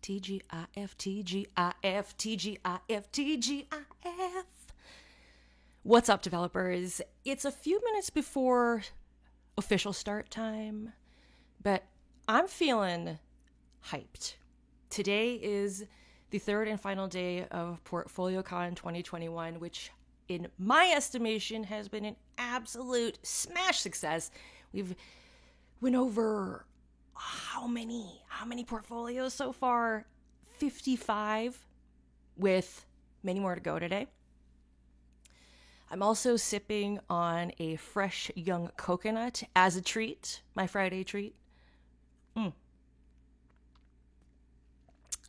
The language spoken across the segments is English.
TGIF, TGIF, TGIF, TGIF. What's up, developers? It's a few minutes before official start time, but I'm feeling hyped. Today is the third and final day of PortfolioCon 2021, which in my estimation has been an absolute smash success. We've went over how many portfolios so far? 55, with many more to go today. I'm also sipping on a fresh young coconut as a treat, my Friday treat.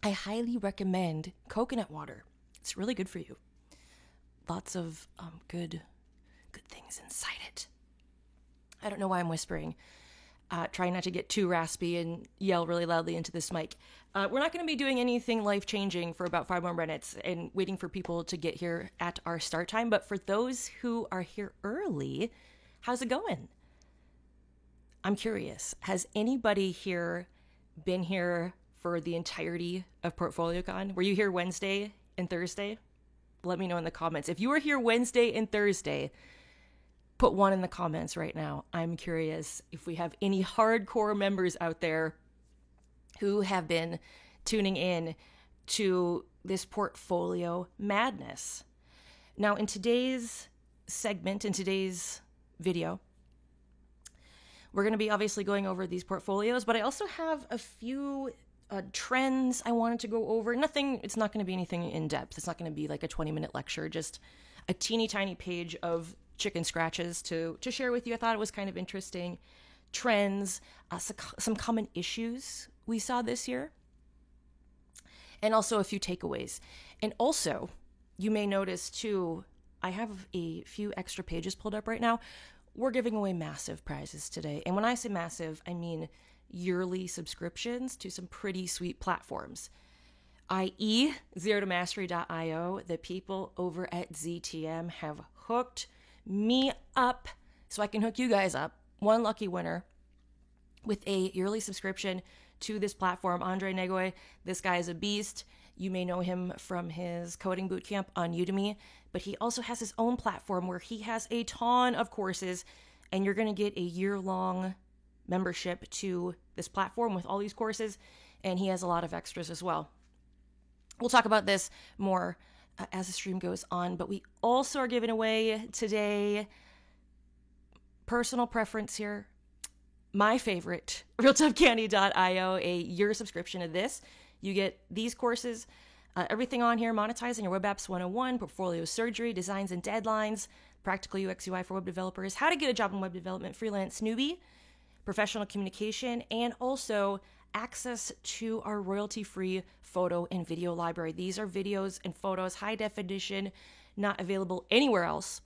I highly recommend coconut water. It's really good for you. Lots of good things inside it. I don't know why I'm whispering. Trying not to get too raspy and yell really loudly into this mic. We're not going to be doing anything life-changing for about 5 more minutes and waiting for people to get here at our start time. But for those who are here early, how's it going? I'm curious. Has anybody here been here for the entirety of PortfolioCon? Were you here Wednesday and Thursday? Let me know in the comments. If you were here Wednesday and Thursday, put one in the comments right now. I'm curious if we have any hardcore members out there who have been tuning in to this portfolio madness. Now, in today's segment, in today's video, we're going to be obviously going over these portfolios, but I also have a few trends I wanted to go over. It's not going to be anything in depth. It's not going to be like a 20-minute lecture, just a teeny tiny page of chicken scratches to share with you. I thought it was kind of interesting. Trends, some common issues we saw this year, and also a few takeaways. And also, you may notice too, I have a few extra pages pulled up right now. We're giving away massive prizes today. And when I say massive, I mean yearly subscriptions to some pretty sweet platforms, i.e. ZeroToMastery.io. The people over at ZTM have hooked me up so I can hook you guys up. One lucky winner with a yearly subscription to this platform, Andre Negoy. This guy is a beast. You may know him from his coding bootcamp on Udemy, but he also has his own platform where he has a ton of courses, and you're going to get a year-long membership to this platform with all these courses, and he has a lot of extras as well. We'll talk about this more as the stream goes on, but we also are giving away today, personal preference here, my favorite, realtoughcandy.io, a year subscription to this. You get these courses, everything on here: monetizing your web apps 101, portfolio surgery, designs and deadlines, practical UX UI for web developers, how to get a job in web development, freelance newbie, professional communication, and also access to our royalty-free photo and video library. These are videos and photos, high definition, not available anywhere else,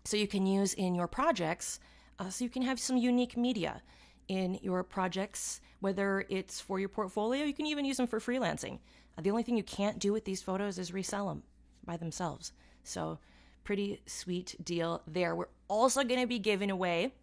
so you can use in your projects, so you can have some unique media in your projects, whether it's for your portfolio. You can even use them for freelancing. The only thing you can't do with these photos is resell them by themselves. So pretty sweet deal there. We're also going to be giving away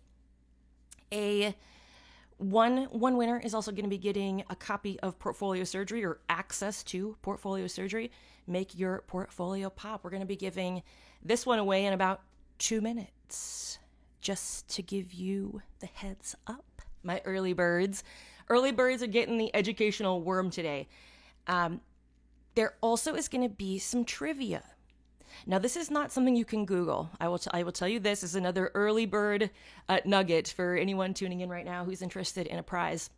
one winner is also going to be getting a copy of Portfolio Surgery, or access to Portfolio Surgery. Make your portfolio pop. We're going to be giving this one away in about 2 minutes, just to give you the heads up. My early birds are getting the educational worm today. There also is going to be some trivia. Now, this is not something you can Google. I will tell you this is another early bird nugget for anyone tuning in right now who's interested in a prize.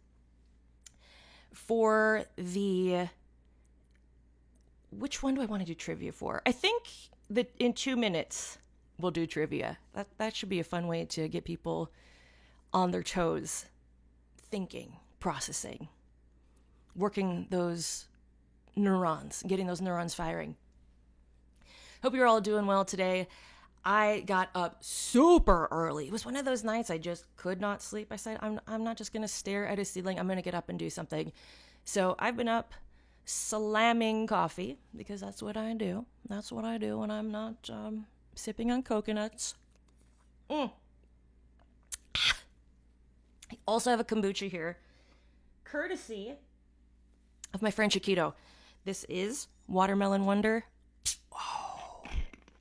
For which one do I want to do trivia for? I think that in 2 minutes we'll do trivia. That should be a fun way to get people on their toes, thinking, processing, working those neurons, getting those neurons firing. Hope you're all doing well today. I got up super early. It was one of those nights I just could not sleep. I said, I'm not just going to stare at a ceiling. I'm going to get up and do something. So I've been up slamming coffee, because that's what I do. That's what I do when I'm not sipping on coconuts. I also have a kombucha here, courtesy of my friend Chiquito. This is Watermelon Wonder.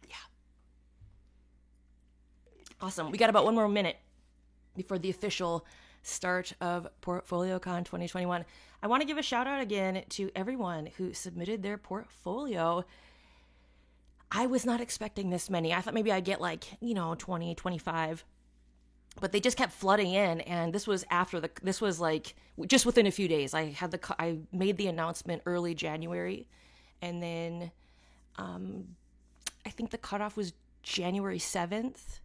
Yeah. Awesome. We got about 1 more minute before the official start of PortfolioCon 2021. I want to give a shout out again to everyone who submitted their portfolio. I was not expecting this many. I thought maybe I'd get 20, 25. But they just kept flooding in, and this was just within a few days. I made the announcement early January, and then I think the cutoff was January 7th.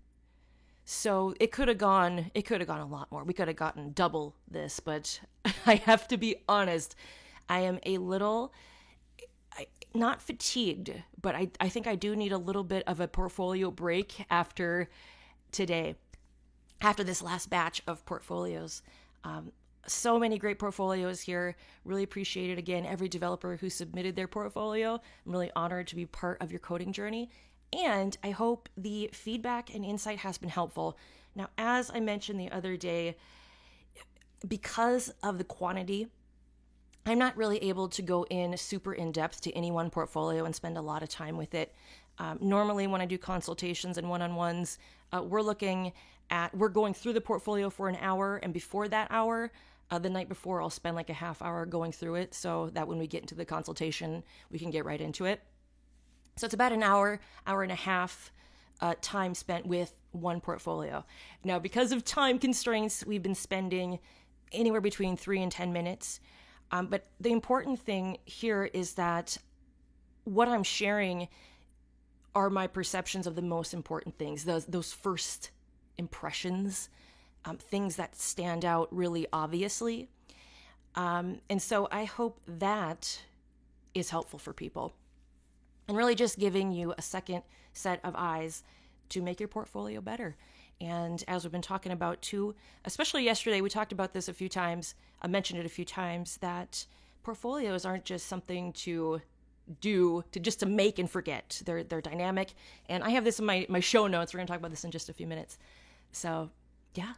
So it could have gone a lot more. We could have gotten double this, but I have to be honest, I am a little not fatigued, but I think I do need a little bit of a portfolio break after today. After this last batch of portfolios. So many great portfolios here. Really appreciate it again, every developer who submitted their portfolio. I'm really honored to be part of your coding journey. And I hope the feedback and insight has been helpful. Now, as I mentioned the other day, because of the quantity, I'm not really able to go in super in depth to any one portfolio and spend a lot of time with it. Normally, when I do consultations and one-on-ones, we're going through the portfolio for an hour, and before that hour, the night before, I'll spend like a half hour going through it so that when we get into the consultation, we can get right into it. So it's about an hour and a half time spent with one portfolio. Now, because of time constraints, we've been spending anywhere between 3 and 10 minutes. But the important thing here is that what I'm sharing are my perceptions of the most important things, those first impressions, things that stand out really obviously. And so I hope that is helpful for people. And really just giving you a second set of eyes to make your portfolio better. And as we've been talking about too, especially yesterday, we talked about this a few times. I mentioned it a few times that portfolios aren't just something to do to make and forget. They're dynamic. And I have this in my show notes. We're going to talk about this in just a few minutes. So yeah,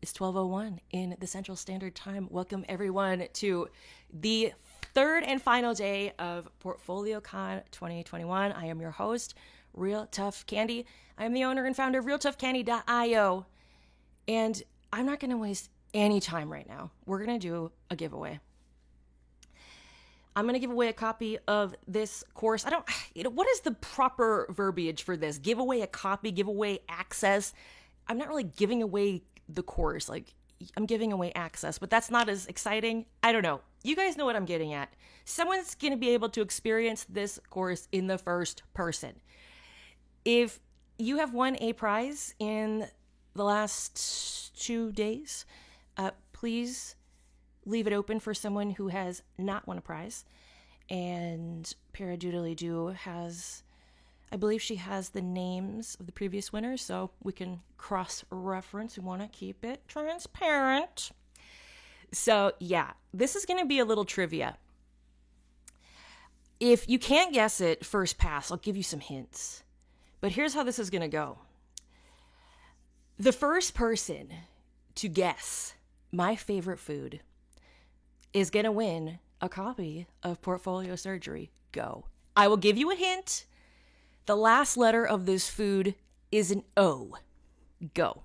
it's 12:01 in the Central Standard Time. Welcome everyone to the third and final day of PortfolioCon 2021. I am your host, Real Tough Candy. I am the owner and founder of RealToughCandy.io. And I'm not going to waste any time right now. We're going to do a giveaway. I'm going to give away a copy of this course. What is the proper verbiage for this? Give away a copy, give away access. I'm not really giving away the course. I'm giving away access, but that's not as exciting. I don't know. You guys know what I'm getting at. Someone's going to be able to experience this course in the first person. If you have won a prize in the last 2 days, please leave it open for someone who has not won a prize. And Paradoodly-Doo has, I believe she has the names of the previous winners, so we can cross-reference. We want to keep it transparent. So yeah, this is going to be a little trivia. If you can't guess it first pass, I'll give you some hints. But here's how this is going to go. The first person to guess my favorite food is going to win a copy of Portfolio Surgery Go. I will give you a hint. The last letter of this food is an O. Go.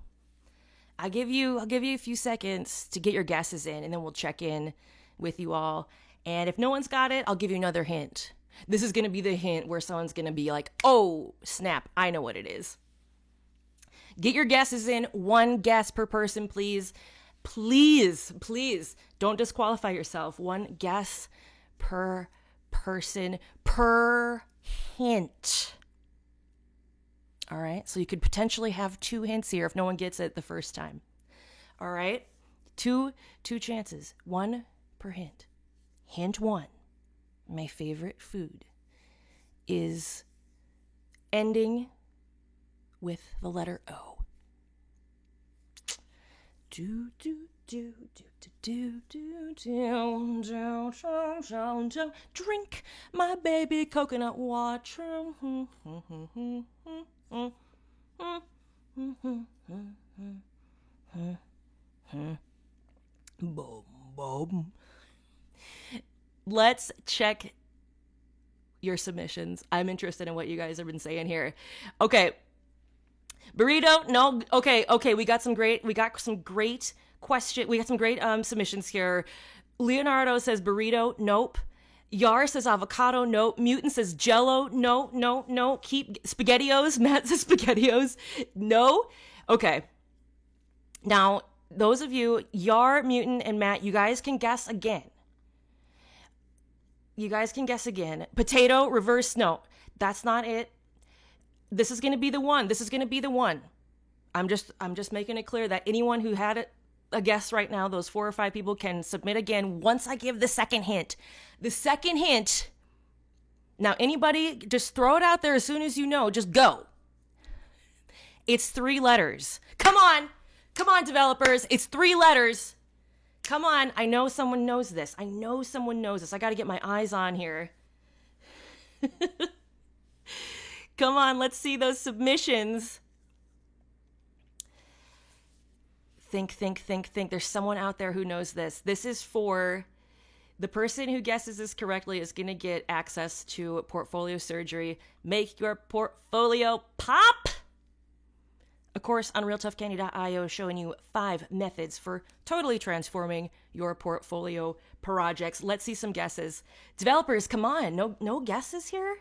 I'll give you a few seconds to get your guesses in, and then we'll check in with you all. And if no one's got it, I'll give you another hint. This is going to be the hint where someone's going to be like, oh, snap, I know what it is. Get your guesses in. 1 guess per person, please. Please, please don't disqualify yourself. 1 guess per person per hint. All right, so you could potentially have 2 hints here if no one gets it the first time. All right, two chances, 1 per hint. Hint 1, my favorite food is ending with the letter O. Do do do do do do do do do do. Drink my baby coconut water. Boom, boom. let's check your submissions. I'm interested in what you guys have been saying here. Okay. Burrito, no. Okay. We got some great submissions here. Leonardo says burrito, nope. Yar says avocado, nope. Mutant says jello, no. Keep SpaghettiOs. Matt says SpaghettiOs, no. Okay. Now, those of you, Yar, Mutant, and Matt, you guys can guess again. Potato, reverse, no. That's not it. This is going to be the one. I'm just making it clear that anyone who had a guess right now, those 4 or 5 people, can submit again once I give the second hint. The second hint. Now, anybody, just throw it out there as soon as you know. Just go. It's 3 letters. Come on, developers. It's 3 letters. Come on. I know someone knows this. I got to get my eyes on here. Come on, let's see those submissions. Think. There's someone out there who knows this. This is for the person who guesses this correctly is going to get access to portfolio surgery. Make your portfolio pop. A course on realtoughcandy.io showing you 5 methods for totally transforming your portfolio projects. Let's see some guesses. Developers, come on. No guesses here?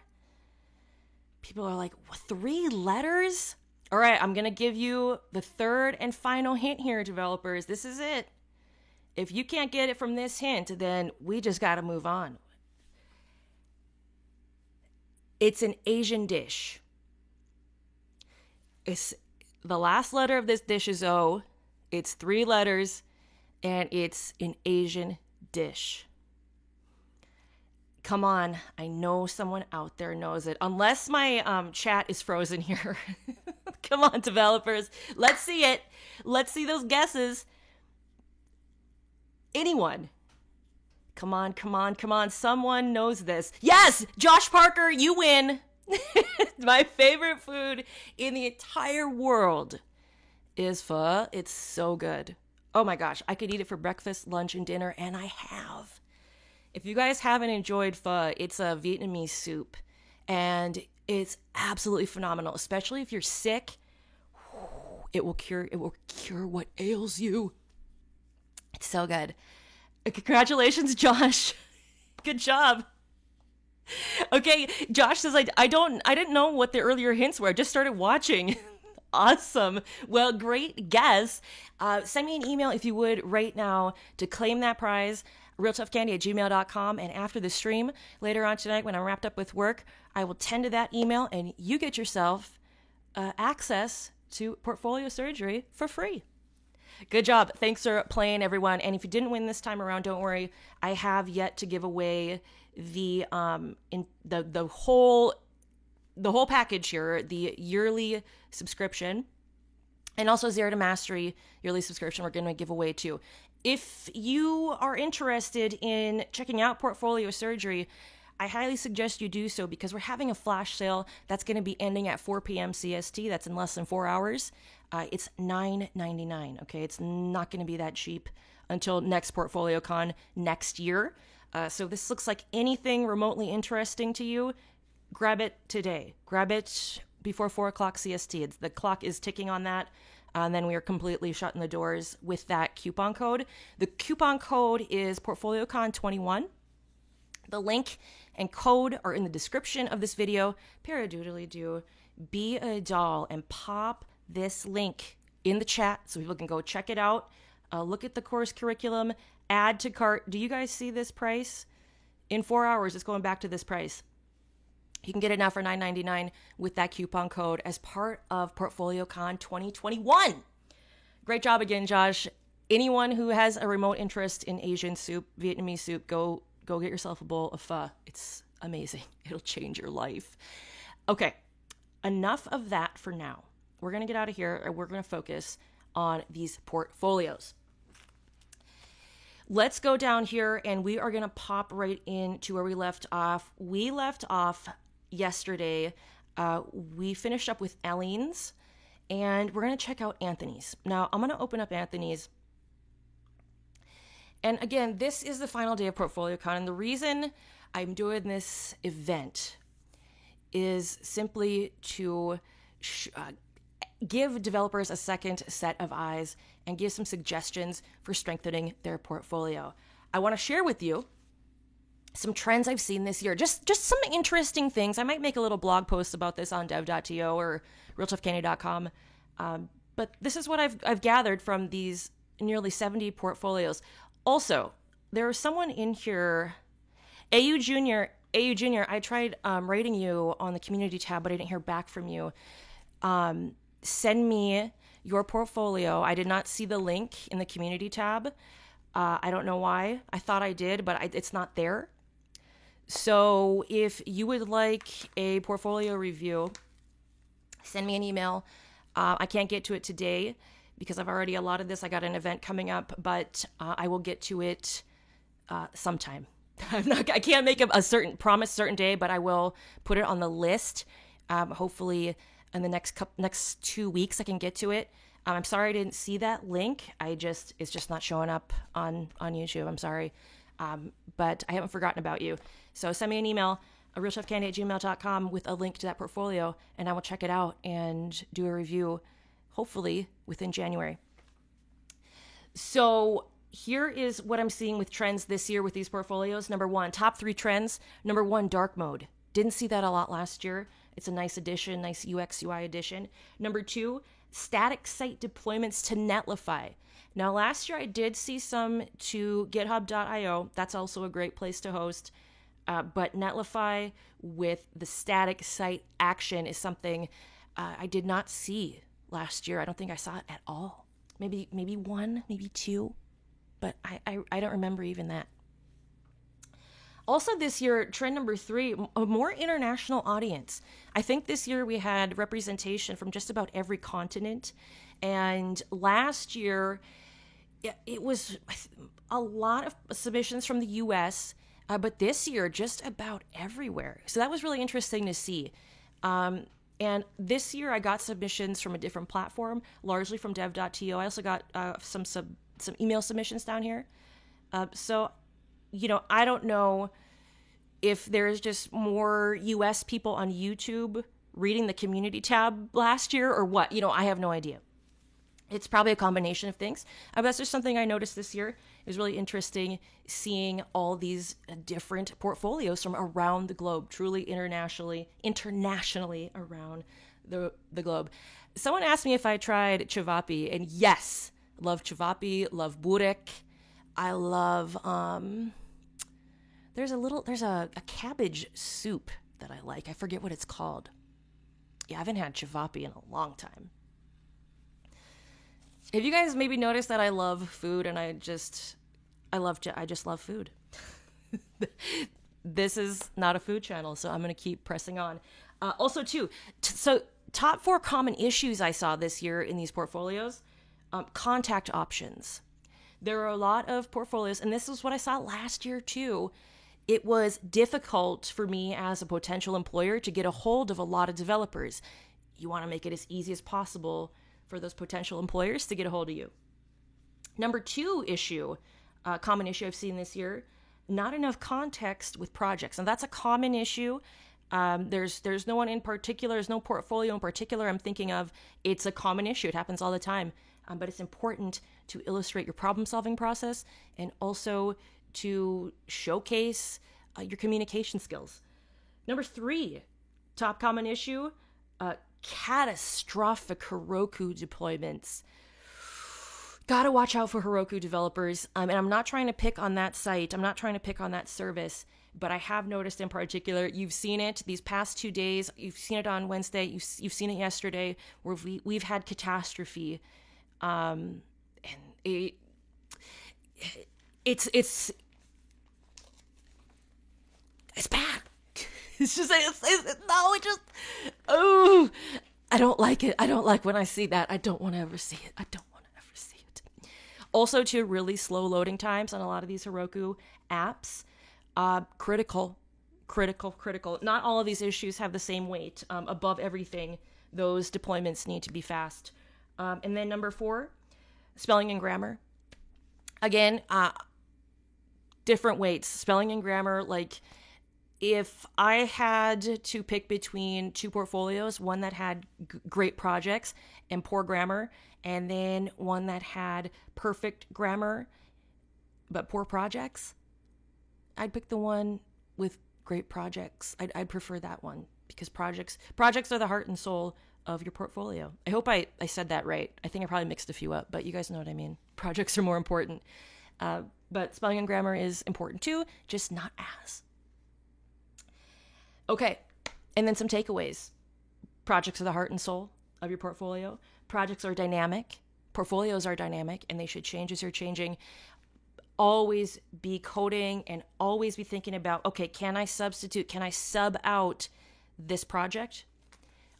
People are like, 3 letters? All right, I'm going to give you the third and final hint here, developers. This is it. If you can't get it from this hint, then we just got to move on. It's an Asian dish. The last letter of this dish is O. It's 3 letters, and it's an Asian dish. Come on, I know someone out there knows it. Unless my chat is frozen here. Come on, developers. Let's see it. Let's see those guesses. Anyone? Come on. Someone knows this. Yes, Josh Parker, you win. My favorite food in the entire world is pho. It's so good. Oh my gosh, I could eat it for breakfast, lunch, and dinner, and I have. If you guys haven't enjoyed pho, it's a Vietnamese soup, and it's absolutely phenomenal, especially if you're sick. It will cure what ails you. It's so good. Congratulations, Josh. Good job. Okay, Josh says, I didn't know what the earlier hints were. I just started watching. Awesome. Well, great guess. Send me an email if you would right now to claim that prize. realtoughcandy@gmail.com, and after the stream later on tonight when I'm wrapped up with work, I will tend to that email and you get yourself access to portfolio surgery for free. Good job. Thanks for playing, everyone. And if you didn't win this time around, don't worry. I have yet to give away the whole package here, the yearly subscription, and also Zero to Mastery yearly subscription we're going to give away too. If you are interested in checking out portfolio surgery, I highly suggest you do so because we're having a flash sale that's going to be ending at 4 p.m. CST. That's in less than 4 hours. It's $9.99. Okay, it's not going to be that cheap until next Portfolio Con next year. So this looks like anything remotely interesting to you. Grab it today. Grab it before 4 o'clock CST. The clock is ticking on that. And then we are completely shutting the doors with that coupon code. The coupon code is PortfolioCon21. The link and code are in the description of this video. Paradoodly do. Be a doll and pop this link in the chat so people can go check it out. Look at the course curriculum. Add to cart. Do you guys see this price? In 4 hours, it's going back to this price. You can get it now for $9.99 with that coupon code as part of PortfolioCon 2021. Great job again, Josh. Anyone who has a remote interest in Asian soup, Vietnamese soup, go get yourself a bowl of pho. It's amazing. It'll change your life. Okay, enough of that for now. We're going to get out of here and we're going to focus on these portfolios. Let's go down here and we are going to pop right into where we left off. We left off yesterday. We finished up with Ellene's and we're going to check out Anthony's. Now, I'm going to open up Anthony's And again, this is the final day of PortfolioCon. And the reason I'm doing this event is simply to give developers a second set of eyes and give some suggestions for strengthening their portfolio. I want to share with you some trends I've seen this year, just some interesting things. I might make a little blog post about this on dev.to or realtoughcandy.com. But this is what I've gathered from these nearly 70 portfolios. Also, there was someone in here, AU Junior, I tried rating you on the community tab, but I didn't hear back from you. Send me your portfolio. I did not see the link in the community tab. I don't know why. I thought I did, but it's not there. So if you would like a portfolio review, send me an email. I can't get to it today because I've already allotted this. I got an event coming up, but I will get to it sometime. I can't make a certain day, but I will put it on the list. Hopefully in the next 2 weeks I can get to it. I'm sorry I didn't see that link. It's just not showing up on YouTube. I'm sorry. But I haven't forgotten about you. So send me an email, realchefcandy@gmail.com with a link to that portfolio, and I will check it out and do a review, hopefully within January. So here is what I'm seeing with trends this year with these portfolios. Number one, top 3 trends. Number 1, dark mode. Didn't see that a lot last year. It's a nice addition, nice UX UI addition. Number 2, static site deployments to Netlify. Now, last year I did see some to github.io. That's also a great place to host. But Netlify with the static site action is something I did not see last year. I don't think I saw it at all. Maybe 1, maybe 2, but I don't remember even that. Also this year, trend number 3, a more international audience. I think this year we had representation from just about every continent. And last year, it was a lot of submissions from the US, but this year, just about everywhere. So that was really interesting to see. And this year, I got submissions from a different platform, largely from dev.to. I also got some email submissions down here. So, I don't know if there's just more US people on YouTube reading the community tab last year or what. I have no idea. It's probably a combination of things. But that's just something I noticed this year. It was really interesting seeing all these different portfolios from around the globe, truly internationally around the globe. Someone asked me if I tried Cevapi, and yes, love Cevapi, love Burek. I love, there's a cabbage soup that I like. I forget what it's called. Yeah, I haven't had Cevapi in a long time. Have you guys maybe noticed that I love food and I just love food? This is not a food channel, so I'm going to keep pressing on. Also, too, so top 4 common issues I saw this year in these portfolios, contact options. There are a lot of portfolios, and this is what I saw last year, too. It was difficult for me as a potential employer to get a hold of a lot of developers. You want to make it as easy as possible for those potential employers to get a hold of you. Number 2 issue, common issue I've seen this year, not enough context with projects. And that's a common issue. There's no one in particular, there's no portfolio in particular I'm thinking of. It's a common issue. It happens all the time. But it's important to illustrate your problem-solving process and also to showcase your communication skills. Number 3, top common issue, catastrophic Heroku deployments. Gotta watch out for Heroku developers. And I'm not trying to pick on that site. I'm not trying to pick on that service, but I have noticed in particular, you've seen it these past 2 days. You've seen it on Wednesday. You've seen it yesterday where we've had catastrophe. And it's bad. I don't like it. I don't like when I see that. I don't want to ever see it. Also, too, really slow loading times on a lot of these Heroku apps. Critical. Not all of these issues have the same weight. Above everything, those deployments need to be fast. And then number 4, spelling and grammar. Again, different weights, spelling and grammar. Like, if I had to pick between two portfolios, one that had great projects and poor grammar, and then one that had perfect grammar but poor projects, I'd pick the one with great projects. I'd prefer that one, because projects are the heart and soul of your portfolio. I hope I said that right. I think I probably mixed a few up, but you guys know what I mean. Projects are more important. But spelling and grammar is important too, just not as. Okay, and then some takeaways. Projects are the heart and soul of your portfolio. Projects are dynamic. Portfolios are dynamic, and they should change as you're changing. Always be coding and always be thinking about, okay, can I sub out this project?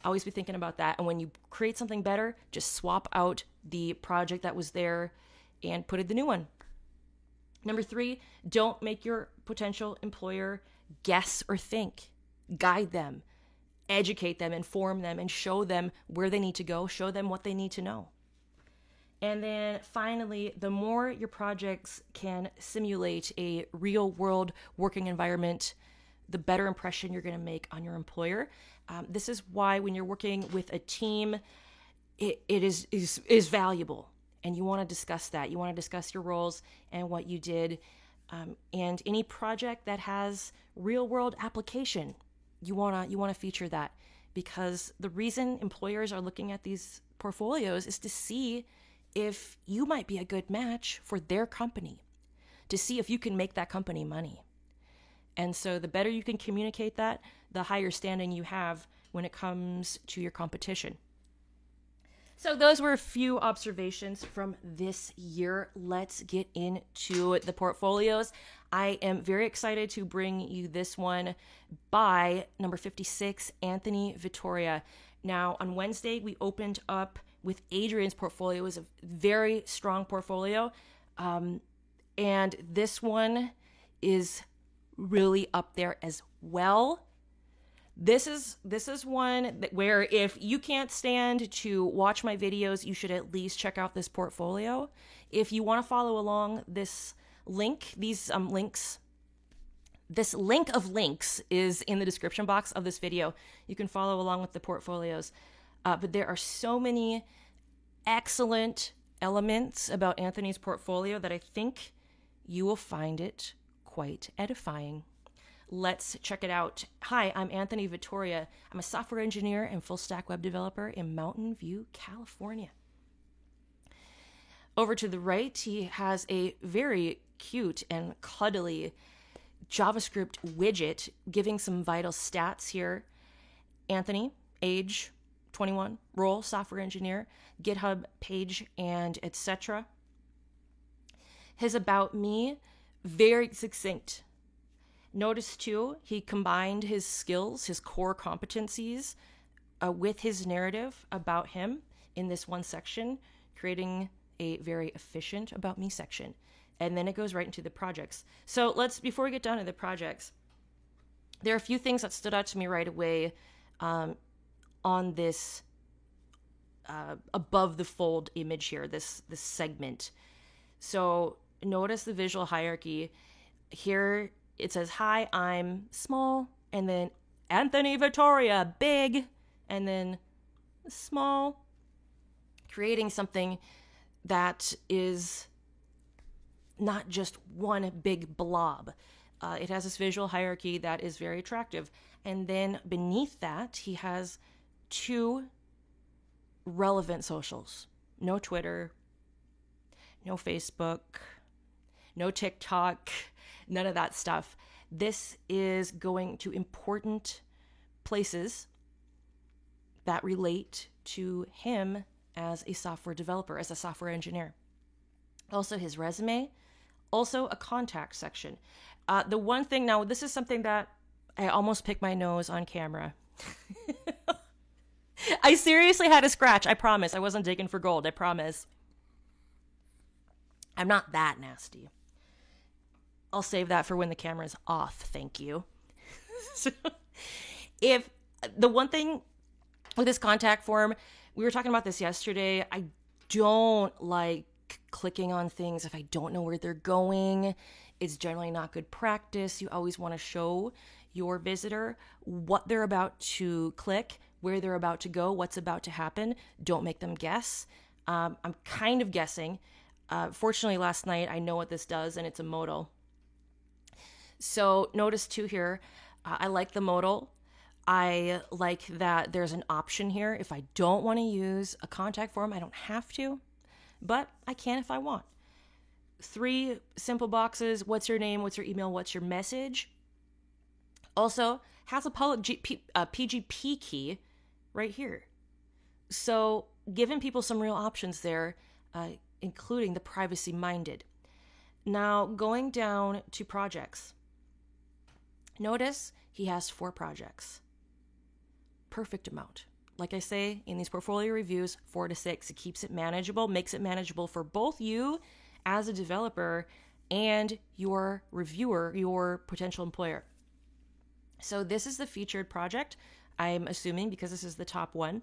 Always be thinking about that. And when you create something better, just swap out the project that was there and put in the new one. Number 3, don't make your potential employer guess or think. Guide them, educate them, inform them, and show them where they need to go, show them what they need to know. And then finally, the more your projects can simulate a real world working environment, the better impression you're going to make on your employer. This is why when you're working with a team, it is valuable. And you want to discuss that. You want to discuss your roles and what you did. And any project that has real world application, you want to feature that, because the reason employers are looking at these portfolios is to see if you might be a good match for their company, to see if you can make that company money. And so the better you can communicate that, the higher standing you have when it comes to your competition. So those were a few observations from this year. Let's get into the portfolios. I am very excited to bring you this one by number 56, Anthony Vittoria. Now, on Wednesday, we opened up with Adrian's portfolio. It was a very strong portfolio. And this one is really up there as well. This is one that where if you can't stand to watch my videos, you should at least check out this portfolio. If you want to follow along this link, this link of links is in the description box of this video. You can follow along with the portfolios. But there are so many excellent elements about Anthony's portfolio that I think you will find it quite edifying. Let's check it out. Hi, I'm Anthony Vittoria. I'm a software engineer and full stack web developer in Mountain View, California. Over to the right, he has a very cute and cuddly JavaScript widget giving some vital stats here. Anthony, age 21, role software engineer, GitHub page, and etc. His about me, very succinct. Notice too, he combined his skills, his core competencies, with his narrative about him in this one section, creating a very efficient about me section. And then it goes right into the projects. So before we get down to the projects, there are a few things that stood out to me right away on this above the fold image here, this segment. So notice the visual hierarchy. Here it says, hi, I'm small, and then Anthony Vittoria, big, and then small, creating something that is not just one big blob. It has this visual hierarchy that is very attractive. And then beneath that, he has 2 relevant socials. No Twitter, no Facebook, no TikTok, none of that stuff. This is going to important places that relate to him as a software developer, as a software engineer. Also his resume, also a contact section. The one thing, now this is something that I almost picked my nose on camera. I seriously had a scratch, I promise. I wasn't digging for gold, I promise. I'm not that nasty. I'll save that for when the camera's off, thank you. So, if the one thing with this contact form, we were talking about this yesterday, I don't like clicking on things if I don't know where they're going. It's generally not good practice. You always want to show your visitor what they're about to click, where they're about to go, what's about to happen. Don't make them guess. I'm kind of guessing. Fortunately, last night, I know what this does, and it's a modal. So notice too here, I like the modal. I like that there's an option here. If I don't want to use a contact form, I don't have to, but I can if I want. 3 simple boxes. What's your name? What's your email? What's your message? Also has a public PGP key right here. So giving people some real options there, including the privacy minded. Now going down to projects. Notice he has 4 projects. Perfect amount. Like I say, in these portfolio reviews, 4 to 6. It keeps it manageable, makes it manageable for both you as a developer and your reviewer, your potential employer. So this is the featured project, I'm assuming, because this is the top one.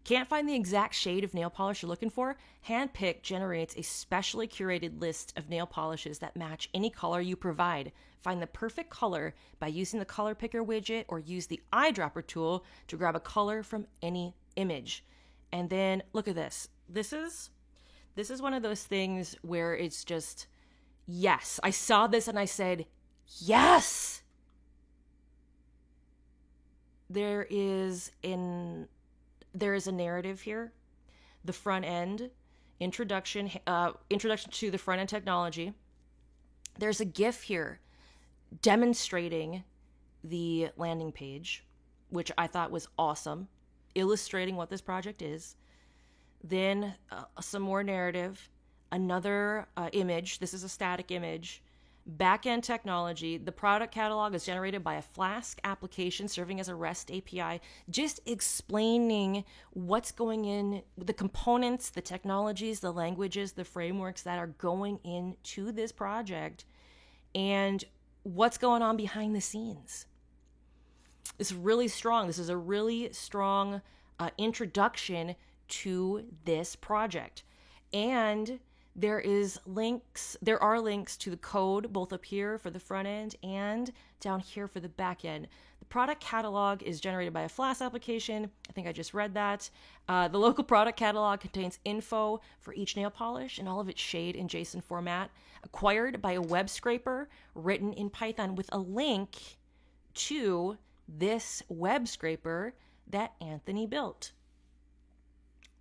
Can't find the exact shade of nail polish you're looking for? Handpick generates a specially curated list of nail polishes that match any color you provide. Find the perfect color by using the color picker widget or use the eyedropper tool to grab a color from any image. And then look at this. This is one of those things where it's just, yes. I saw this and I said, yes. There is a narrative here. The front end, introduction to the front end technology. There's a GIF here demonstrating the landing page, which I thought was awesome, illustrating what this project is. Then some more narrative, another image. This is a static image. Backend technology. The product catalog is generated by a Flask application serving as a REST API, just explaining what's going in, the components, the technologies, the languages, the frameworks that are going into this project, and what's going on behind the scenes. It's really strong. This is a really strong introduction to this project. And there are links to the code, both up here for the front end and down here for the back end. The product catalog is generated by a Flask application. I think I just read that. The local product catalog contains info for each nail polish and all of its shade in JSON format, acquired by a web scraper written in Python with a link to this web scraper that Anthony built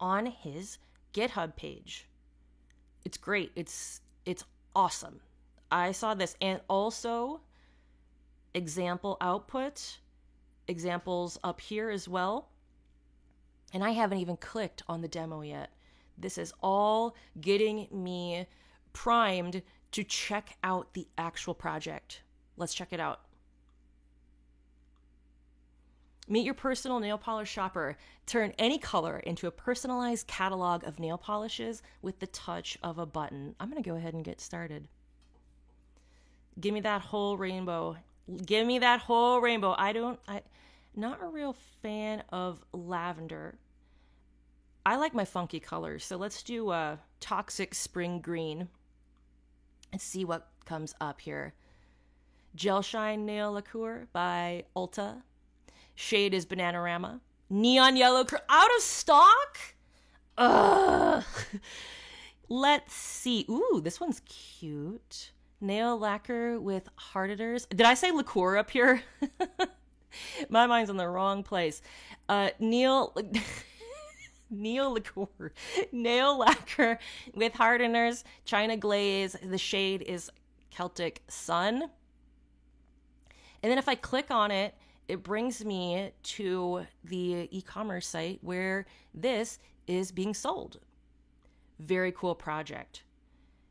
on his GitHub page. It's great. It's awesome. I saw this, and also example output, examples up here as well. And I haven't even clicked on the demo yet. This is all getting me primed to check out the actual project. Let's check it out. Meet your personal nail polish shopper. Turn any color into a personalized catalog of nail polishes with the touch of a button. I'm going to go ahead and get started. Give me that whole rainbow. Give me that whole rainbow. Not a real fan of lavender. I like my funky colors, so let's do a toxic spring green and see what comes up here. Gel Shine Nail Lacquer by Ulta. Shade is Bananarama. Neon yellow, out of stock? Ugh. Let's see. Ooh, this one's cute. Nail lacquer with heart editors. Did I say liqueur up here? My mind's in the wrong place. Neil liqueur. Nail lacquer with hardeners, China glaze. The shade is Celtic Sun. And then if I click on it, it brings me to the e-commerce site where this is being sold. Very cool project.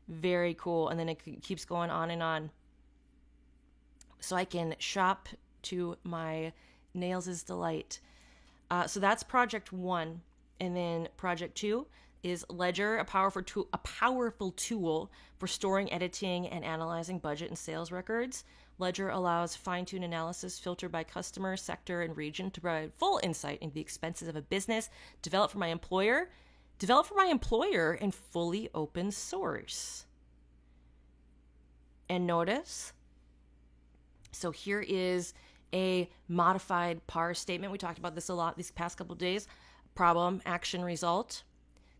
Very cool. And then it keeps going on and on. So I can shop to my nails' delight. So that's project 1. And then project 2 is Ledger, a powerful tool for storing, editing, and analyzing budget and sales records. Ledger allows fine-tuned analysis filtered by customer, sector, and region to provide full insight into the expenses of a business developed for my employer developed for my employer and fully open source. And notice, so here is a modified PAR statement. We talked about this a lot these past couple of days. Problem, action, result.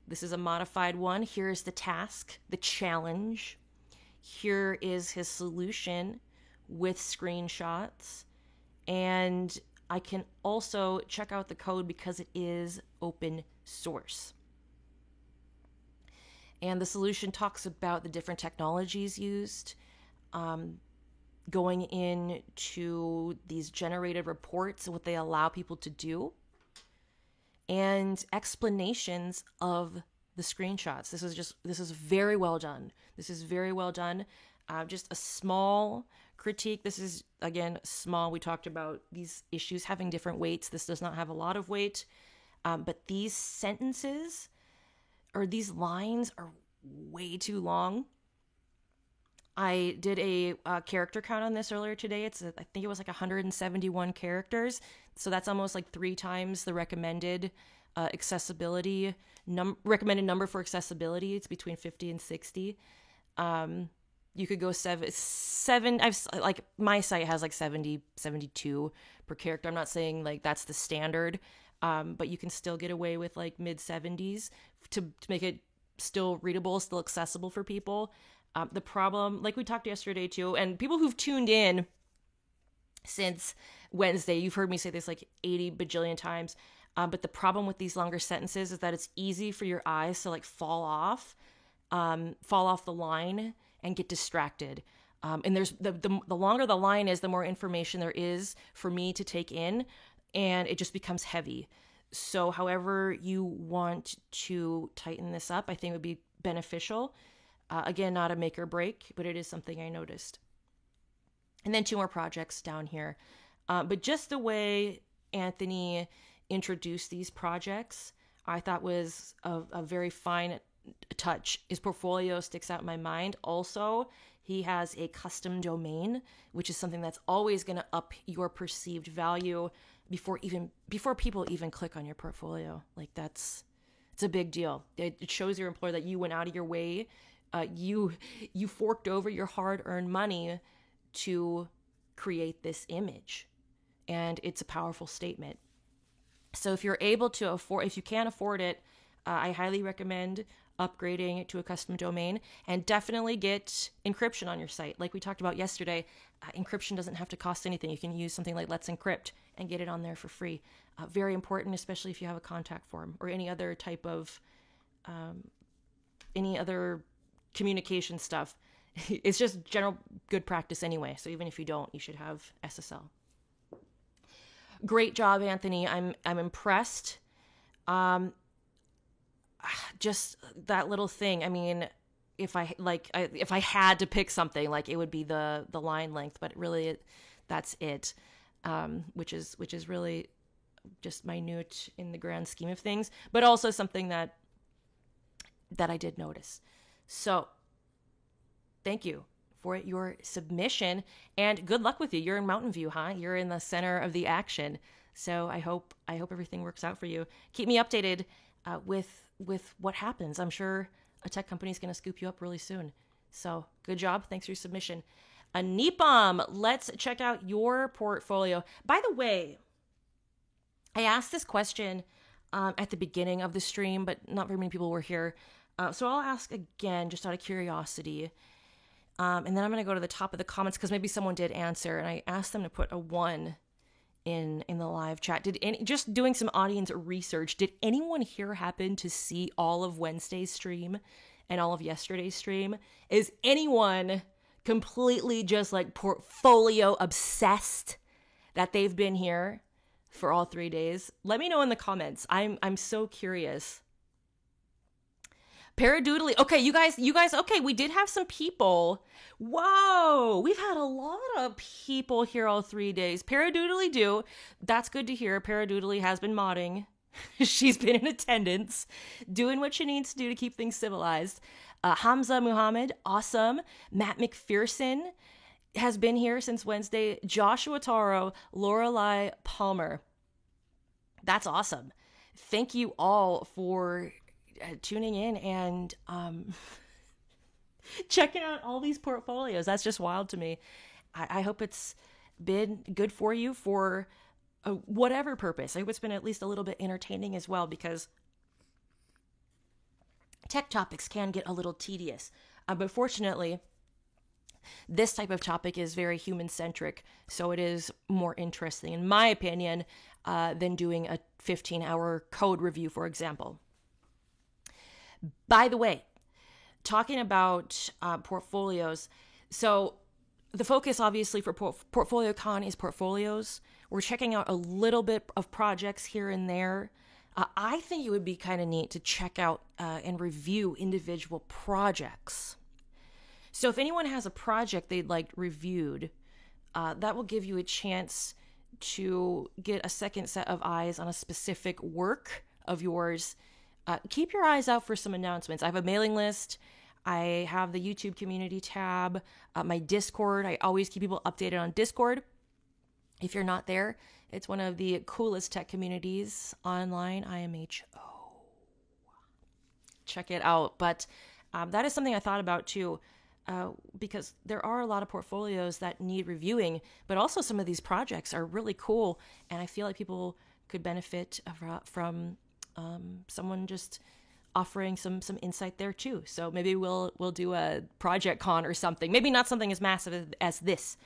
This is a modified one. Here's the task, the challenge. Here is his solution with screenshots. And I can also check out the code because it is open source. And the solution talks about the different technologies used, going into these generated reports and what they allow people to do, and explanations of the screenshots. This is very well done. This is very well done. Just a small critique. This is, again, small. We talked about these issues having different weights. This does not have a lot of weight. But these sentences or these lines are way too long. I did a character count on this earlier today. I think it was like 171 characters. So that's almost like 3 times the recommended recommended number for accessibility. It's between 50 and 60. You could go seven. My site has like 70, 72 per character. I'm not saying like that's the standard, but you can still get away with like mid 70s to make it still readable, still accessible for people. The problem, like we talked yesterday too, and people who've tuned in since Wednesday, you've heard me say this like 80 bajillion times. But the problem with these longer sentences is that it's easy for your eyes to like fall off the line and get distracted. And there's the longer the line is, the more information there is for me to take in, and it just becomes heavy. So however you want to tighten this up, I think would be beneficial. Again, not a make or break, but it is something I noticed. And then 2 more projects down here. But just the way Anthony introduced these projects, I thought was a very fine touch. His portfolio sticks out in my mind. Also, he has a custom domain, which is something that's always going to up your perceived value before people even click on your portfolio. Like it's a big deal. It shows your employer that you went out of your way. You forked over your hard-earned money to create this image, and it's a powerful statement. So if you're able to if you can't afford it, I highly recommend upgrading to a custom domain, and definitely get encryption on your site. Like we talked about yesterday, encryption doesn't have to cost anything. You can use something like Let's Encrypt and get it on there for free. Very important, especially if you have a contact form or any other type of any other communication stuff. It's just general good practice anyway. So even if you don't, you should have SSL. Great job, Anthony. I'm impressed. Just that little thing. I mean, if I had to pick something, like it would be the line length, but really that's it. Which is really just minute in the grand scheme of things, but also something that I did notice. So thank you for your submission, and good luck with you. You're in Mountain View, huh? You're in the center of the action. So I hope everything works out for you. Keep me updated with what happens. I'm sure a tech company is going to scoop you up really soon. So good job. Thanks for your submission. Anipam, let's check out your portfolio. By the way, I asked this question at the beginning of the stream, but not very many people were here. So I'll ask again, just out of curiosity. And then I'm going to go to the top of the comments because maybe someone did answer, and I asked them to put a 1 in the live chat. Just doing some audience research, did anyone here happen to see all of Wednesday's stream and all of yesterday's stream? Is anyone completely just like portfolio obsessed that they've been here for all 3 days? Let me know in the comments. I'm so curious. Paradoodly. Okay, you guys, okay, we did have some people. Whoa, we've had a lot of people here all 3 days. Paradoodly do. That's good to hear. Paradoodly has been modding. She's been in attendance, doing what she needs to do to keep things civilized. Hamza Muhammad, awesome. Matt McPherson has been here since Wednesday. Joshua Taro, Lorelei Palmer. That's awesome. Thank you all for tuning in and checking out all these portfolios. That's just wild to me. I hope it's been good for you for whatever purpose. I hope it's been at least a little bit entertaining as well, because tech topics can get a little tedious. But fortunately, this type of topic is very human-centric, so it is more interesting, in my opinion, than doing a 15-hour code review, for example. By the way, talking about portfolios, so the focus obviously for PortfolioCon is portfolios. We're checking out a little bit of projects here and there. I think it would be kind of neat to check out and review individual projects. So if anyone has a project they'd like reviewed, that will give you a chance to get a second set of eyes on a specific work of yours. Keep your eyes out for some announcements. I have a mailing list. I have the YouTube community tab, my Discord. I always keep people updated on Discord. If you're not there, it's one of the coolest tech communities online, IMHO. Check it out. But that is something I thought about too, because there are a lot of portfolios that need reviewing, but also some of these projects are really cool, and I feel like people could benefit from someone just offering some insight there too. So maybe we'll do a project con or something. Maybe not something as massive as this,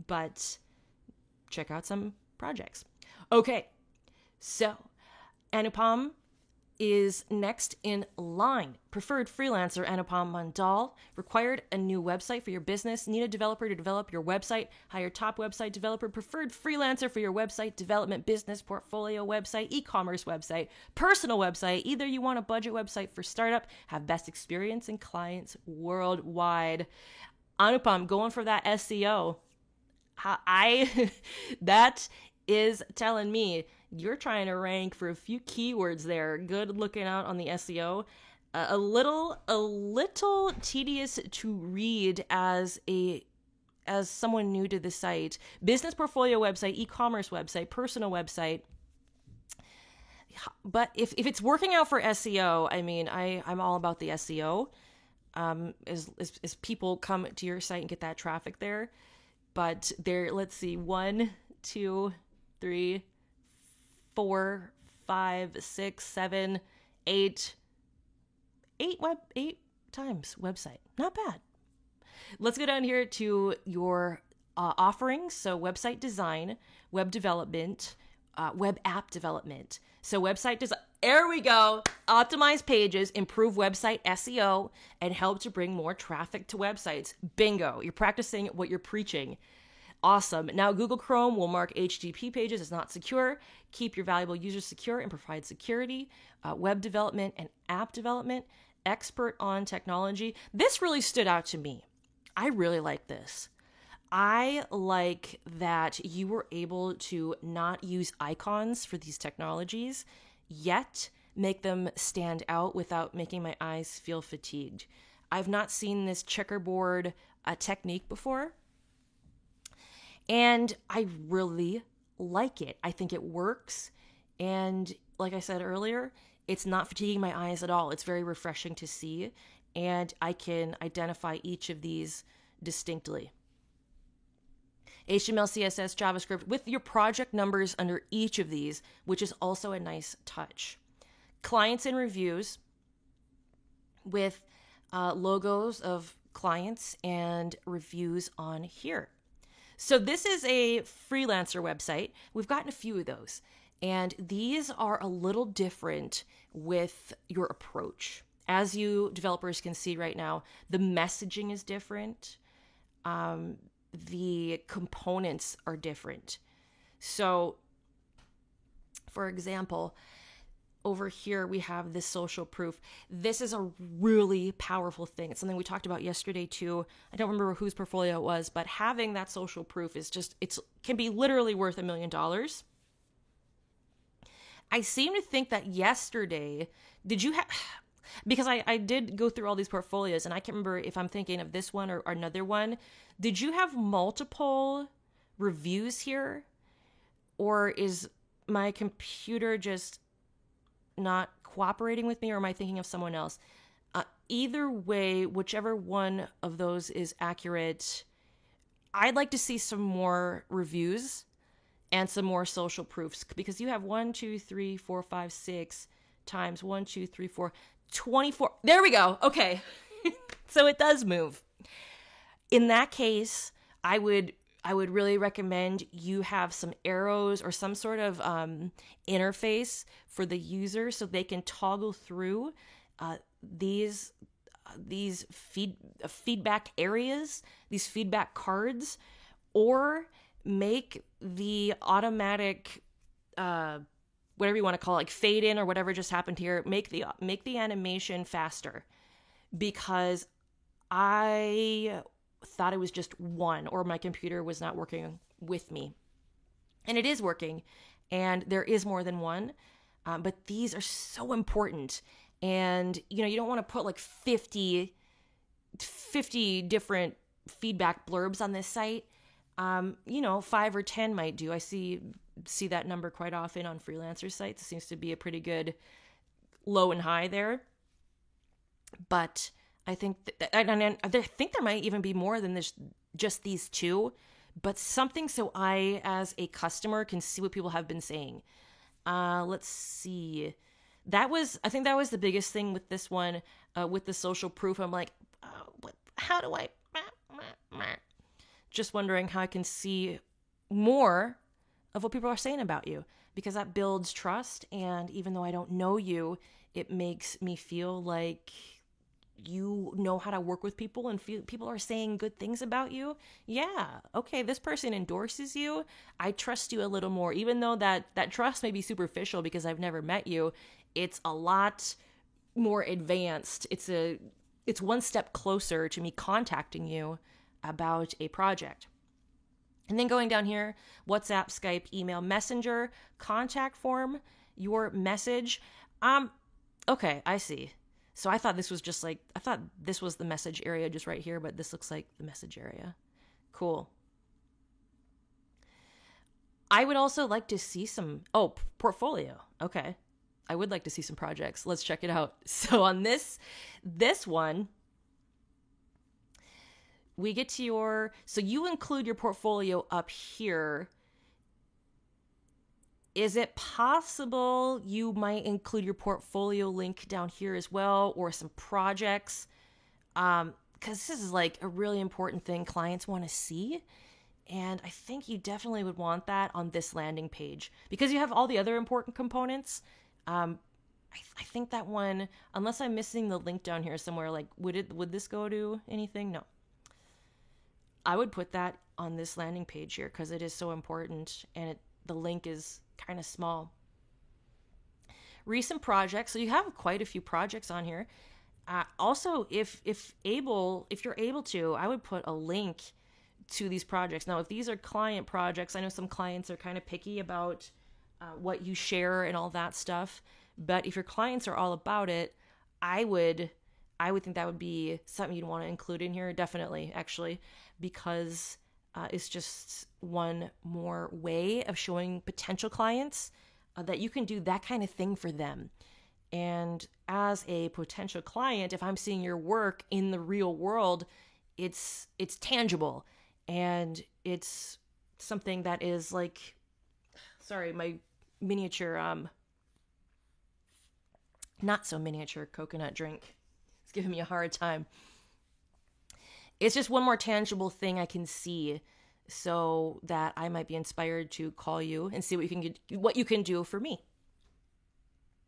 but check out some projects. Okay, so Anupam is next in line. Preferred freelancer Anupam Mandal. Required a new website for your business. Need a developer to develop your website. Hire top website developer. Preferred freelancer for your website development, business, portfolio website, e-commerce website, personal website. Either you want a budget website for startup, have best experience and clients worldwide. Anupam, going for that SEO. That is telling me you're trying to rank for a few keywords there. Good looking out on the SEO. A little tedious to read as someone new to the site. Business portfolio website, e-commerce website, personal website. But if it's working out for SEO, I mean, I'm all about the SEO. As people come to your site and get that traffic there. But there, let's see, 1, 2, 3, 4, 5, 6, 7, 8 times website. Not bad. Let's go down here to your offerings. So website design, web development, web app development. So website design. There we go. Optimize pages, improve website SEO, and help to bring more traffic to websites. Bingo. You're practicing what you're preaching. Awesome. Now, Google Chrome will mark HTTP pages as not secure. Keep your valuable users secure and provide security. Web development and app development. Expert on technology. This really stood out to me. I really like this. I like that you were able to not use icons for these technologies, yet make them stand out without making my eyes feel fatigued. I've not seen this checkerboard technique before, and I really like it. I think it works, and like I said earlier, it's not fatiguing my eyes at all. It's very refreshing to see, and I can identify each of these distinctly. HTML, CSS, JavaScript with your project numbers under each of these, which is also a nice touch. Clients and reviews with logos of clients and reviews on here. So this is a freelancer website. We've gotten a few of those, and these are a little different with your approach. As you developers can see right now, the messaging is different. The components are different. So, for example, over here we have this social proof. This is a really powerful thing. It's something we talked about yesterday too. I don't remember whose portfolio it was, but having that social proof is just, can be literally worth $1 million. I seem to think that yesterday, did you have... Because I did go through all these portfolios, and I can't remember if I'm thinking of this one or another one. Did you have multiple reviews here? Or is my computer just not cooperating with me or am I thinking of someone else? Either way, whichever one of those is accurate, I'd like to see some more reviews and some more social proofs, because you have 1, 2, 3, 4, 5, 6 times 1, 2, 3, 4, 24. There we go. Okay. So it does move. In that case, I would really recommend you have some arrows or some sort of interface for the user so they can toggle through these feedback areas, these feedback cards, or make the automatic whatever you want to call it, like fade in or whatever just happened here, make the animation faster, because I thought it was just one, or my computer was not working with me. And it is working, and there is more than one, but these are so important. And, you know, you don't want to put like 50 different feedback blurbs on this site. You know, 5 or 10 might do. I see that number quite often on freelancer sites. It seems to be a pretty good low and high there. But I think I think there might even be more than this, just these two, but something so I, as a customer, can see what people have been saying. Let's see. I think that was the biggest thing with this one, with the social proof. I'm like, how do I? Just wondering how I can see more of what people are saying about you, because that builds trust. And even though I don't know you, it makes me feel like you know how to work with people, and people are saying good things about you. Yeah, okay, this person endorses you. I trust you a little more, even though that trust may be superficial because I've never met you. It's a lot more advanced. It's one step closer to me contacting you about a project. And then going down here, WhatsApp, Skype, email, Messenger, contact form, your message. Okay, I see. So I thought this was the message area just right here, but this looks like the message area. Cool. I would also like to see some, portfolio. Okay. I would like to see some projects. Let's check it out. So on this one, we get to so you include your portfolio up here. Is it possible you might include your portfolio link down here as well, or some projects? Because this is like a really important thing clients want to see. And I think you definitely would want that on this landing page, because you have all the other important components. I think that one, unless I'm missing the link down here somewhere, like would this go to anything? No. I would put that on this landing page here because it is so important, and the link is kind of small. Recent projects. So you have quite a few projects on here. Also, if you're able to, I would put a link to these projects. Now, if these are client projects, I know some clients are kind of picky about what you share and all that stuff. But if your clients are all about it, I would think that would be something you'd want to include in here, definitely, actually, because it's just one more way of showing potential clients that you can do that kind of thing for them. And as a potential client, if I'm seeing your work in the real world, it's tangible, and it's something that is like, sorry, my miniature, not so miniature coconut drink. It's giving me a hard time. It's just one more tangible thing I can see, so that I might be inspired to call you and see what you can do for me.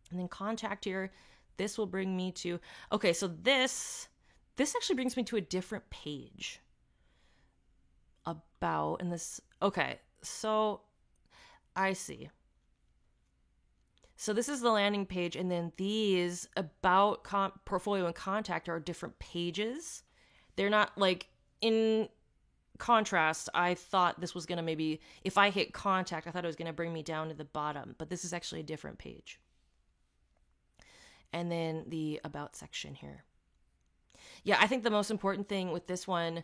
And then contact here. This will bring me to, okay, so this actually brings me to a different page about, and this, okay, so I see. So this is the landing page, and then these about portfolio and contact are different pages. They're not like, in contrast, I thought this was going to maybe, if I hit contact, I thought it was going to bring me down to the bottom, but this is actually a different page. And then the about section here. Yeah, I think the most important thing with this one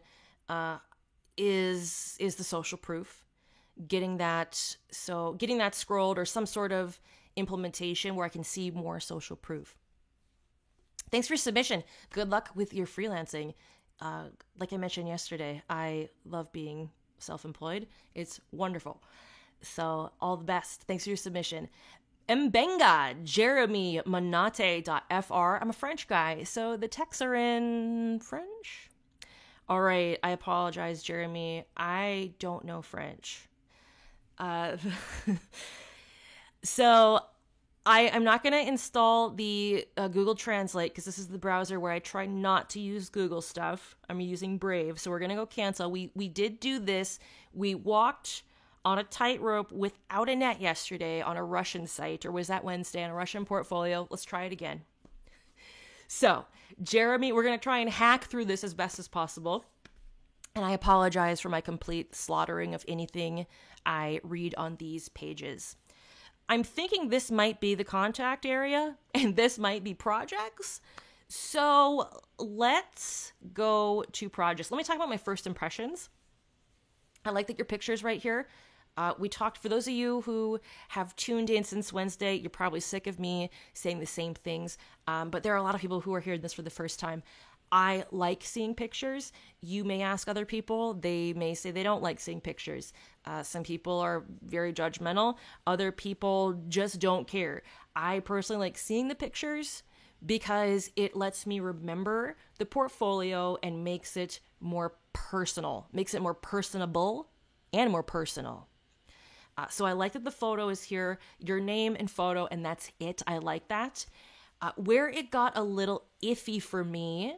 is the social proof. Getting that scrolled, or some sort of implementation where I can see more social proof. Thanks for your submission. Good luck with your freelancing. Like I mentioned yesterday, I love being self-employed. It's wonderful. So all the best. Thanks for your submission. Mbenga, Jeremy Monate.fr. I'm a French guy, so the texts are in French. All right, I apologize, Jeremy. I don't know French. So I'm not going to install the Google Translate because this is the browser where I try not to use Google stuff. I'm using Brave, so we're going to go cancel. We did do this. We walked on a tightrope without a net yesterday on a Russian site, or was that Wednesday on a Russian portfolio? Let's try it again. So, Jeremy, we're going to try and hack through this as best as possible. And I apologize for my complete slaughtering of anything I read on these pages. I'm thinking this might be the contact area and this might be projects. So let's go to projects. Let me talk about my first impressions. I like that your picture's right here. We talked, for those of you who have tuned in since Wednesday, you're probably sick of me saying the same things, but there are a lot of people who are hearing this for the first time. I like seeing pictures. You may ask other people. They may say they don't like seeing pictures. Some people are very judgmental. Other people just don't care. I personally like seeing the pictures because it lets me remember the portfolio and makes it more personal, makes it more personable and more personal. So I like that the photo is here, your name and photo, and that's it. I like that. Where it got a little iffy for me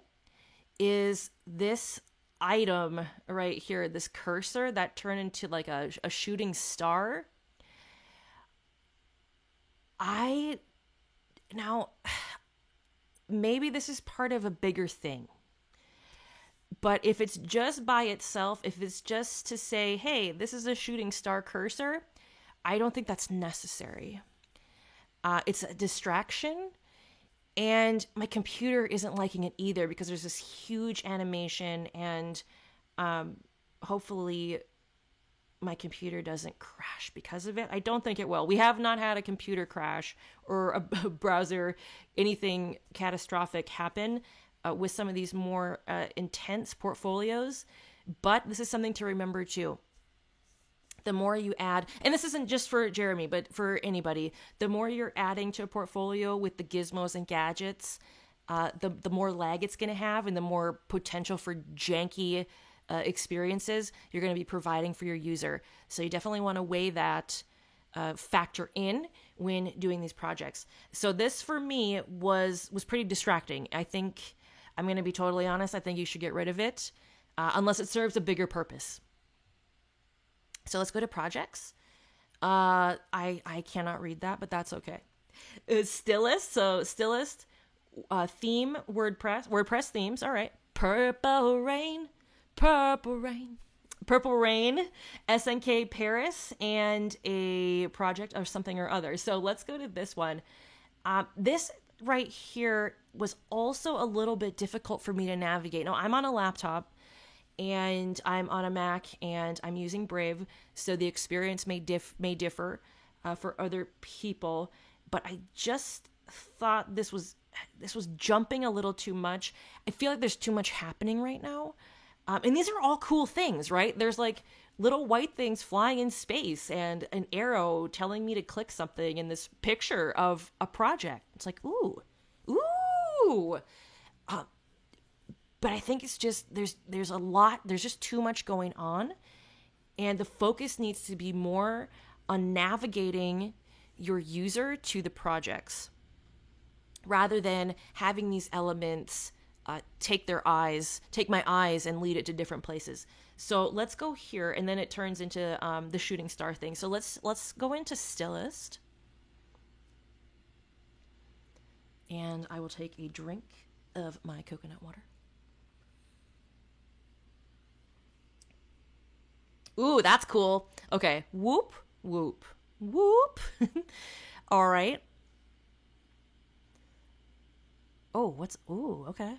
is this item right here, this cursor that turned into like a shooting star. Now, maybe this is part of a bigger thing. But if it's just by itself, if it's just to say, hey, this is a shooting star cursor, I don't think that's necessary. It's a distraction, and my computer isn't liking it either because there's this huge animation, and hopefully my computer doesn't crash because of it. I don't think it will. We have not had a computer crash or a browser, anything catastrophic happen with some of these more intense portfolios. But this is something to remember too. The more you add, and this isn't just for Jeremy, but for anybody, the more you're adding to a portfolio with the gizmos and gadgets, the more lag it's going to have and the more potential for janky experiences you're going to be providing for your user. So you definitely want to weigh that factor in when doing these projects. So this for me was pretty distracting. I think, I'm going to be totally honest, I think you should get rid of it unless it serves a bigger purpose. So let's go to projects. I cannot read that, but that's okay. Stylist, so Stylist, theme, WordPress themes, all right. Purple Rain, SNK Paris, and a project or something or other. So let's go to this one. This right here was also a little bit difficult for me to navigate. Now, I'm on a laptop, and I'm on a Mac, and I'm using Brave, so the experience may differ for other people. But I just thought this was jumping a little too much. I feel like there's too much happening right now, and these are all cool things, right? There's like little white things flying in space, and an arrow telling me to click something, in this picture of a project. It's like ooh. But I think it's just, there's a lot, there's just too much going on. And the focus needs to be more on navigating your user to the projects rather than having these elements take my eyes and lead it to different places. So let's go here, and then it turns into the shooting star thing. So let's go into Stylist. And I will take a drink of my coconut water. Ooh, that's cool. Okay. Whoop, whoop, whoop. All right. Oh, okay.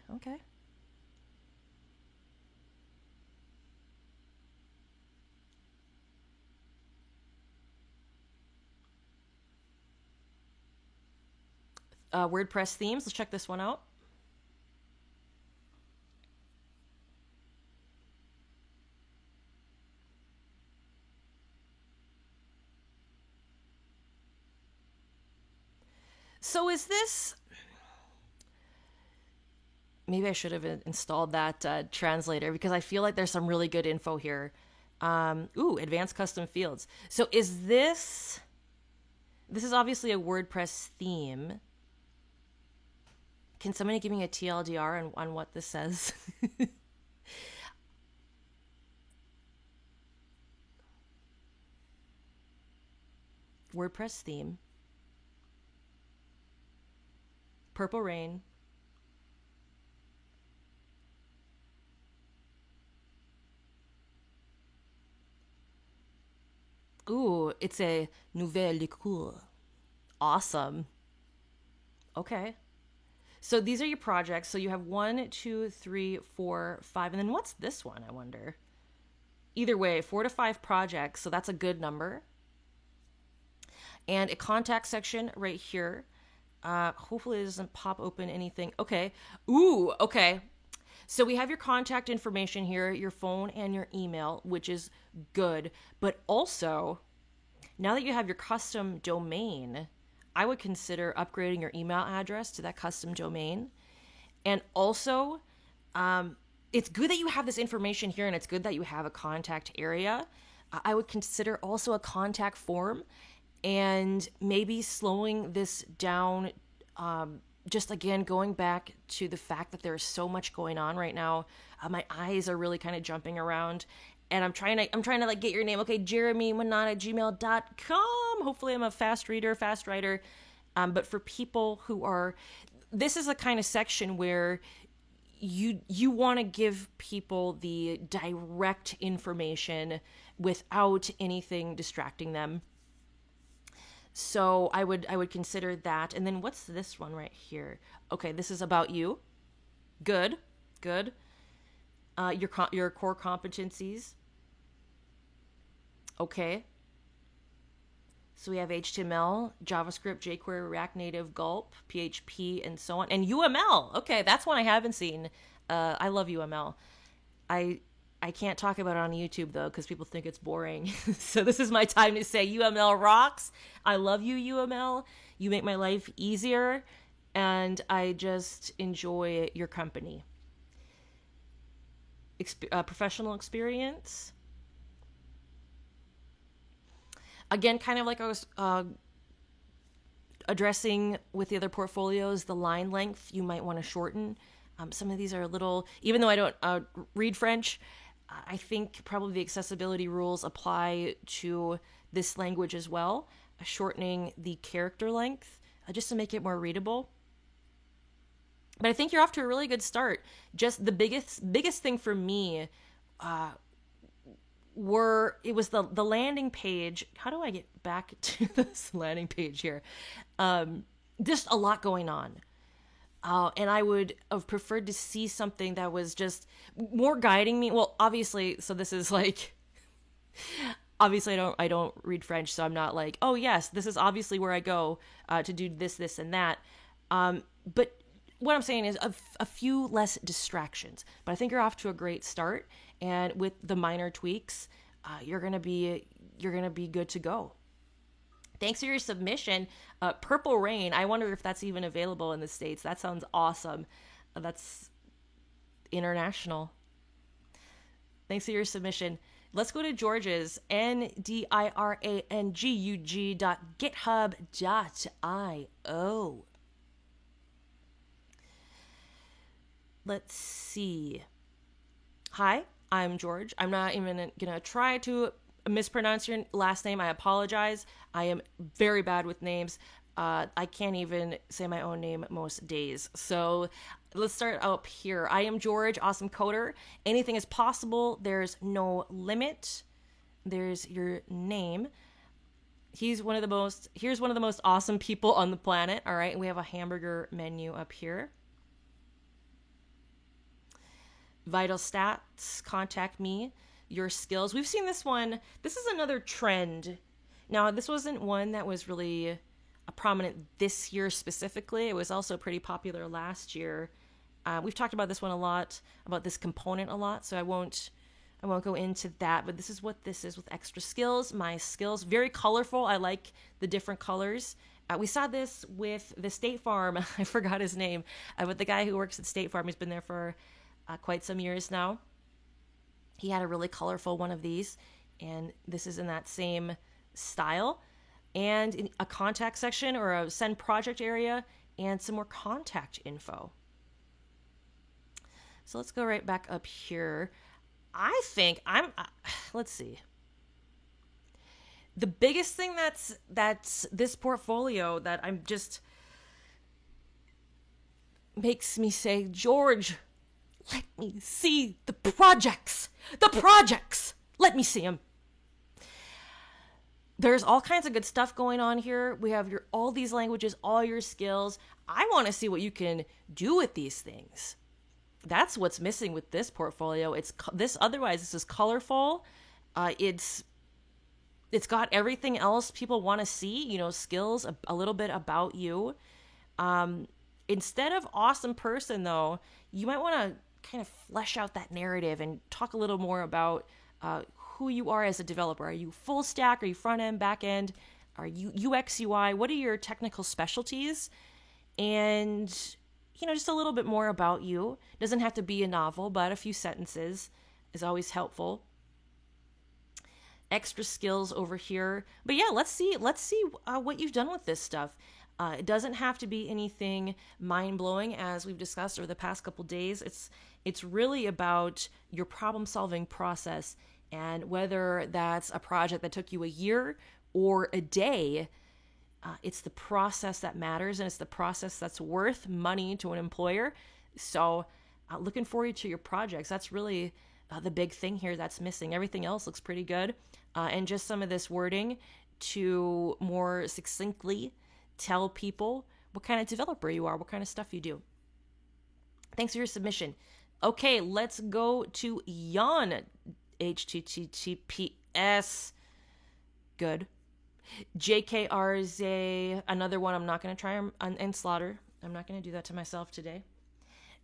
WordPress themes. Let's check this one out. So is this... Maybe I should have installed that translator, because I feel like there's some really good info here. Advanced custom fields. So is this... This is obviously a WordPress theme. Can somebody give me a TLDR on what this says? WordPress theme. Purple Rain. Ooh, it's a nouvelle lecture. Awesome. Okay. So these are your projects. So you have 1, 2, 3, 4, 5. And then what's this one, I wonder? Either way, 4 to 5 projects. So that's a good number. And a contact section right here. Hopefully it doesn't pop open anything. Okay. Ooh, okay. So we have your contact information here, your phone and your email, which is good. But also, now that you have your custom domain, I would consider upgrading your email address to that custom domain. And also, it's good that you have this information here, and it's good that you have a contact area. I would consider also a contact form, and maybe slowing this down. Just again, going back to the fact that there's so much going on right now. My eyes are really kind of jumping around, and I'm trying to like get your name. Okay, jeremymanat@gmail.com. Hopefully I'm a fast writer. But for people who are, this is a kind of section where you want to give people the direct information without anything distracting them. So I would consider that. And then what's this one right here? Okay, this is about you. Good. Your core competencies. Okay. So we have HTML, JavaScript, jQuery, React Native, Gulp, PHP, and so on. And UML. Okay, that's one I haven't seen. I love UML. I can't talk about it on YouTube, though, because people think it's boring. So this is my time to say UML rocks. I love you, UML. You make my life easier, and I just enjoy your company. Professional experience. Again, kind of like I was addressing with the other portfolios, the line length you might want to shorten. Some of these are a little, even though I don't read French, I think probably the accessibility rules apply to this language as well, shortening the character length just to make it more readable. But I think you're off to a really good start. Just the biggest thing for me was the landing page. How do I get back to this landing page here? Just a lot going on. And I would have preferred to see something that was just more guiding me. Well, obviously, so this is like, obviously I don't read French, so I'm not like, oh yes, this is obviously where I go to do this, and that. But what I'm saying is a few less distractions. But I think you're off to a great start, and with the minor tweaks, you're gonna be good to go. Thanks for your submission. Purple Rain, I wonder if that's even available in the States. That sounds awesome. That's international. Thanks for your submission. Let's go to George's, ndirang.github.io. Let's see. Hi, I'm George. I'm not even going to try to mispronounce your last name. I apologize. I am very bad with names. I can't even say my own name most days. So let's start up here. I am George, awesome coder. Anything is possible. There's no limit. There's your name. Here's one of the most awesome people on the planet. All right. And we have a hamburger menu up here. Vital stats, contact me, your skills. We've seen this one. This is another trend. Now, this wasn't one that was really prominent this year specifically. It was also pretty popular last year. We've talked about this one a lot, about this component a lot, so I won't go into that, but this is what this is with extra skills. My skills, very colorful. I like the different colors. We saw this with the State Farm. I forgot his name, but the guy who works at State Farm, he's been there for quite some years now. He had a really colorful one of these, and this is in that same style. And in a contact section or a send project area, and some more contact info. So let's go right back up here. I think let's see. The biggest thing that's this portfolio that I'm just makes me say, George, let me see the projects. Let me see them. There's all kinds of good stuff going on here. We have all these languages, all your skills. I want to see what you can do with these things. That's what's missing with this portfolio. Otherwise this is colorful. It's got everything else people want to see, skills, a little bit about you. Instead of awesome person though, you might want to kind of flesh out that narrative and talk a little more about who you are as a developer. Are you full stack? Are you front end, back end? Are you UX, UI? What are your technical specialties? And just a little bit more about you. Doesn't have to be a novel, but a few sentences is always helpful. Extra skills over here. But yeah, let's see what you've done with this stuff. It doesn't have to be anything mind-blowing, as we've discussed over the past couple days. It's really about your problem-solving process, and whether that's a project that took you a year or a day, it's the process that matters, and it's the process that's worth money to an employer. So looking forward to your projects. That's really the big thing here that's missing. Everything else looks pretty good. And just some of this wording to more succinctly tell people what kind of developer you are, what kind of stuff you do. Thanks for your submission. Okay, let's go to Jan. HTTPS. Good. JKRZ, another one I'm not going to try and slaughter. I'm not going to do that to myself today.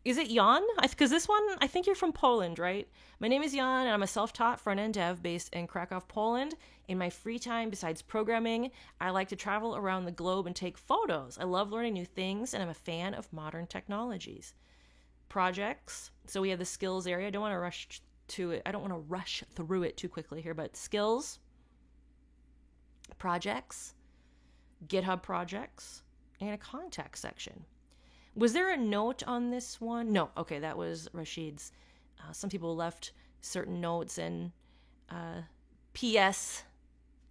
Is it Jan? Because this one, I think you're from Poland, right? My name is Jan, and I'm a self-taught front-end dev based in Krakow, Poland. In my free time, besides programming, I like to travel around the globe and take photos. I love learning new things, and I'm a fan of modern technologies. Projects. So we have the skills area. I don't want to rush to it. I don't want to rush through it too quickly here, but skills, projects, GitHub projects, and a contact section. Was there a note on this one? No. Okay, that was Rashid's. Some people left certain notes and PS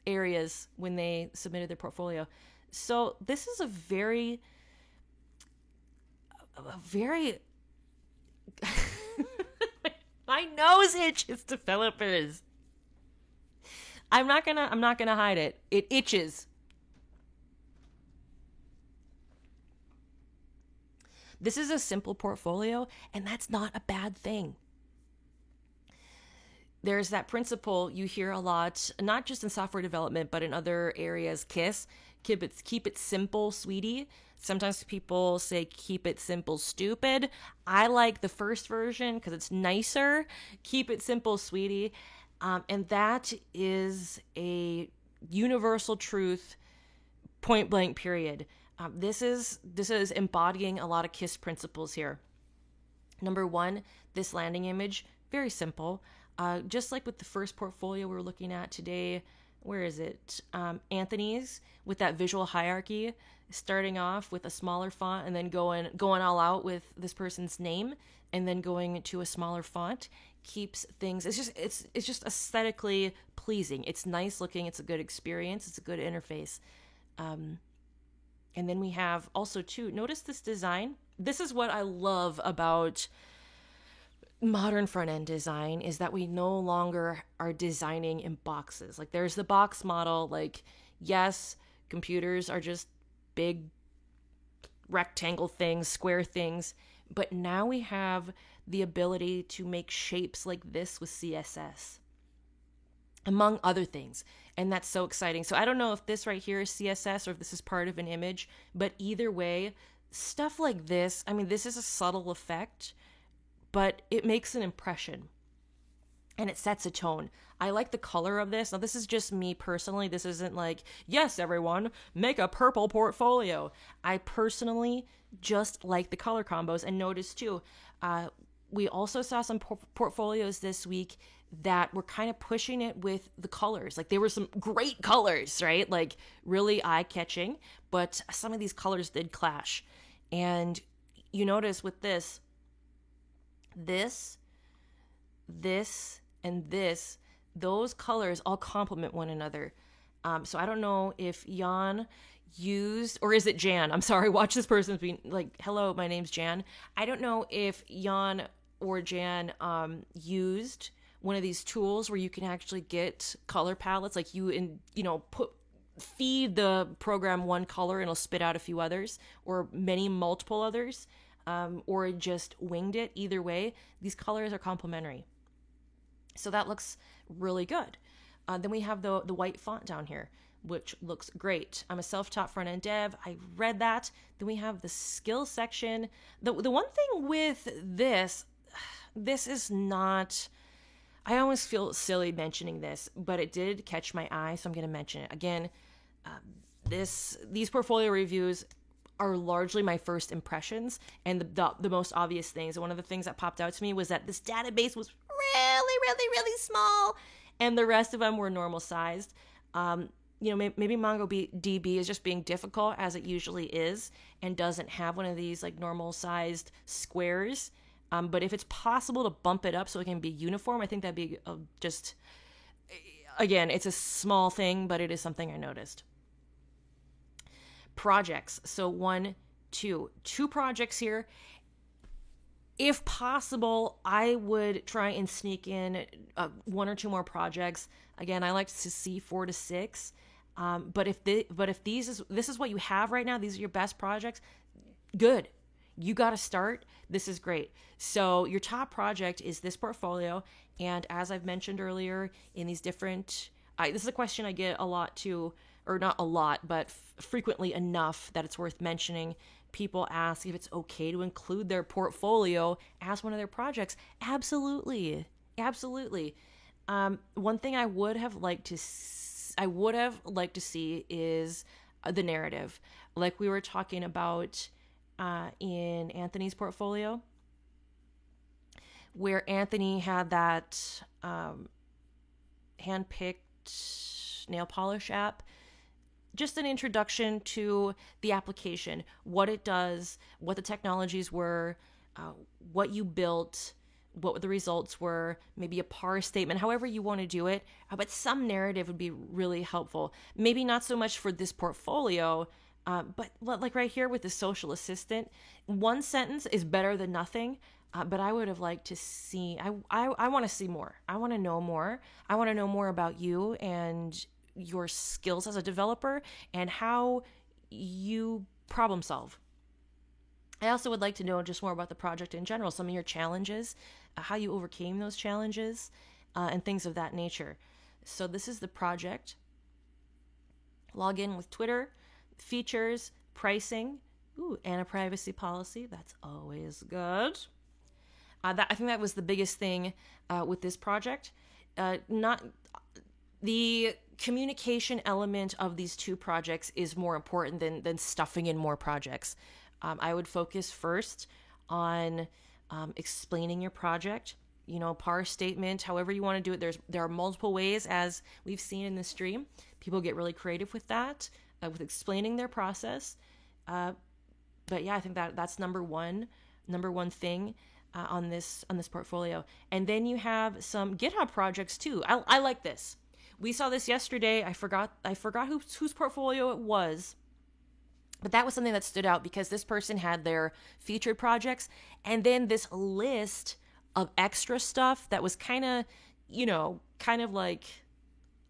areas when they submitted their portfolio. So this is a very my nose itches, developers. I'm not gonna hide it. It itches. This is a simple portfolio, and that's not a bad thing. There's that principle you hear a lot, not just in software development, but in other areas. KISS, keep it simple, sweetie. Sometimes people say keep it simple, stupid. I like the first version because it's nicer. Keep it simple, sweetie. And that is a universal truth, point blank, period. This is embodying a lot of KISS principles here. Number one, this landing image, very simple. Just like with the first portfolio we were looking at today, where is it? Anthony's, with that visual hierarchy, starting off with a smaller font and then going all out with this person's name, and then going to a smaller font, keeps things. It's just aesthetically pleasing. It's nice looking. It's a good experience. It's a good interface. And then we have also too, notice this design. This is what I love about modern front-end design, is that we no longer are designing in boxes. Like, there's the box model. Like, yes, computers are just big rectangle things, square things, but now we have the ability to make shapes like this with CSS. among other things. And that's so exciting. So I don't know if this right here is CSS or if this is part of an image, but either way, stuff like this, I mean, this is a subtle effect, but it makes an impression and it sets a tone. I like the color of this. Now, this is just me personally. This isn't like, yes, everyone, make a purple portfolio. I personally just like the color combos. And notice too, we also saw some portfolios this week that were kind of pushing it with the colors. Like, there were some great colors, right? Like, really eye-catching, but some of these colors did clash. And you notice with this, and this, those colors all complement one another. So I don't know if Jan used, or is it Jan? I'm sorry, watch this person's being like, hello, my name's Jan. I don't know if Jan or Jan used one of these tools where you can actually get color palettes, like feed the program one color and it'll spit out a few others, or multiple others, or just winged it. Either way, these colors are complementary. So that looks really good. Then we have the white font down here, which looks great. I'm a self-taught front-end dev. I read that. Then we have the skills section. The one thing with this is not, I always feel silly mentioning this, but it did catch my eye, so I'm going to mention it. Again, these portfolio reviews are largely my first impressions and the most obvious things. And one of the things that popped out to me was that this database was really small and the rest of them were normal sized. Maybe MongoDB is just being difficult, as it usually is, and doesn't have one of these like normal sized squares. But if it's possible to bump it up so it can be uniform, I think that'd be again, it's a small thing, but it is something I noticed. Projects. So two projects here. If possible, I would try and sneak in one or two more projects. Again, I like to see 4 to 6. But if this is what you have right now, these are your best projects, good. You got to start. This is great. So your top project is this portfolio. And as I've mentioned earlier, in these different, this is a question I get a lot too, or not a lot, but frequently enough that it's worth mentioning. People ask if it's okay to include their portfolio as one of their projects. Absolutely. One thing I would have liked to see is the narrative, like we were talking about in Anthony's portfolio, where Anthony had that hand-picked nail polish app. Just an introduction to the application, what it does, what the technologies were, what you built, what the results were, maybe a PAR statement, however you want to do it. But some narrative would be really helpful. Maybe not so much for this portfolio, but like right here with the social assistant, one sentence is better than nothing. But I would have liked to see, I want to see more. I want to know more. I want to know more about you and your skills as a developer and how you problem solve. I also would like to know just more about the project in general, some of your challenges, how you overcame those challenges, and things of that nature. So this is the project. Log in with Twitter, features, pricing, and a privacy policy. That's always good. I think that was the biggest thing with this project. Not the communication element of these two projects is more important than stuffing in more projects. I would focus first on explaining your project, PAR statement, however you want to do it. There are multiple ways, as we've seen in the stream. People get really creative with that, with explaining their process. But yeah, I think that's number one thing on this portfolio. And then you have some GitHub projects too. I like this. We saw this yesterday. I forgot whose portfolio it was, but that was something that stood out because this person had their featured projects and then this list of extra stuff that was kind of like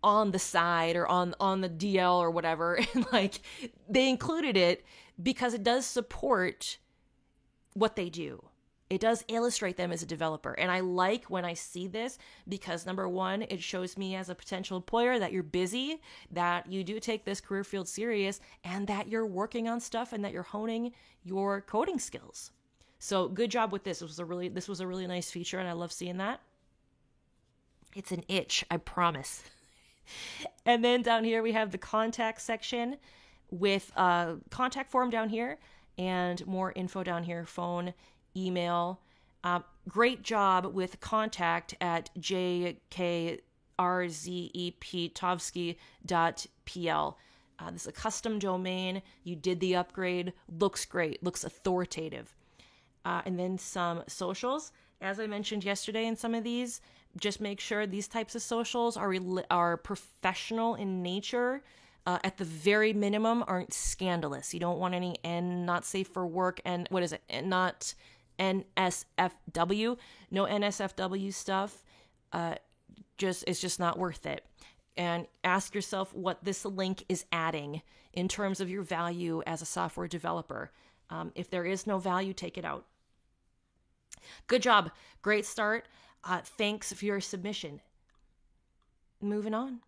on the side or on the DL or whatever. And like they included it because it does support what they do. It does illustrate them as a developer. And I like when I see this because number one, it shows me as a potential employer that you're busy, that you do take this career field serious, and that you're working on stuff and that you're honing your coding skills. So good job with this. This was a really nice feature, and I love seeing that. It's an itch, I promise. And then down here we have the contact section with a contact form down here and more info down here, phone, email. Great job with contact at jkrzeptovsky.pl. This is a custom domain. You did the upgrade. Looks great. Looks authoritative. And then some socials. As I mentioned yesterday in some of these, just make sure these types of socials are professional in nature. At the very minimum, aren't scandalous. You don't want any not safe for work and what is it? And not NSFW. No NSFW stuff. It's just not worth it. And ask yourself what this link is adding in terms of your value as a software developer. If there is no value, take it out. Good job. Great start. Thanks for your submission. Moving on.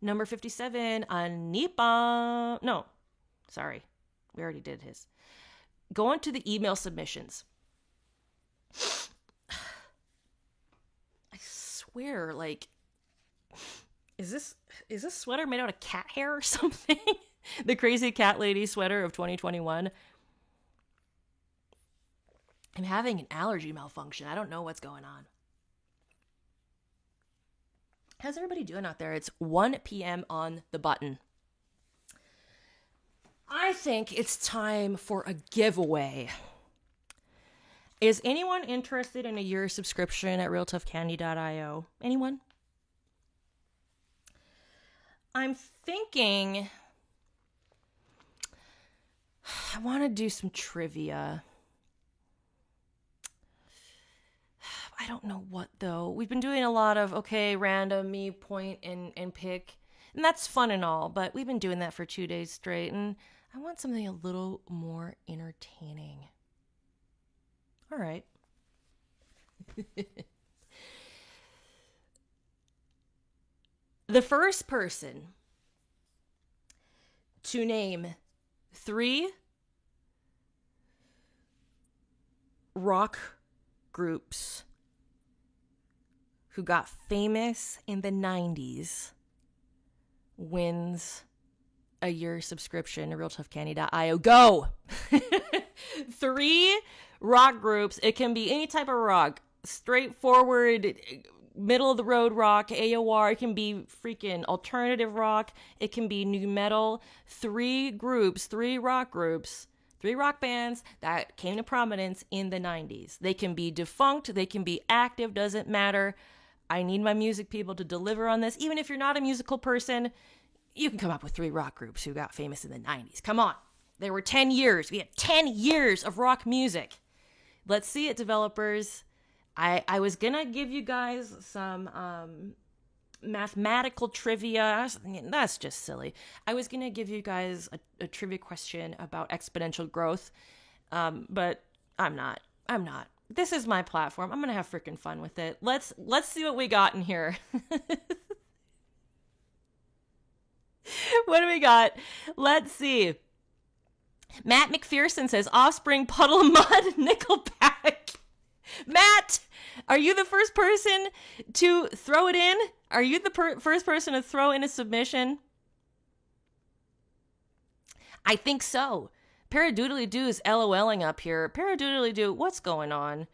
Number 57, Anipa. No, sorry. We already did his. Going to the email submissions. I swear, like, is this sweater made out of cat hair or something? The crazy cat lady sweater of 2021. I'm having an allergy malfunction. I don't know what's going on. How's everybody doing out there? It's 1 p.m. on the button. I think it's time for a giveaway. Is anyone interested in a year subscription at realtoughcandy.io? Anyone? I'm thinking I want to do some trivia. I don't know what, though. We've been doing a lot of, random, me point and pick. And that's fun and all, but we've been doing that for 2 days straight. And I want something a little more entertaining. All right. The first person to name 3 rock groups who got famous in the 90s wins a year subscription to realtoughcandy.io. Go! 3 rock groups. It can be any type of rock. Straightforward, middle of the road rock, AOR. It can be freaking alternative rock. It can be new metal. 3 groups, 3 rock groups, 3 rock bands that came to prominence in the 90s. They can be defunct. They can be active. Doesn't matter. I need my music people to deliver on this. Even if you're not a musical person, you can come up with 3 rock groups who got famous in the 90s. Come on. There were 10 years. We had 10 years of rock music. Let's see it, developers. I was going to give you guys some mathematical trivia. That's just silly. I was going to give you guys a trivia question about exponential growth, but I'm not. This is my platform. I'm going to have freaking fun with it. Let's see what we got in here. What do we got? Let's see. Matt McPherson says, Offspring, Puddle of Mud, Nickelback. Matt, are you the first person to throw it in? Are you the first person to throw in a submission? I think so. Paradoodly Doo is LOLing up here. Paradoodly Doo, what's going on?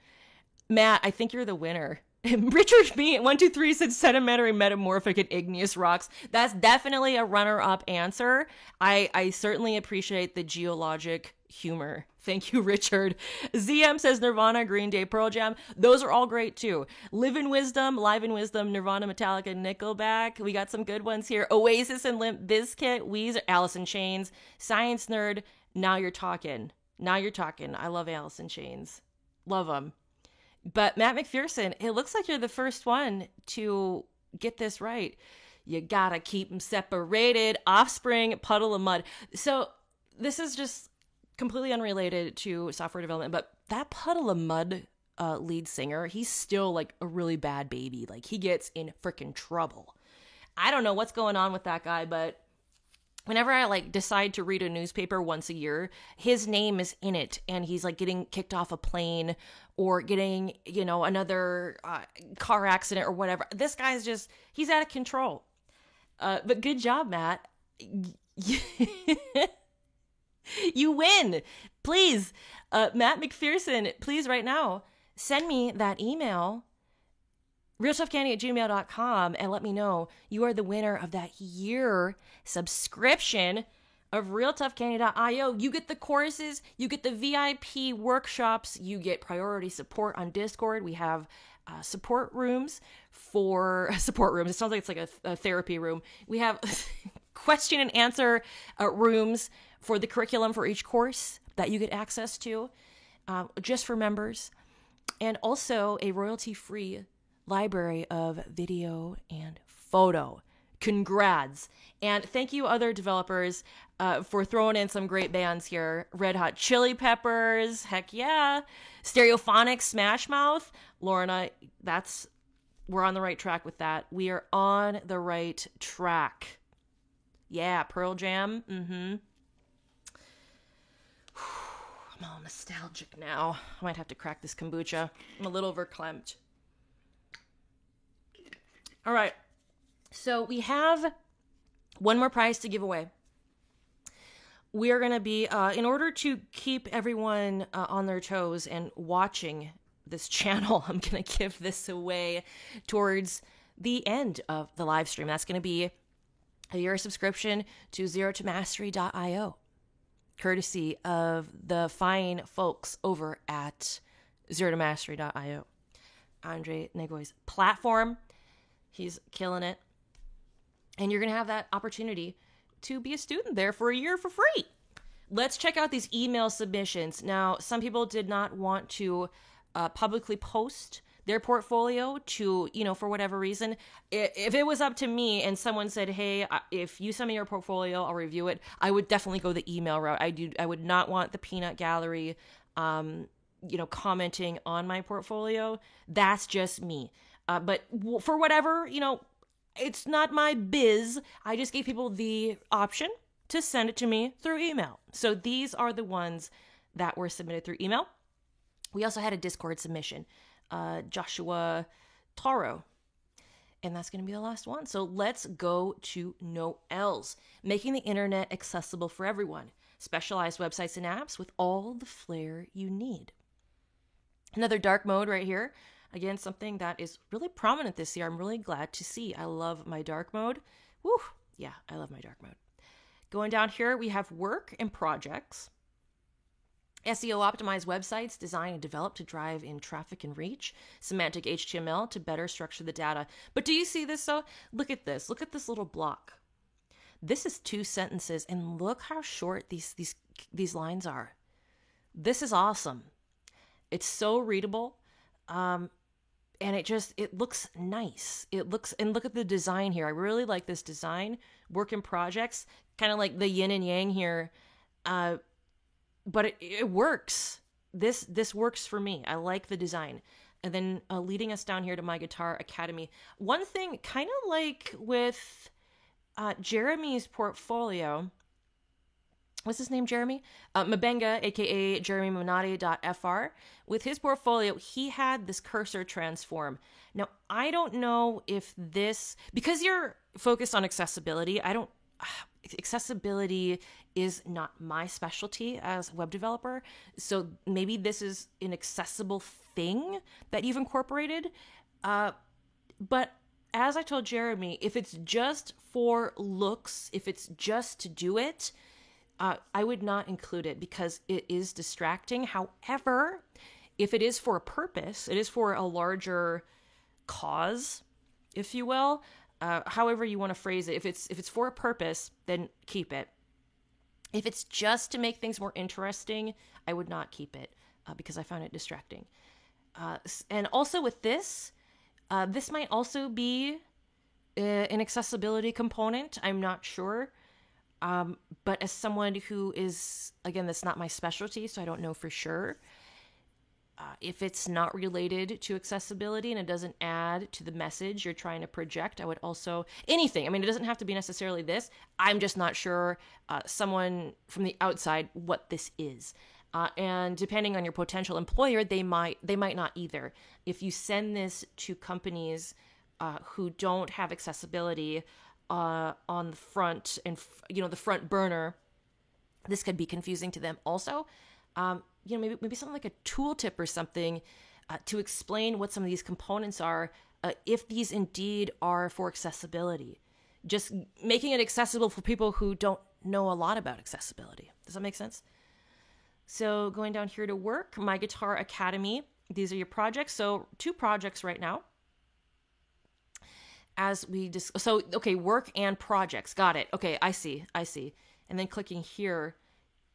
Matt, I think you're the winner. Richard B. 123 said sedimentary, metamorphic, and igneous rocks. That's definitely a runner-up answer. I certainly appreciate the geologic humor. Thank you, Richard. ZM says Nirvana, Green Day, Pearl Jam. Those are all great, too. Live in Wisdom, Nirvana, Metallica, Nickelback. We got some good ones here. Oasis and Limp Bizkit, Weezer, Alice in Chains, Science Nerd. Now you're talking. I love Alice in Chains. Love them. But Matt McPherson, it looks like you're the first one to get this right. You gotta keep them separated. Offspring, Puddle of Mud. So this is just completely unrelated to software development, but that Puddle of Mud lead singer, he's still like a really bad baby. Like he gets in freaking trouble. I don't know what's going on with that guy, but whenever I like decide to read a newspaper once a year, his name is in it, and he's like getting kicked off a plane or getting, another car accident or whatever. This guy's just, he's out of control. But good job, Matt. You win. Please, Matt McPherson, please right now, send me that email, realtoughcandy@gmail.com, and let me know you are the winner of that year subscription of realtoughcandy.io. You get the courses, you get the VIP workshops, you get priority support on Discord. We have support rooms for support rooms. It sounds like it's like a therapy room. We have question and answer rooms for the curriculum for each course that you get access to just for members, and also a royalty-free library of video and photo. Congrats. And thank you, other developers, for throwing in some great bands here. Red Hot Chili Peppers, heck yeah. Stereophonics, Smash Mouth. Lorna, we're on the right track with that. We are on the right track. Yeah, Pearl Jam. I'm all nostalgic now. I might have to crack this kombucha. I'm a little verklempt. All right. So we have one more prize to give away. We are going to be, in order to keep everyone on their toes and watching this channel, I'm going to give this away towards the end of the live stream. That's going to be a year subscription to zerotomastery.io, courtesy of the fine folks over at zerotomastery.io. Andre Negoy's platform. He's killing it. And you're going to have that opportunity to be a student there for a year for free. Let's check out these email submissions. Now, some people did not want to publicly post their portfolio to, for whatever reason. If it was up to me and someone said, hey, if you send me your portfolio, I'll review it, I would definitely go the email route. I would not want the peanut gallery, commenting on my portfolio. That's just me. But for whatever, it's not my biz. I just gave people the option to send it to me through email. So these are the ones that were submitted through email. We also had a Discord submission, Joshua Taro. And that's going to be the last one. So let's go to Noelle's. Making the internet accessible for everyone. Specialized websites and apps with all the flair you need. Another dark mode right here. Again, something that is really prominent this year. I'm really glad to see. I love my dark mode. Woo! Yeah, I love my dark mode. Going down here, we have work and projects. SEO optimized websites designed and developed to drive in traffic and reach. Semantic HTML to better structure the data. But do you see this though? Look at this. Look at this little block. This is 2 sentences, and look how short these lines are. This is awesome. It's so readable. And it looks nice. And look at the design here. I really like this design. Work in projects, kind of like the yin and yang here. But it works. This works for me. I like the design. And then leading us down here to My Guitar Academy. One thing, kind of like with Jeremy's portfolio. What's his name, Jeremy? Mabenga, aka JeremyMonati.fr. With his portfolio, he had this cursor transform. Now, I don't know if this, because you're focused on accessibility, accessibility is not my specialty as a web developer. So maybe this is an accessible thing that you've incorporated. But as I told Jeremy, if it's just for looks, if it's just to do it, I would not include it because it is distracting. However, if it is for a purpose, it is for a larger cause, if you will, however you want to phrase it. If it's for a purpose, then keep it. If it's just to make things more interesting, I would not keep it because I found it distracting. And also with this might also be an accessibility component. I'm not sure. But as someone who is, again, that's not my specialty, so I don't know for sure. If it's not related to accessibility and it doesn't add to the message you're trying to project, I would also, anything. I mean, it doesn't have to be necessarily this. I'm just not sure, someone from the outside, what this is. And depending on your potential employer, they might not either. If you send this to companies who don't have accessibility on the front and the front burner, this could be confusing to them also. Maybe something like a tooltip or something to explain what some of these components are, if these indeed are for accessibility. Just making it accessible for people who don't know a lot about accessibility. Does that make sense? So going down here to work, My Guitar Academy. These are your projects. So 2 projects right now. Work and projects. Got it. Okay, I see. And then clicking here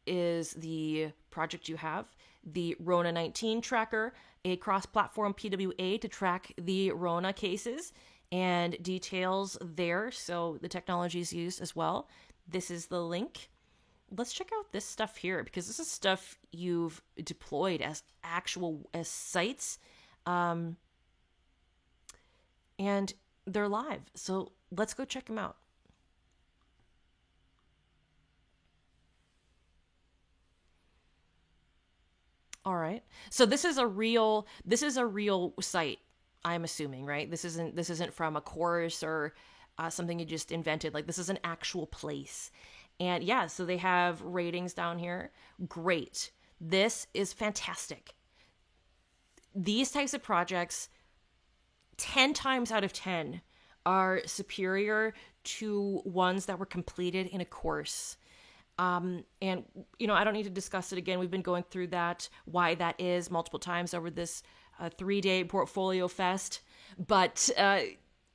is the project you have, the Rona 19 tracker, a cross-platform PWA to track the Rona cases and details there. So the technology is used as well. This is the link. Let's check out this stuff here, because this is stuff you've deployed as sites. And they're live. So let's go check them out. All right. So this is a real site, I'm assuming, right? This isn't from a course or something you just invented. Like, this is an actual place. And yeah, so they have ratings down here. Great. This is fantastic. These types of projects, 10 times out of 10, are superior to ones that were completed in a course. And, I don't need to discuss it again. We've been going through that, why that is, multiple times over this 3-day portfolio fest. But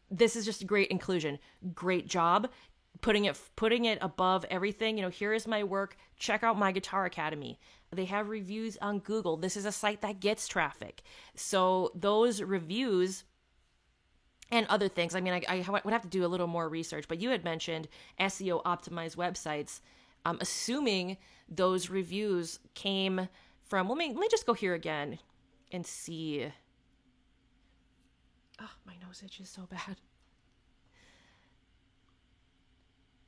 this is just a great inclusion. Great job. Putting it above everything. Here is my work. Check out My Guitar Academy. They have reviews on Google. This is a site that gets traffic. So those reviews and other things, I mean, I would have to do a little more research, but you had mentioned SEO optimized websites. I'm assuming those reviews came from, let me just go here again and see. Oh, my nose itches so bad.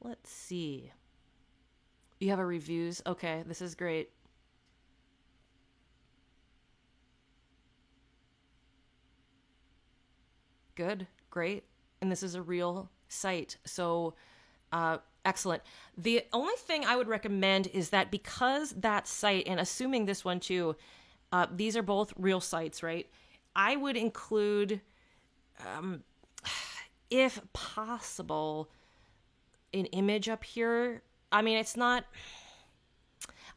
Let's see. You have a reviews. Okay, this is great. Good, great. And this is a real site. So, excellent. The only thing I would recommend is that, because that site, and assuming this one too, these are both real sites, right? I would include, if possible, an image up here. I mean, it's not,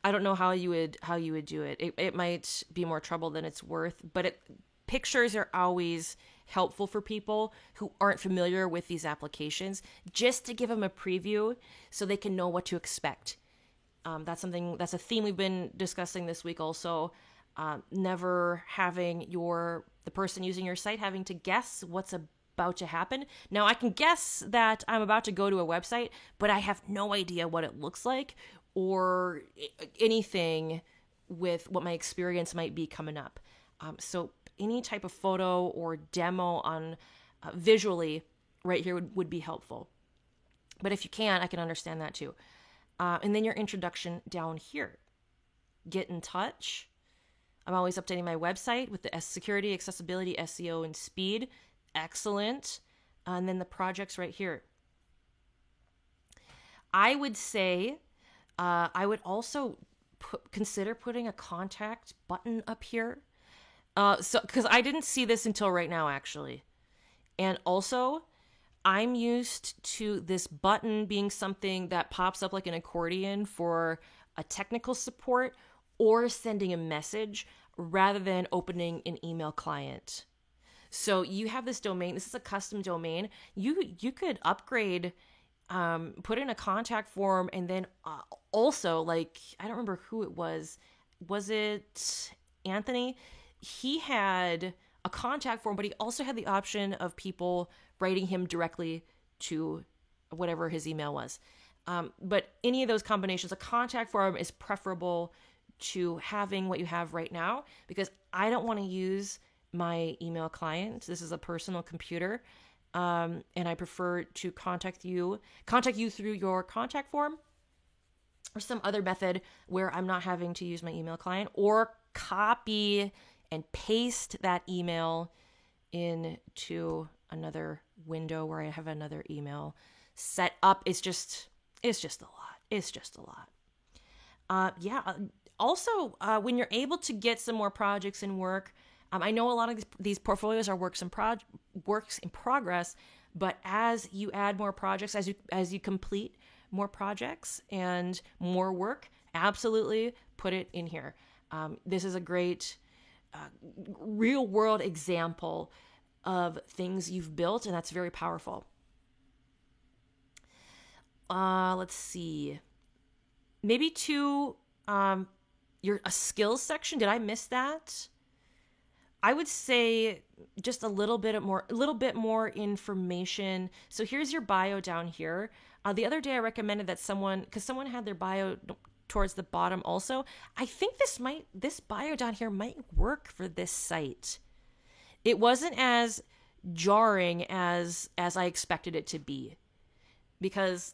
I don't know how you would do it. It might be more trouble than it's worth, but pictures are always helpful for people who aren't familiar with these applications, just to give them a preview so they can know what to expect. That's a theme we've been discussing this week also. Never having the person using your site having to guess what's about to happen. Now, I can guess that I'm about to go to a website, but I have no idea what it looks like or anything with what my experience might be coming up. So any type of photo or demo on visually right here would be helpful. But if you can, I can understand that too. And then your introduction down here. Get in touch. I'm always updating my website with the security, accessibility, SEO, and speed. Excellent. And then the projects right here. I would say I would also consider putting a contact button up here. Because I didn't see this until right now, actually. And also, I'm used to this button being something that pops up like an accordion for a technical support or sending a message rather than opening an email client. So you have this domain. This is a custom domain. You could upgrade, put in a contact form, and then also, like, I don't remember who it was. Was it Anthony? He had a contact form, but he also had the option of people writing him directly to whatever his email was. But any of those combinations, a contact form is preferable to having what you have right now, because I don't want to use my email client. This is a personal computer. And I prefer to contact you through your contact form or some other method where I'm not having to use my email client, or copy and paste that email into another window where I have another email set up. It's just a lot. It's just a lot. Also, when you're able to get some more projects in work, I know a lot of these portfolios are works in progress, but as you add more projects, as you complete more projects and more work, absolutely put it in here. This is a great real world example of things you've built, and that's very powerful. Let's see. Maybe a skills section. Did I miss that? I would say just a little bit more information. So here's your bio down here. The other day I recommended that someone had their bio towards the bottom also. I think this bio down here might work for this site. It wasn't as jarring as I expected it to be, because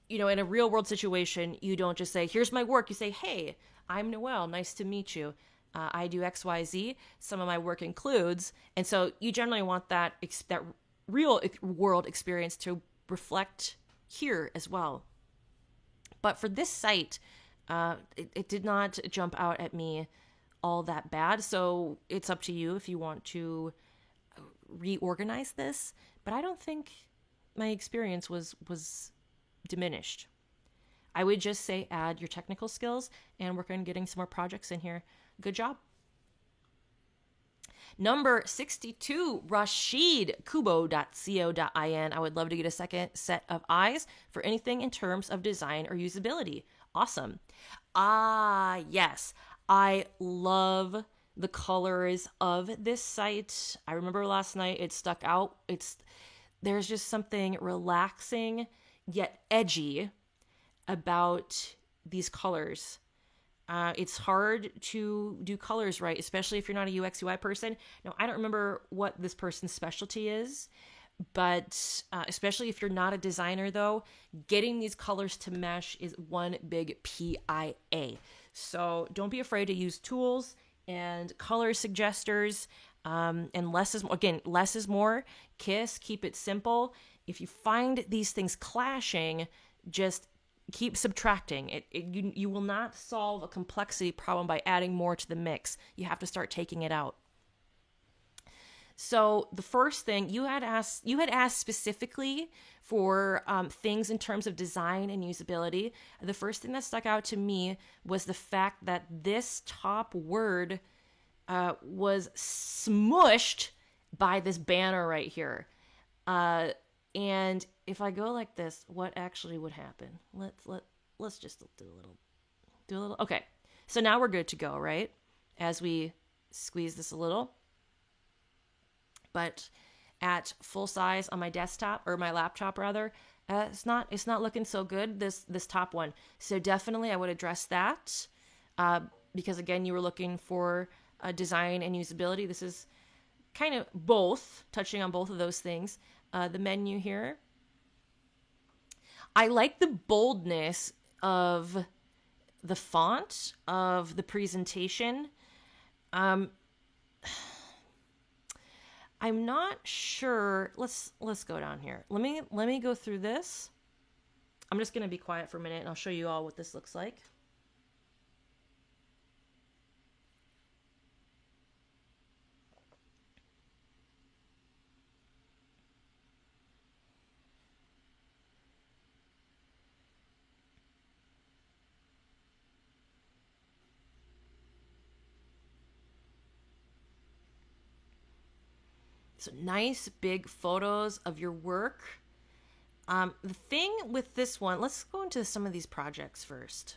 in a real world situation, you don't just say, here's my work. You say, hey, I'm Noelle. Nice to meet you. I do XYZ. Some of my work includes. And so you generally want that real world experience to reflect here as well. But for this site, it did not jump out at me all that bad. So it's up to you if you want to reorganize this. But I don't think my experience was diminished. I would just say add your technical skills and work on getting some more projects in here. Good job. Number 62, rashidkubo.co.in. I would love to get a second set of eyes for anything in terms of design or usability. Awesome. Yes. I love the colors of this site. I remember last night it stuck out. There's just something relaxing yet edgy about these colors. It's hard to do colors right, especially if you're not a UX UI person. Now, I don't remember what this person's specialty is, but especially if you're not a designer, though, getting these colors to mesh is one big PIA. So don't be afraid to use tools and color suggesters. And less is more. KISS, keep it simple. If you find these things clashing, just keep subtracting. You will not solve a complexity problem by adding more to the mix. You have to start taking it out. So the first thing you had asked specifically for things in terms of design and usability. The first thing that stuck out to me was the fact that this top word was smushed by this banner right here. And if I go like this, what actually would happen? Let's just do a little. Okay. So now we're good to go, right? As we squeeze this a little. But at full size on my desktop, or my laptop rather, it's not looking so good, this top one. So definitely I would address that. Because again, you were looking for design and usability. This is kind of both, touching on both of those things. The menu here. I like the boldness of the font of the presentation. I'm not sure. Let's go down here. Let me go through this. I'm just going to be quiet for a minute and I'll show you all what this looks like. So nice big photos of your work. The thing with this one, let's go into some of these projects first.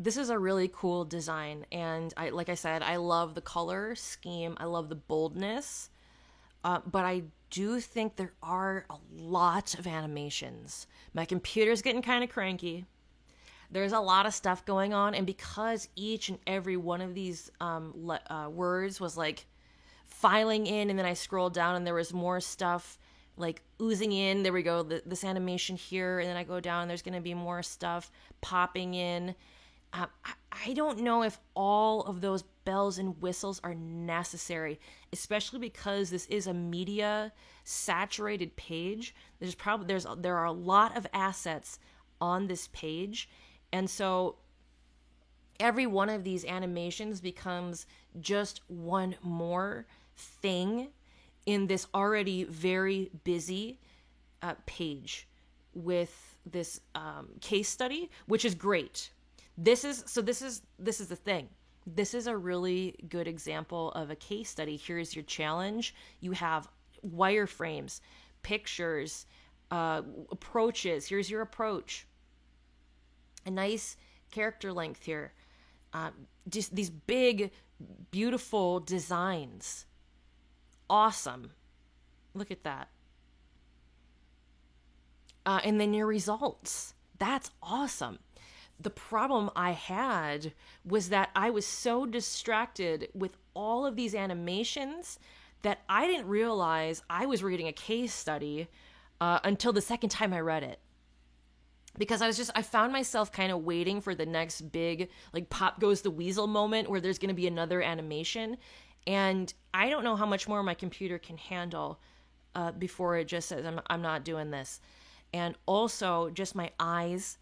this is a really cool design, and like I said, I love the color scheme. I love the boldness, but I do think there are a lot of animations. My computer's getting kind of cranky. There's a lot of stuff going on, and because each and every one of these words was like filing in, and then I scrolled down and there was more stuff like oozing in. There we go, this animation here, and then I go down and there's going to be more stuff popping in. I don't know if all of those bells and whistles are necessary, especially because this is a media saturated page. There are a lot of assets on this page, and so every one of these animations becomes just one more thing in this already very busy page with this case study, which is great. This is the thing. This is a really good example of a case study. Here's your challenge. You have wireframes, pictures, approaches. Here's your approach. A nice character length here. Just these big, beautiful designs. Awesome. Look at that. And then your results. That's awesome. The problem I had was that I was so distracted with all of these animations that I didn't realize I was reading a case study until the second time I read it. Because I found myself kind of waiting for the next big, like, pop goes the weasel moment where there's going to be another animation. And I don't know how much more my computer can handle before it just says, I'm not doing this. And also, just my eyes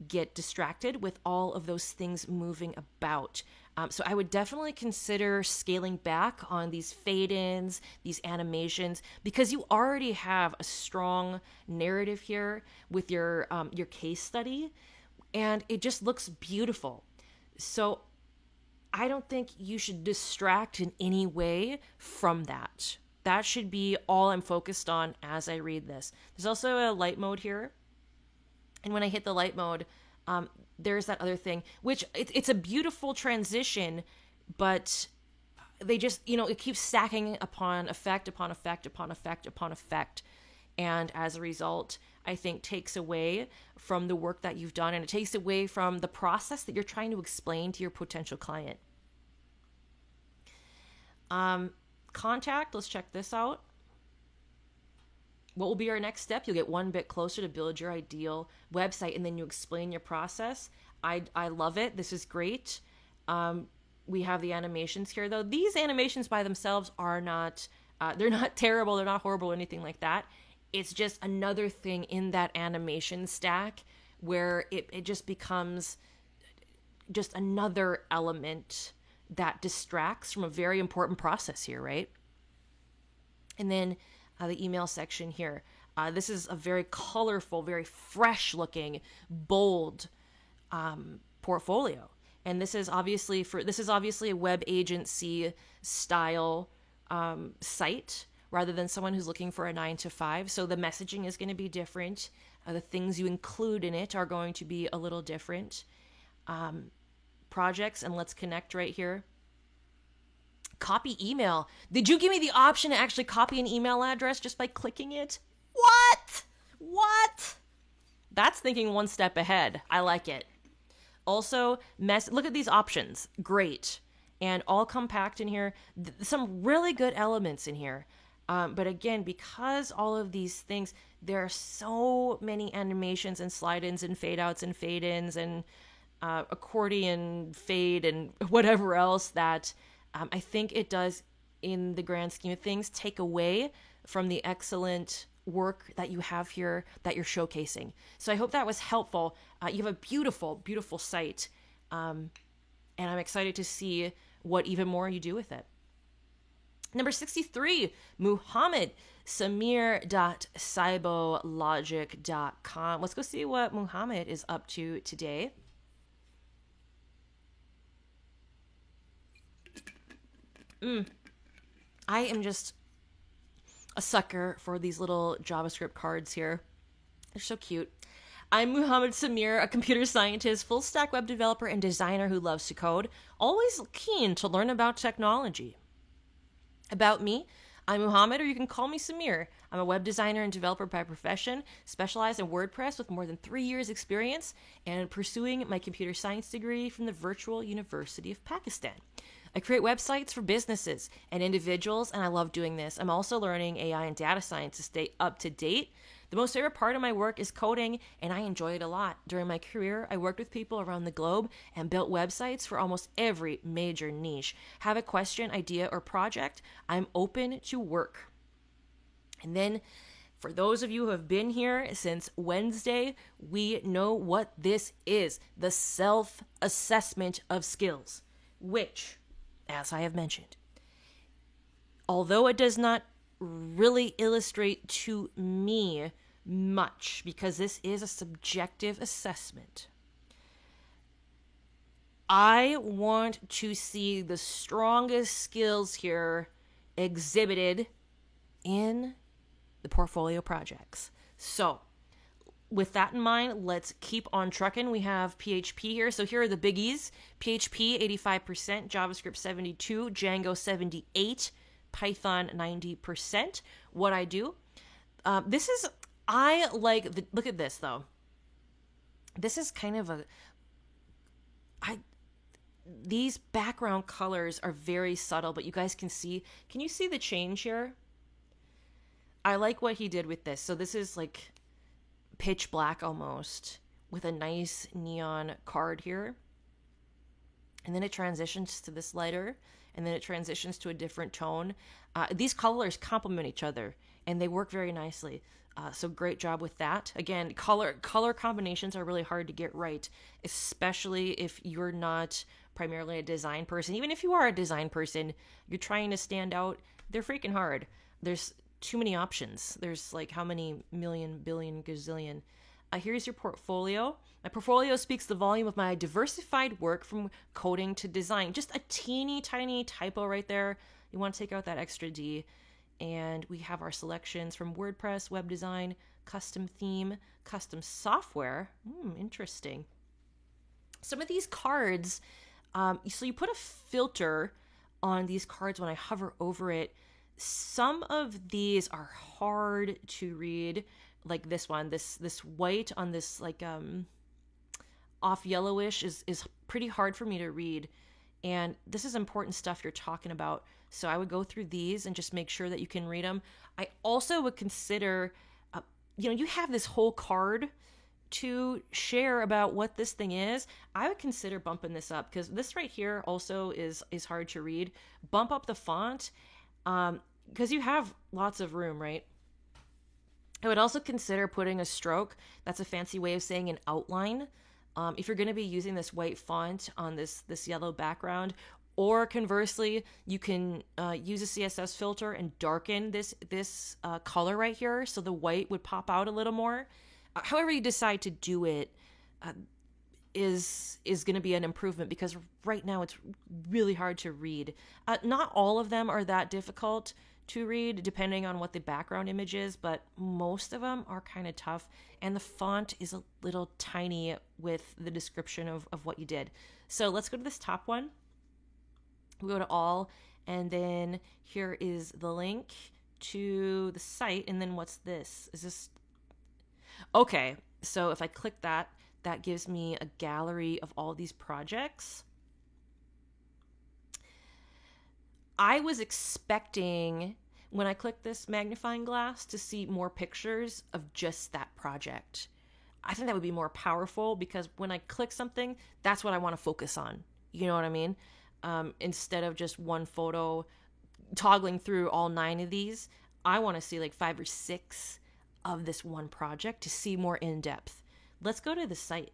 get distracted with all of those things moving about. So I would definitely consider scaling back on these fade-ins, these animations, because you already have a strong narrative here with your case study, and it just looks beautiful. So I don't think you should distract in any way from that. That should be all I'm focused on as I read this. There's also a light mode here. And when I hit the light mode, there's that other thing, which it's a beautiful transition, but they just, it keeps stacking upon effect, upon effect, upon effect, upon effect. And as a result, I think takes away from the work that you've done, and it takes away from the process that you're trying to explain to your potential client. Contact, let's check this out. What will be our next step? You'll get one bit closer to build your ideal website, and then you explain your process. I love it. This is great. We have the animations here, though. These animations by themselves are not, they're not terrible. They're not horrible or anything like that. It's just another thing in that animation stack where it just becomes just another element that distracts from a very important process here, right? And then the email section here. This is a very colorful, very fresh looking, bold portfolio. And this is obviously a web agency style site rather than someone who's looking for a 9-to-5. So the messaging is going to be different. The things you include in it are going to be a little different. Projects, and let's connect right here. Copy email. Did you give me the option to actually copy an email address just by clicking it? What? That's thinking one step ahead. I like it. Also, look at these options. Great. And all compact in here. Some really good elements in here. But again, because all of these things, there are so many animations and slide-ins and fade-outs and fade-ins and accordion fade and whatever else that I think it does, in the grand scheme of things, take away from the excellent work that you have here that you're showcasing. So I hope that was helpful. You have a beautiful, beautiful site. And I'm excited to see what even more you do with it. Number 63, Muhammad, samir.cybologic.com. Let's go see what Muhammad is up to today. I am just a sucker for these little JavaScript cards here. They're so cute. I'm Muhammad Samir, a computer scientist, full stack web developer, and designer who loves to code, always keen to learn about technology. About me, I'm Muhammad, or you can call me Samir. I'm a web designer and developer by profession, specialized in WordPress with more than 3 years' experience, and pursuing my computer science degree from the Virtual University of Pakistan. I create websites for businesses and individuals, and I love doing this. I'm also learning AI and data science to stay up to date. The most favorite part of my work is coding, and I enjoy it a lot. During my career, I worked with people around the globe and built websites for almost every major niche. Have a question, idea, or project? I'm open to work. And then, for those of you who have been here since Wednesday, we know what this is: the self-assessment of skills, which, as I have mentioned, although it does not really illustrate to me much, because this is a subjective assessment, I want to see the strongest skills here exhibited in the portfolio projects. So, with that in mind, let's keep on trucking. We have PHP here. So here are the biggies. PHP 85%, JavaScript 72%, Django 78%, Python 90%. What I do, look at this though. This is kind of these background colors are very subtle, but you guys can you see the change here? I like what he did with this. So this is like pitch black almost, with a nice neon card here. And then it transitions to this lighter, and then it transitions to a different tone. These colors complement each other, and they work very nicely. So great job with that. Again, color combinations are really hard to get right, especially if you're not primarily a design person. Even if you are a design person, you're trying to stand out. They're freaking hard. There's too many options. There's like how many million, billion, gazillion. Here's your portfolio. My portfolio speaks the volume of my diversified work from coding to design. Just a teeny tiny typo right there. You want to take out that extra D. And we have our selections from WordPress, web design, custom theme, custom software. Interesting. Some of these cards, so you put a filter on these cards when I hover over it. Some of these are hard to read, like this one. This white on this like off yellowish is pretty hard for me to read. And this is important stuff you're talking about. So I would go through these and just make sure that you can read them. I also would consider, you have this whole card to share about what this thing is. I would consider bumping this up, because this right here also is hard to read. Bump up the font. Because you have lots of room, right? I would also consider putting a stroke. That's a fancy way of saying an outline. If you're going to be using this white font on this yellow background, or conversely, you can use a CSS filter and darken this color right here, so the white would pop out a little more. However you decide to do it, is going to be an improvement, because right now it's really hard to read. Not all of them are that difficult to read, depending on what the background image is, but most of them are kind of tough, and the font is a little tiny with the description of what you did. So let's go to this top one. We go to all, and then here is the link to the site, and then what's this? Is this... Okay, so if I click that gives me a gallery of all these projects. I was expecting, when I click this magnifying glass, to see more pictures of just that project. I think that would be more powerful, because when I click something, that's what I want to focus on. You know what I mean? Instead of just one photo toggling through all 9 of these, I want to see like 5 or 6 of this one project to see more in depth. Let's go to the site.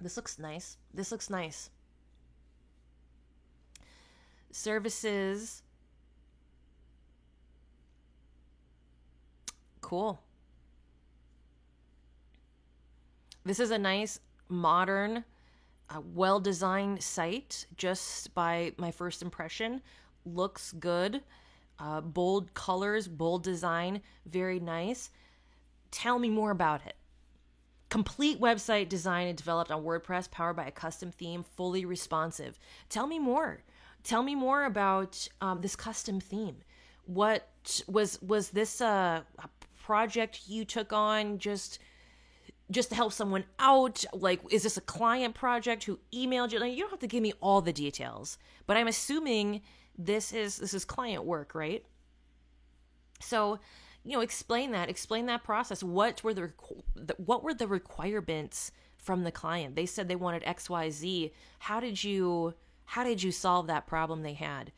This looks nice. This looks nice. Services. Cool. This is a nice modern A well-designed site, just by my first impression. Looks good. Bold colors, bold design, very nice. Tell me more about it. Complete website designed and developed on WordPress, powered by a custom theme, fully responsive. Tell me more. Tell me more about this custom theme. What was this a project you took on just to help someone out? Like, is this a client project who emailed you? Like, you don't have to give me all the details, but I'm assuming this is client work, right? So, explain that process. What were the requirements from the client? They said they wanted XYZ. How did you solve that problem they had?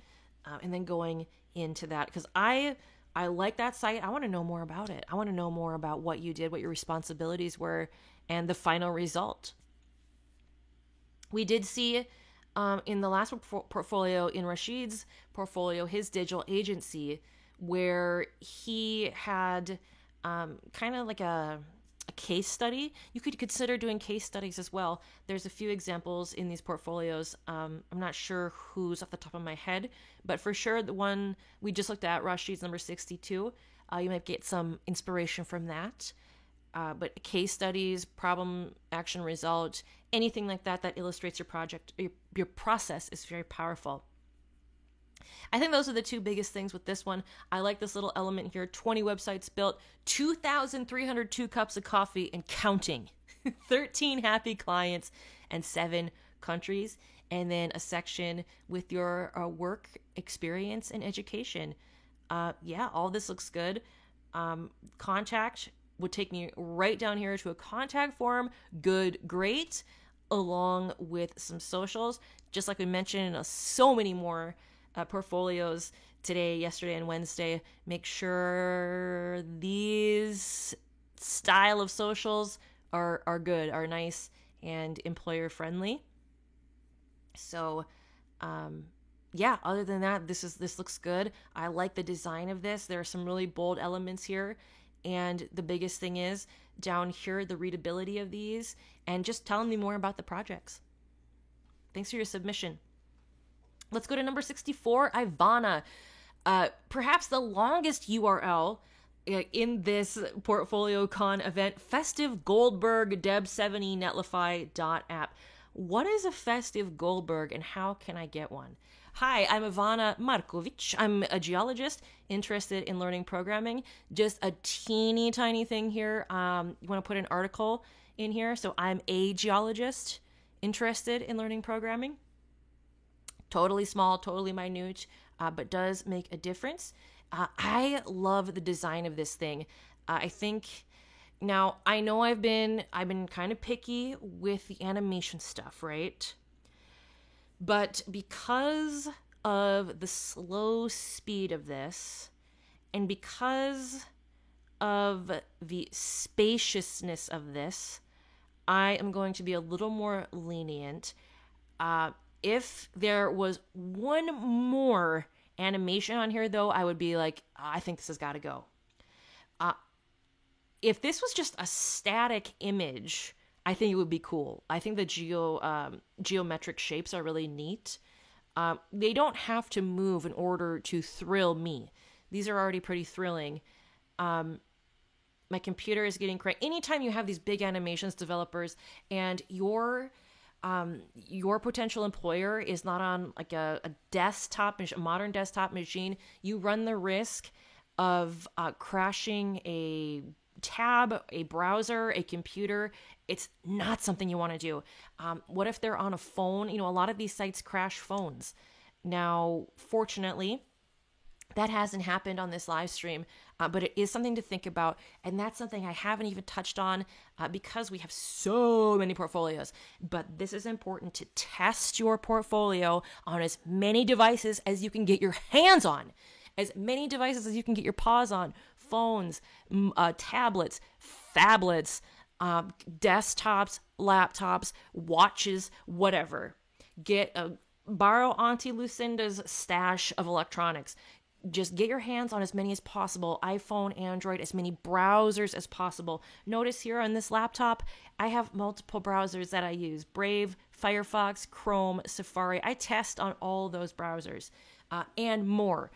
And then going into that, because I like that site. I want to know more about it. I want to know more about what you did, what your responsibilities were, and the final result. We did see in the last portfolio, in Rashid's portfolio, his digital agency, where he had kind of like a case study. You could consider doing case studies as well. There's a few examples in these portfolios. I'm not sure who's off the top of my head, but for sure the one we just looked at, Rashid's number 62, you might get some inspiration from that. But case studies, problem, action, result, anything like that illustrates your project, your process is very powerful. I think those are the two biggest things with this one. I like this little element here. 20 websites built, 2,302 cups of coffee and counting, 13 happy clients, and 7 countries. And then a section with your work experience and education. All this looks good. Contact would take me right down here to a contact form. Good, great. Along with some socials, just like we mentioned, so many more portfolios today, yesterday, and Wednesday. Make sure these style of socials are good, are nice, and employer friendly. So, other than that, this looks good. I like the design of this. There are some really bold elements here. And the biggest thing is down here, the readability of these, and just telling me more about the projects. Thanks for your submission. Let's go to number 64, Ivana. Perhaps the longest URL in this Portfolio Con event, Festive Goldberg Deb70 Netlify.app. What is a Festive Goldberg and how can I get one? Hi, I'm Ivana Markovic. I'm a geologist interested in learning programming. Just a teeny tiny thing here. You want to put an article in here. So I'm a geologist interested in learning programming. Totally small, totally minute, but does make a difference. I love the design of this thing. I think now I know I've been kind of picky with the animation stuff, right? But because of the slow speed of this, and because of the spaciousness of this, I am going to be a little more lenient. If there was one more animation on here, though, I would be like, I think this has got to go. If this was just a static image, I think it would be cool. I think the geometric shapes are really neat. They don't have to move in order to thrill me. These are already pretty thrilling. My computer is getting crazy. Anytime you have these big animations, developers, and your potential employer is not on like a modern desktop machine, you run the risk of crashing a tab, a browser, a computer. It's not something you want to do. What if they're on a phone? A lot of these sites crash phones. Now, fortunately, that hasn't happened on this live stream, but it is something to think about. And that's something I haven't even touched on because we have so many portfolios. But this is important to test your portfolio on as many devices as you can get your hands on. As many devices as you can get your paws on. Phones, tablets, phablets, desktops, laptops, watches, whatever. Borrow Auntie Lucinda's stash of electronics. just get your hands on as many as possible. iPhone, Android, as many browsers as possible. Notice here on this laptop, I have multiple browsers that I use. Brave, Firefox, Chrome, Safari. I test on all those browsers and more.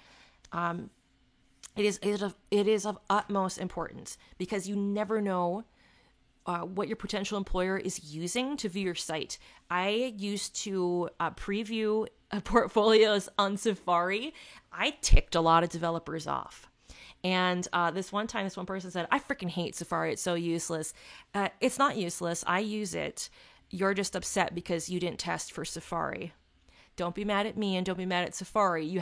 It is of utmost importance because you never know what your potential employer is using to view your site. I used to preview portfolios on Safari. I ticked a lot of developers off. And this one person said, I freaking hate Safari. It's so useless. It's not useless. I use it. You're just upset because you didn't test for Safari. Don't be mad at me and don't be mad at Safari. You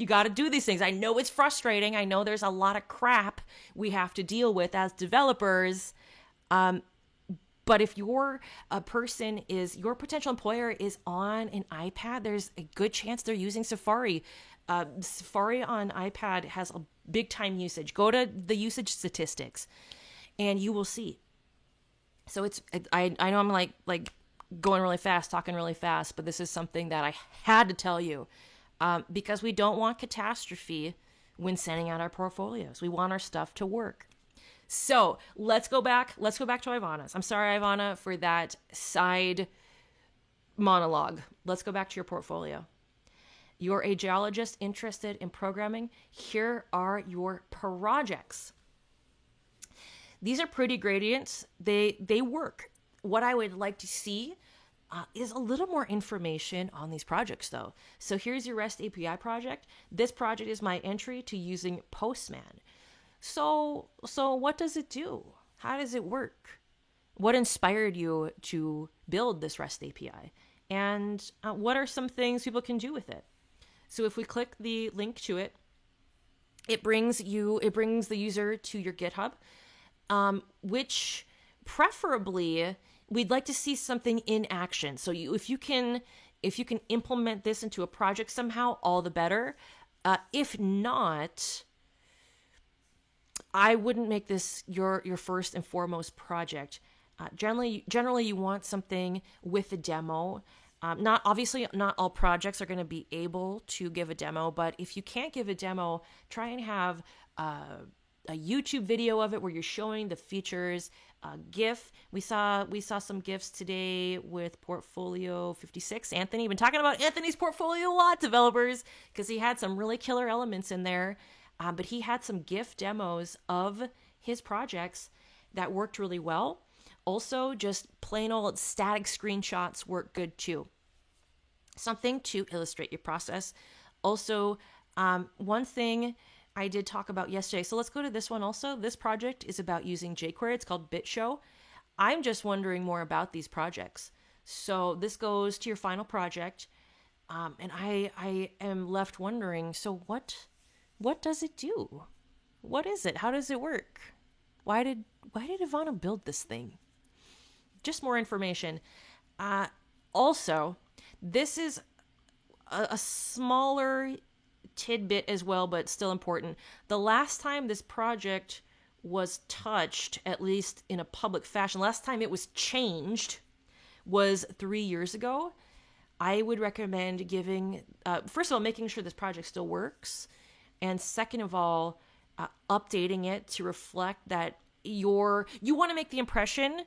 got to do these things. I know it's frustrating. I know there's a lot of crap we have to deal with as developers. But if your your potential employer is on an iPad, there's a good chance they're using Safari. Safari on iPad has a big time usage. Go to the usage statistics and you will see. So I know I'm like going really fast, talking really fast, but this is something that I had to tell you because we don't want catastrophe when sending out our portfolios. We want our stuff to work. So let's go back to Ivana's. I'm sorry, Ivana, for that side monologue. Let's go back to your portfolio. You're a geologist interested in programming. Here are your projects. These are pretty gradients. They work. What I would like to see is a little more information on these projects, though. So here's your REST API project. This project is my entry to using Postman. So what does it do? How does it work? What inspired you to build this REST API? And what are some things people can do with it? So if we click the link to it, it brings the user to your GitHub, which preferably we'd like to see something in action. So if you can implement this into a project somehow, all the better. If not, I wouldn't make this your first and foremost project. Generally, you want something with a demo. Not all projects are going to be able to give a demo, but if you can't give a demo, try and have a YouTube video of it where you're showing the features. GIF. We saw some GIFs today with Portfolio 56. Anthony, been talking about Anthony's portfolio a lot, developers, because he had some really killer elements in there. But he had some GIF demos of his projects that worked really well. Also, just plain old static screenshots work good too. Something to illustrate your process. Also, one thing I did talk about yesterday. So let's go to this one also. This project is about using jQuery. It's called BitShow. I'm just wondering more about these projects. So this goes to your final project. And I am left wondering, so what does it do? What is it? How does it work? Why did Ivana build this thing? Just more information. Also, this is a smaller tidbit as well, but still important. The last time this project was touched, at least in a public fashion, last time it was changed was 3 years ago. I would recommend giving, first of all, making sure this project still works. And second of all, updating it to reflect that you want to make the impression,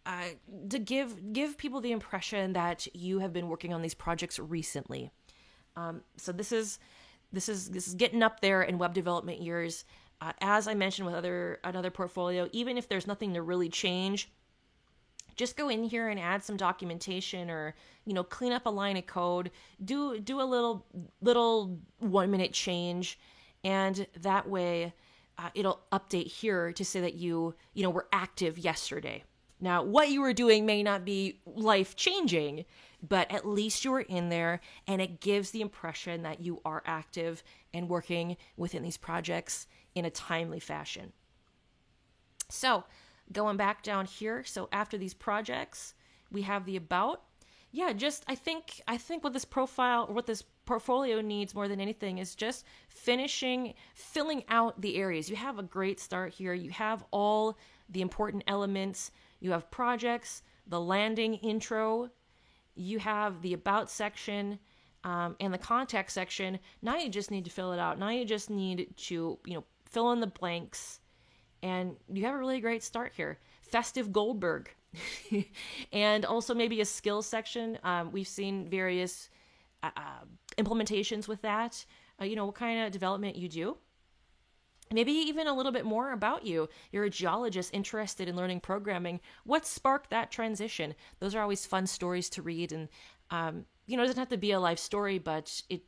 to give people the impression that you have been working on these projects recently. So this is getting up there in web development years. As I mentioned with another portfolio, even if there's nothing to really change, just go in here and add some documentation, or clean up a line of code, do a little 1 minute change, and that way it'll update here to say that you were active yesterday. Now, what you were doing may not be life-changing, but at least you were in there, and it gives the impression that you are active and working within these projects in a timely fashion. So, going back down here, so after these projects, we have the about. Yeah, I think what this profile, or what this portfolio needs more than anything is just filling out the areas. You have a great start here. You have all the important elements. You have projects, the landing intro, you have the about section, And the contact section, now you just need to fill it out. Now you just need to, fill in the blanks, and you have a really great start here. Festive Goldberg. And also maybe a skills section. We've seen various implementations with that. What kind of development you do. Maybe even a little bit more about you. You're a geologist interested in learning programming. What sparked that transition? Those are always fun stories to read. And, it doesn't have to be a life story, but it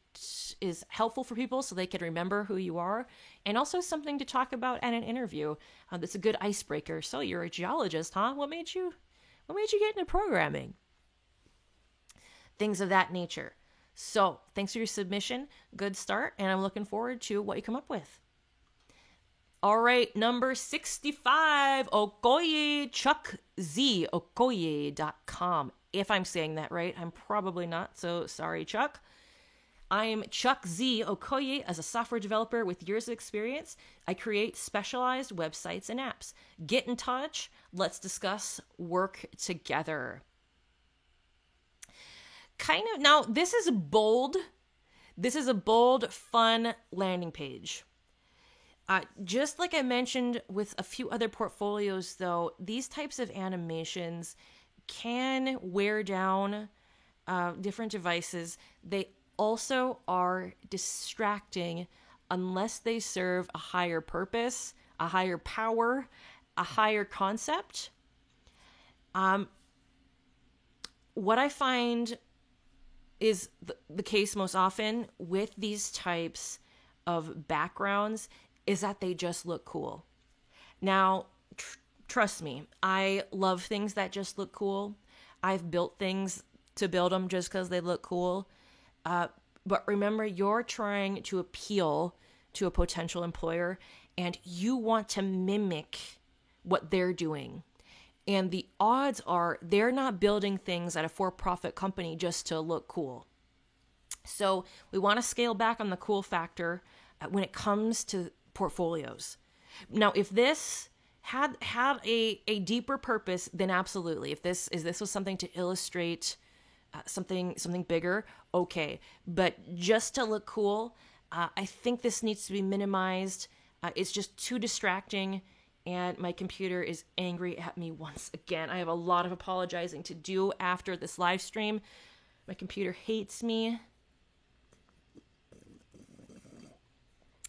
is helpful for people so they can remember who you are. And also something to talk about at an interview. That's a good icebreaker. So you're a geologist, huh? What made you get into programming? Things of that nature. So thanks for your submission. Good start. And I'm looking forward to what you come up with. All right, number 65, Okoye, Chuck Z, Okoye.com. If I'm saying that right, I'm probably not, so sorry, Chuck. I'm Chuck Z. Okoye. As a software developer with years of experience, I create specialized websites and apps. Get in touch. Let's discuss work together. Now, this is bold. This is a bold, fun landing page. Just like I mentioned with a few other portfolios, though, these types of animations can wear down different devices. They also are distracting unless they serve a higher purpose, a higher power, a higher concept. What I find is the case most often with these types of backgrounds is that they just look cool. Now, trust me, I love things that just look cool. I've built things to build them just because they look cool. But remember, you're trying to appeal to a potential employer, and you want to mimic what they're doing. And the odds are they're not building things at a for-profit company just to look cool. So we want to scale back on the cool factor when it comes to portfolios. Now, if this had a deeper purpose, then absolutely. If this was something to illustrate something bigger, okay. But just to look cool, I think this needs to be minimized. It's just too distracting, and my computer is angry at me once again. I have a lot of apologizing to do after this live stream. My computer hates me.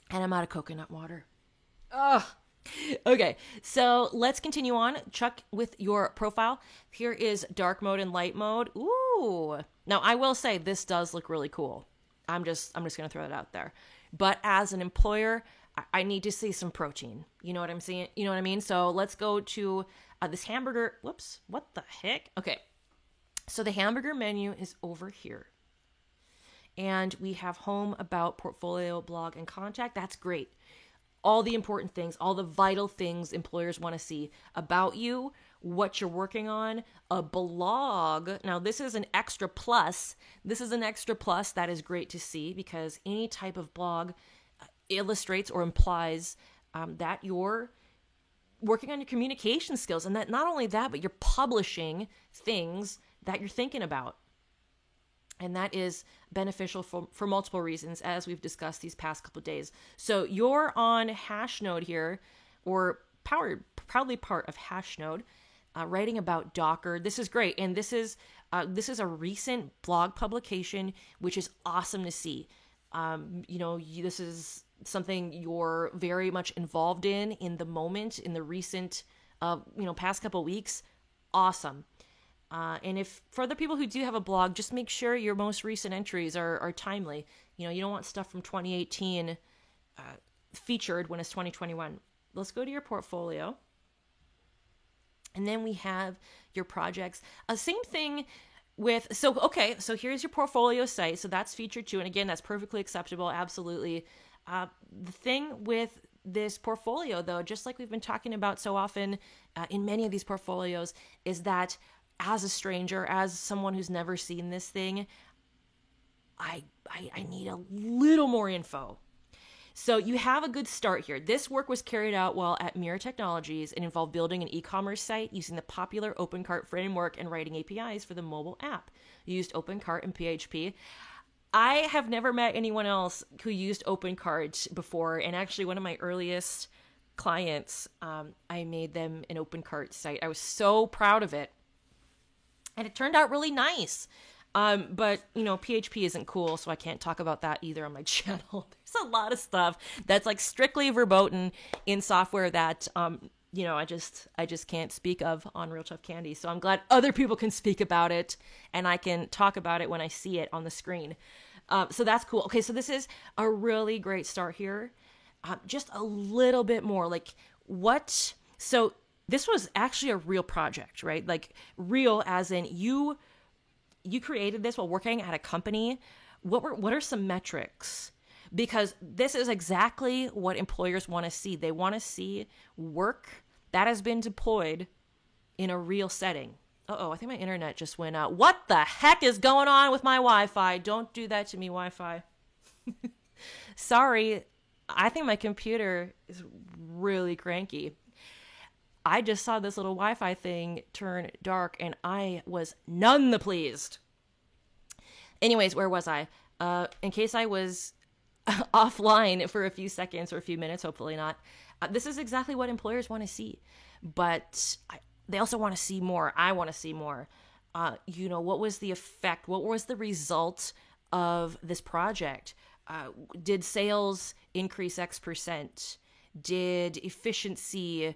And I'm out of coconut water. Ugh. Okay, so let's continue on. Chuck, with your profile, here is dark mode and light mode. Ooh. Now, I will say this does look really cool. I'm just going to throw that out there. But as an employer, I need to see some protein. You know what I'm saying? You know what I mean? So let's go to this hamburger. Whoops. What the heck? Okay. So the hamburger menu is over here. And we have home, about, portfolio, blog, and contact. That's great. All the important things, all the vital things employers want to see about you, what you're working on, a blog. Now, this is an extra plus. This is an extra plus that is great to see, because any type of blog illustrates or implies that you're working on your communication skills, and that not only that, but you're publishing things that you're thinking about. And that is beneficial for multiple reasons, as we've discussed these past couple of days. So you're on Hashnode here, or proudly part of Hashnode, writing about Docker. This is great. And this is a recent blog publication, which is awesome to see. This is something you're very involved involved in the moment, in the recent, past couple of weeks. Awesome. And if for other people who do have a blog, just make sure your most recent entries are timely. You don't want stuff from 2018 featured when it's 2021. Let's go to your portfolio. And then we have your projects. Same thing with, so here's your portfolio site. So that's featured too. And again, that's perfectly acceptable. Absolutely. The thing with this portfolio, though, just like we've been talking about so often in many of these portfolios, is that as a stranger, as someone who's never seen this thing, I need a little more info. So you have a good start here. This work was carried out while at Mira Technologies and involved building an e-commerce site using the popular OpenCart framework and writing APIs for the mobile app. You used OpenCart and PHP. I have never met anyone else who used OpenCart before. And actually, one of my earliest clients, I made them an OpenCart site. I was so proud of it. And it turned out really nice. But, PHP isn't cool, so I can't talk about that either on my channel. There's a lot of stuff that's like strictly verboten in software that, I just can't speak of on Real Tough Candy. So I'm glad other people can speak about it and I can talk about it when I see it on the screen. So that's cool. Okay, so this is a really great start here. Just a little bit more like so this was actually a real project, right? Like real as in you created this while working at a company. What are some metrics? Because this is exactly what employers want to see. They want to see work that has been deployed in a real setting. I think my internet just went out. What the heck is going on with my Wi-Fi? Don't do that to me, Wi-Fi. Sorry, I think my computer is really cranky. I just saw this little Wi-Fi thing turn dark and I was none the pleased. Anyways, where was I? In case I was offline for a few seconds or a few minutes, hopefully not. This is exactly what employers want to see. But they also want to see more. I want to see more. What was the effect? What was the result of this project? Did sales increase X%? Did efficiency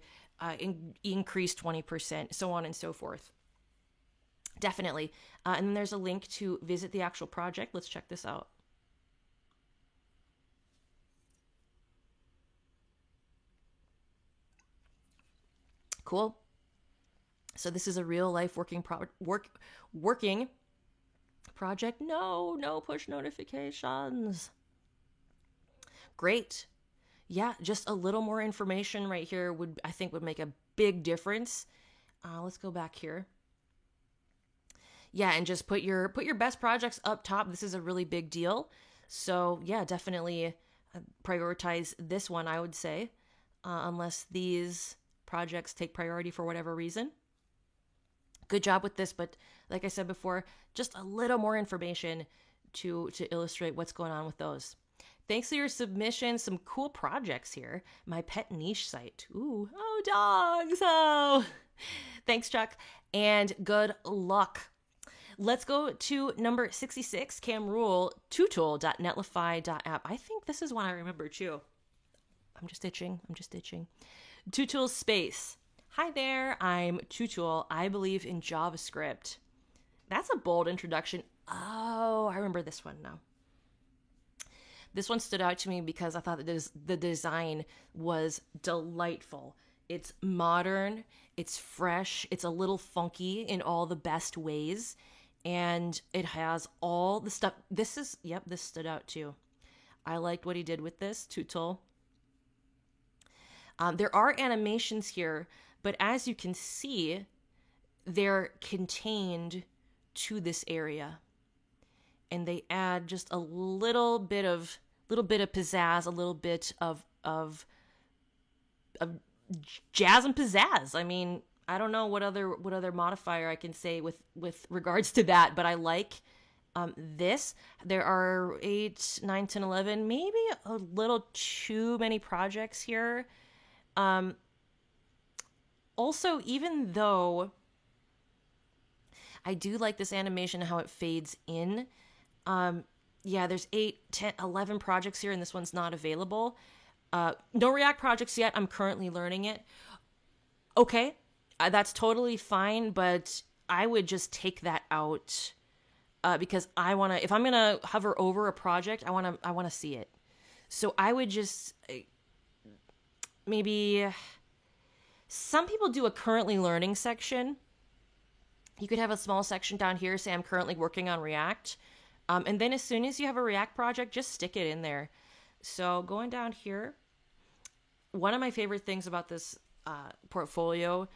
increase 20%? So on and so forth. Definitely. And then there's a link to visit the actual project. Let's check this out. Cool. So this is a real life working project. No push notifications. Great. Yeah, just a little more information right here would make a big difference. Let's go back here. Yeah, and just put your best projects up top. This is a really big deal. So yeah, definitely prioritize this one, I would say, unless these projects take priority for whatever reason. Good job with this, but like I said before, just a little more information to illustrate what's going on with those. Thanks to your submission, some cool projects here. My pet niche site. Ooh, oh, dogs. Oh, thanks, Chuck. And good luck. Let's go to number 66, Cam Rule, tutool.netlify.app. I think this is one I remember too. I'm just itching. Tutool space. Hi there, I'm Tutool. I believe in JavaScript. That's a bold introduction. Oh, I remember this one now. This one stood out to me because I thought that the design was delightful. It's modern, it's fresh, it's a little funky in all the best ways, and it has all the stuff. This stood out too. I liked what he did with this, Tutool. There are animations here, but as you can see, they're contained to this area. And they add just a little bit of pizzazz, a little bit of jazz and pizzazz. I mean, I don't know what other modifier I can say with regards to that, but I like this. There are 8, 9, 10, 11, maybe a little too many projects here. Also, even though I do like this animation, how it fades in, there's 8, 10, 11 projects here, and this one's not available. No React projects yet. I'm currently learning it. Okay, that's totally fine, but I would just take that out because if I'm gonna hover over a project, I wanna see it. So I would just maybe. Some people do a currently learning section. You could have a small section down here, say I'm currently working on React. And then as soon as you have a React project, just stick it in there. So going down here, one of my favorite things about this portfolio,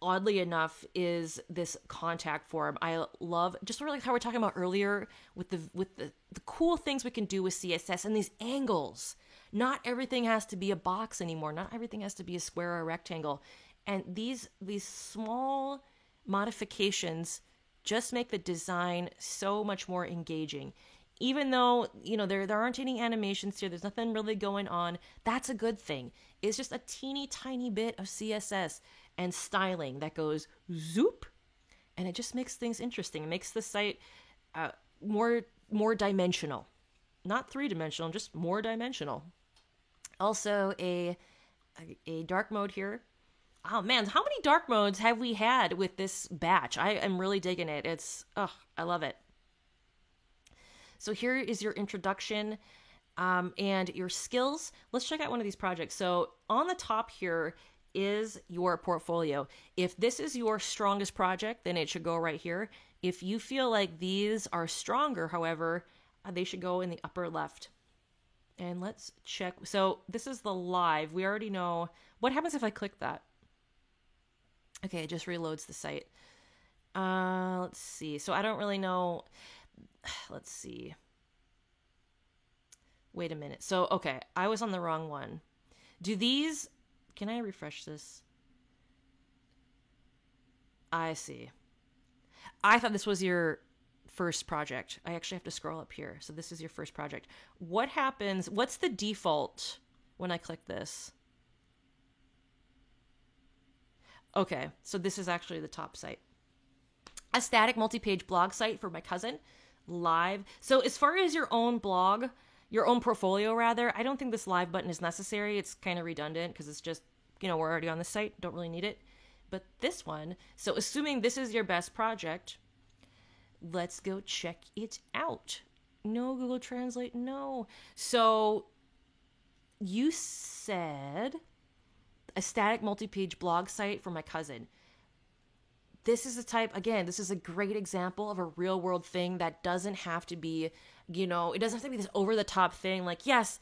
oddly enough, is this contact form. I love just sort of like how we were talking about earlier with the cool things we can do with CSS and these angles. Not everything has to be a box anymore. Not everything has to be a square or a rectangle. And these small modifications just make the design so much more engaging. even though, there aren't any animations here, there's nothing really going on, that's a good thing. It's just a teeny tiny bit of CSS and styling that goes zoop, and it just makes things interesting. It makes the site more dimensional. Not three-dimensional, just more dimensional. Also, a dark mode here. Oh man, how many dark modes have we had with this batch? I am really digging it. I love it. So here is your introduction and your skills. Let's check out one of these projects. So on the top here is your portfolio. If this is your strongest project, then it should go right here. If you feel like these are stronger, however, they should go in the upper left. And let's check. So this is the live. We already know. What happens if I click that? Okay, it just reloads the site. Let's see. So I don't really know. Let's see. Wait a minute. So, okay, I was on the wrong one. Can I refresh this? I see. I thought this was your first project. I actually have to scroll up here. So this is your first project. What happens? What's the default when I click this? Okay, so this is actually the top site. A static multi-page blog site for my cousin. Live. So as far as your own blog, your own portfolio rather, I don't think this live button is necessary. It's kind of redundant because it's just, we're already on the site. Don't really need it. But this one, so assuming this is your best project, let's go check it out. No, Google Translate, no. So you said a static multi-page blog site for my cousin. This is the type, again, this is a great example of a real world thing that doesn't have to be, it doesn't have to be this over the top thing. Like, yes,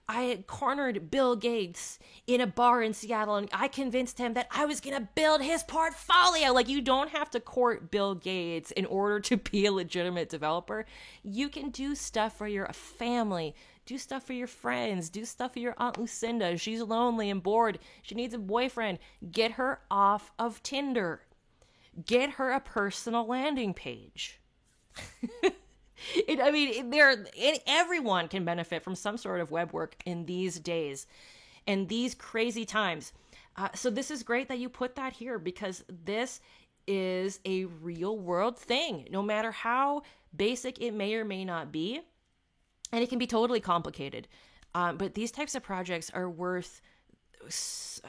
I cornered Bill Gates in a bar in Seattle and I convinced him that I was going to build his portfolio. Like, you don't have to court Bill Gates in order to be a legitimate developer. You can do stuff for your family, do stuff for your friends, do stuff for your Aunt Lucinda. She's lonely and bored. She needs a boyfriend. Get her off of Tinder. Get her a personal landing page. Everyone can benefit from some sort of web work in these days and these crazy times. So this is great that you put that here because this is a real world thing, no matter how basic it may or may not be. And it can be totally complicated. But these types of projects are worth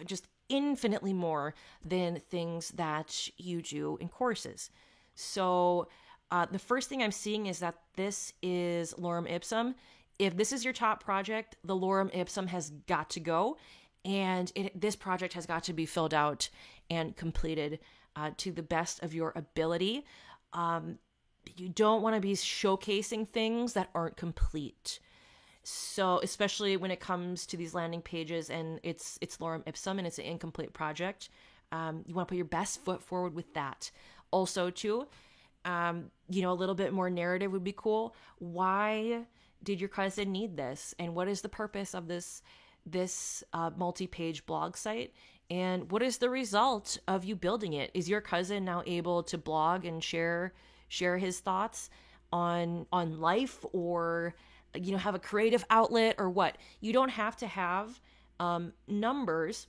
just infinitely more than things that you do in courses. So the first thing I'm seeing is that this is lorem ipsum. If this is your top project, the lorem ipsum has got to go, and this project has got to be filled out and completed to the best of your ability. You don't want to be showcasing things that aren't complete. So especially when it comes to these landing pages and it's lorem ipsum and it's an incomplete project, you want to put your best foot forward with that. Also, too, a little bit more narrative would be cool. Why did your cousin need this? And what is the purpose of this multi-page blog site? And what is the result of you building it? Is your cousin now able to blog and share his thoughts on life, or have a creative outlet, or what? You don't have to have numbers.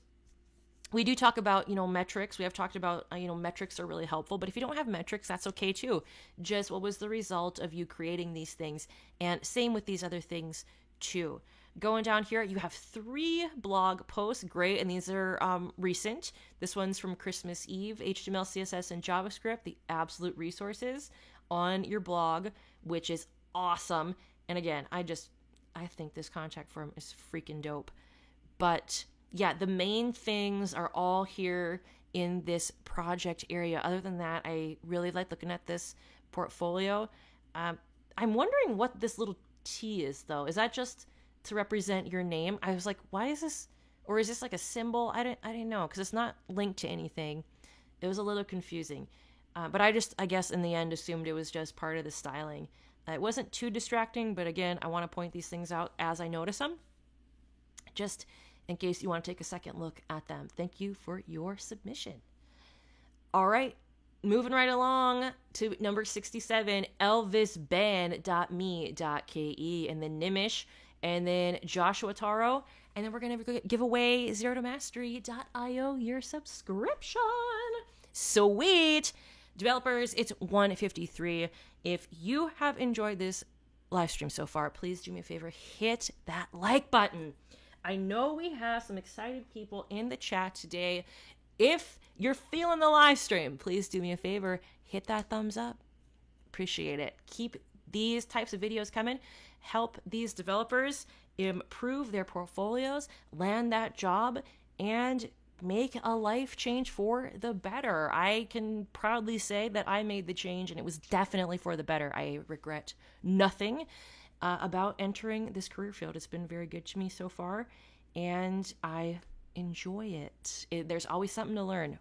We do talk about, metrics. We have talked about, metrics are really helpful, but if you don't have metrics, that's okay too. Just what was the result of you creating these things? And same with these other things too. Going down here, you have 3 blog posts. Great. And these are recent. This one's from Christmas Eve, HTML, CSS, and JavaScript, the absolute resources on your blog, which is awesome. And again, I think this contact form is freaking dope. But yeah, the main things are all here in this project area. Other than that, I really like looking at this portfolio. I'm wondering what this little T is, though. Is that just to represent your name? I was like, why is this? Or is this like a symbol? I didn't know, because it's not linked to anything. It was a little confusing. But I guess in the end, assumed it was just part of the styling. It wasn't too distracting, but again, I want to point these things out as I notice them, just in case you want to take a second look at them. Thank you for your submission. All right, moving right along to number 67, elvisben.me.ke, and then Nimish, and then Joshua Taro. And then we're going to give away zerotomastery.io year subscription. Sweet. Developers, it's 1:53. If you have enjoyed this live stream so far, please do me a favor, hit that like button. I know we have some excited people in the chat today. If you're feeling the live stream, please do me a favor, hit that thumbs up. Appreciate it. Keep these types of videos coming. Help these developers improve their portfolios, land that job, and make a life change for the better. I can proudly say that I made the change, and it was definitely for the better. I regret nothing about entering this career field. It's been very good to me so far, and I enjoy it. There's always something to learn.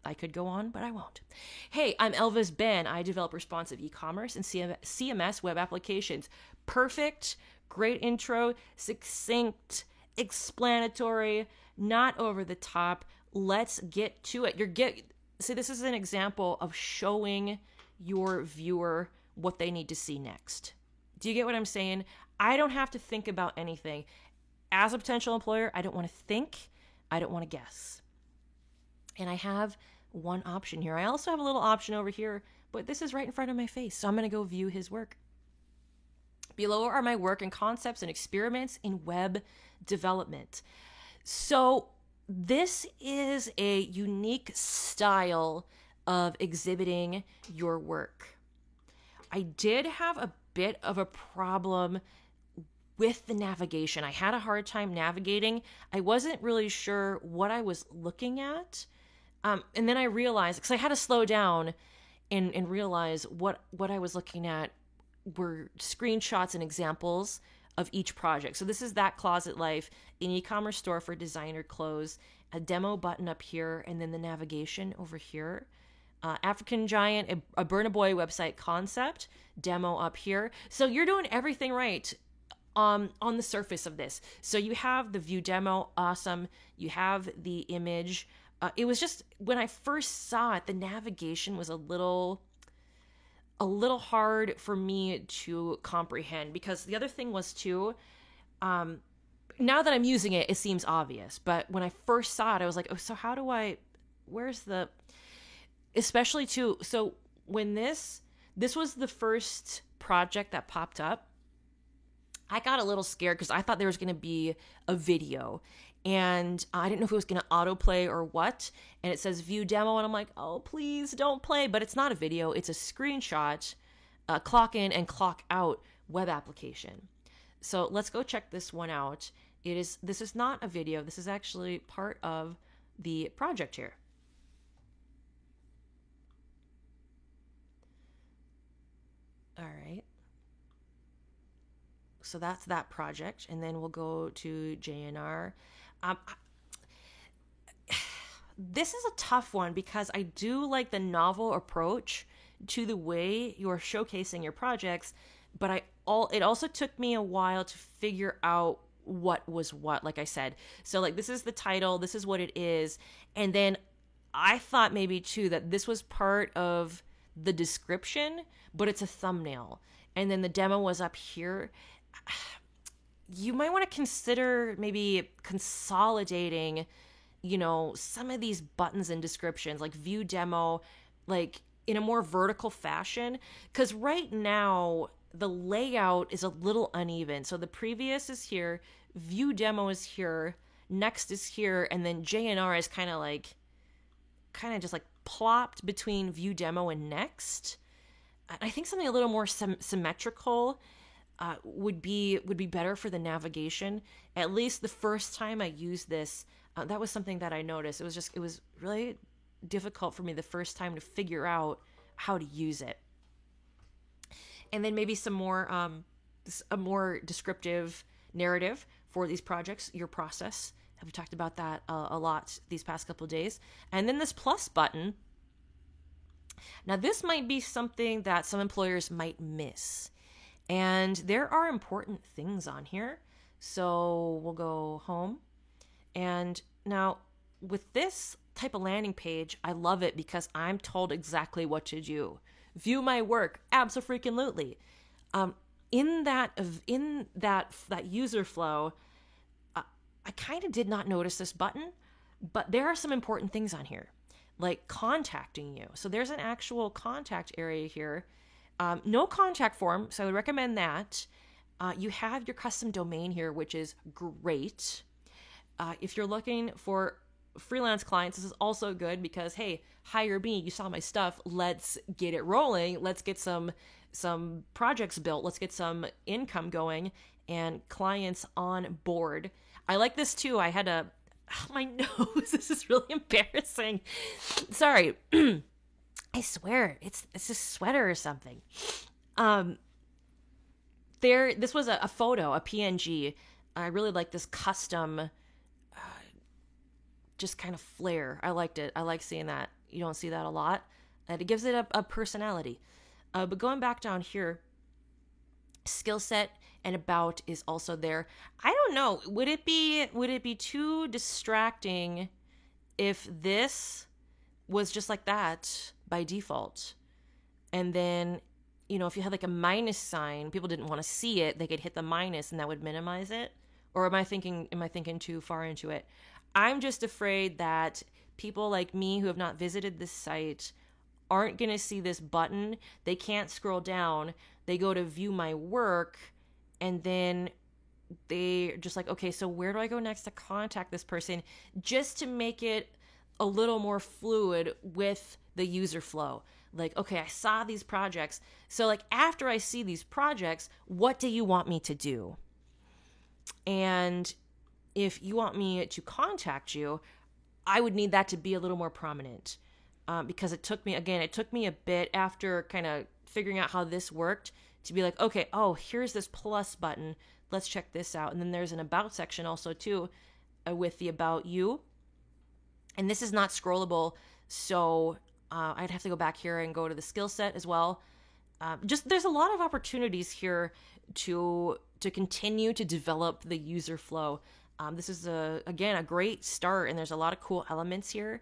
I could go on, but I won't. Hey, I'm Elvis Ben. I develop responsive e-commerce and CMS web applications. Perfect, great intro, succinct, explanatory, not over the top. Let's get to it. See, this is an example of showing your viewer what they need to see next. Do you get what I'm saying? I don't have to think about anything. As a potential employer, I don't want to think. I don't want to guess. And I have one option here. I also have a little option over here, but this is right in front of my face. So I'm going to go view his work. Below are my work and concepts and experiments in web development. So this is a unique style of exhibiting your work. I did have a bit of a problem with the navigation. I had a hard time navigating. I wasn't really sure what I was looking at. And then I realized, because I had to slow down and realize what I was looking at were screenshots and examples of each project. So this is That Closet Life, an e-commerce store for designer clothes, a demo button up here, and then the navigation over here. African Giant, a Burna Boy website concept, demo up here. So you're doing everything right on the surface of this. So you have the view demo, awesome. You have the image. It was just, when I first saw it, the navigation was a little hard for me to comprehend, because the other thing was too, now that I'm using it, it seems obvious. But when I first saw it, I was like, oh, so how do where's the, especially too, so when this was the first project that popped up, I got a little scared because I thought there was going to be a video, and I didn't know if it was going to autoplay or what. And it says view demo, and I'm like, oh, please don't play. But it's not a video. It's a screenshot, clock in and clock out web application. So let's go check this one out. This is not a video. This is actually part of the project here. All right. So that's that project. And then we'll go to JNR. This is a tough one because I do like the novel approach to the way you're showcasing your projects, but it also took me a while to figure out what was what, like I said. So like, this is the title, this is what it is. And then I thought maybe too that this was part of the description, but it's a thumbnail. And then the demo was up here. You might want to consider maybe consolidating, some of these buttons and descriptions, like view demo, like in a more vertical fashion. Because right now, the layout is a little uneven. So the previous is here, view demo is here, next is here, and then JNR is kind of just like plopped between view demo and next. I think something a little more symmetrical would be better for the navigation. At least the first time I used this, that was something that I noticed. It was really difficult for me the first time to figure out how to use it. And then maybe some more, a more descriptive narrative for these projects, your process. We've talked about that a lot these past couple of days. And then this plus button. Now, this might be something that some employers might miss. And there are important things on here. So we'll go home. And now with this type of landing page, I love it because I'm told exactly what to do. View my work, abso-freaking-lutely. In that user flow, I kind of did not notice this button, but there are some important things on here, like contacting you. So there's an actual contact area here. No contact form, so I would recommend that. You have your custom domain here, which is great. If you're looking for freelance clients, this is also good because, hey, hire me. You saw my stuff. Let's get it rolling. Let's get some projects built. Let's get some income going and clients on board. I like this too. I had my nose. This is really embarrassing. Sorry. I swear it's a sweater or something. This was a photo, a PNG. I really like this custom, just kind of flair. I liked it. I like seeing that. You don't see that a lot. And it gives it a personality. But going back down here, skill set and about is also there. I don't know. Would it be too distracting if this was just like that by default? And then, if you had like a minus sign, people didn't want to see it, they could hit the minus and that would minimize it. Or am I thinking too far into it? I'm just afraid that people like me who have not visited this site aren't going to see this button. They can't scroll down. They go to view my work and then they're just like, okay, so where do I go next to contact this person? Just to make it a little more fluid with the user flow. Like, okay, I saw these projects. So like after I see these projects, what do you want me to do? And if you want me to contact you, I would need that to be a little more prominent. Because it took me a bit after kind of figuring out how this worked to be like, okay, oh, here's this plus button. Let's check this out. And then there's an about section also too, with the about you. And this is not scrollable. So I'd have to go back here and go to the skill set as well. There's a lot of opportunities here to continue to develop the user flow. This is a great start, and there's a lot of cool elements here.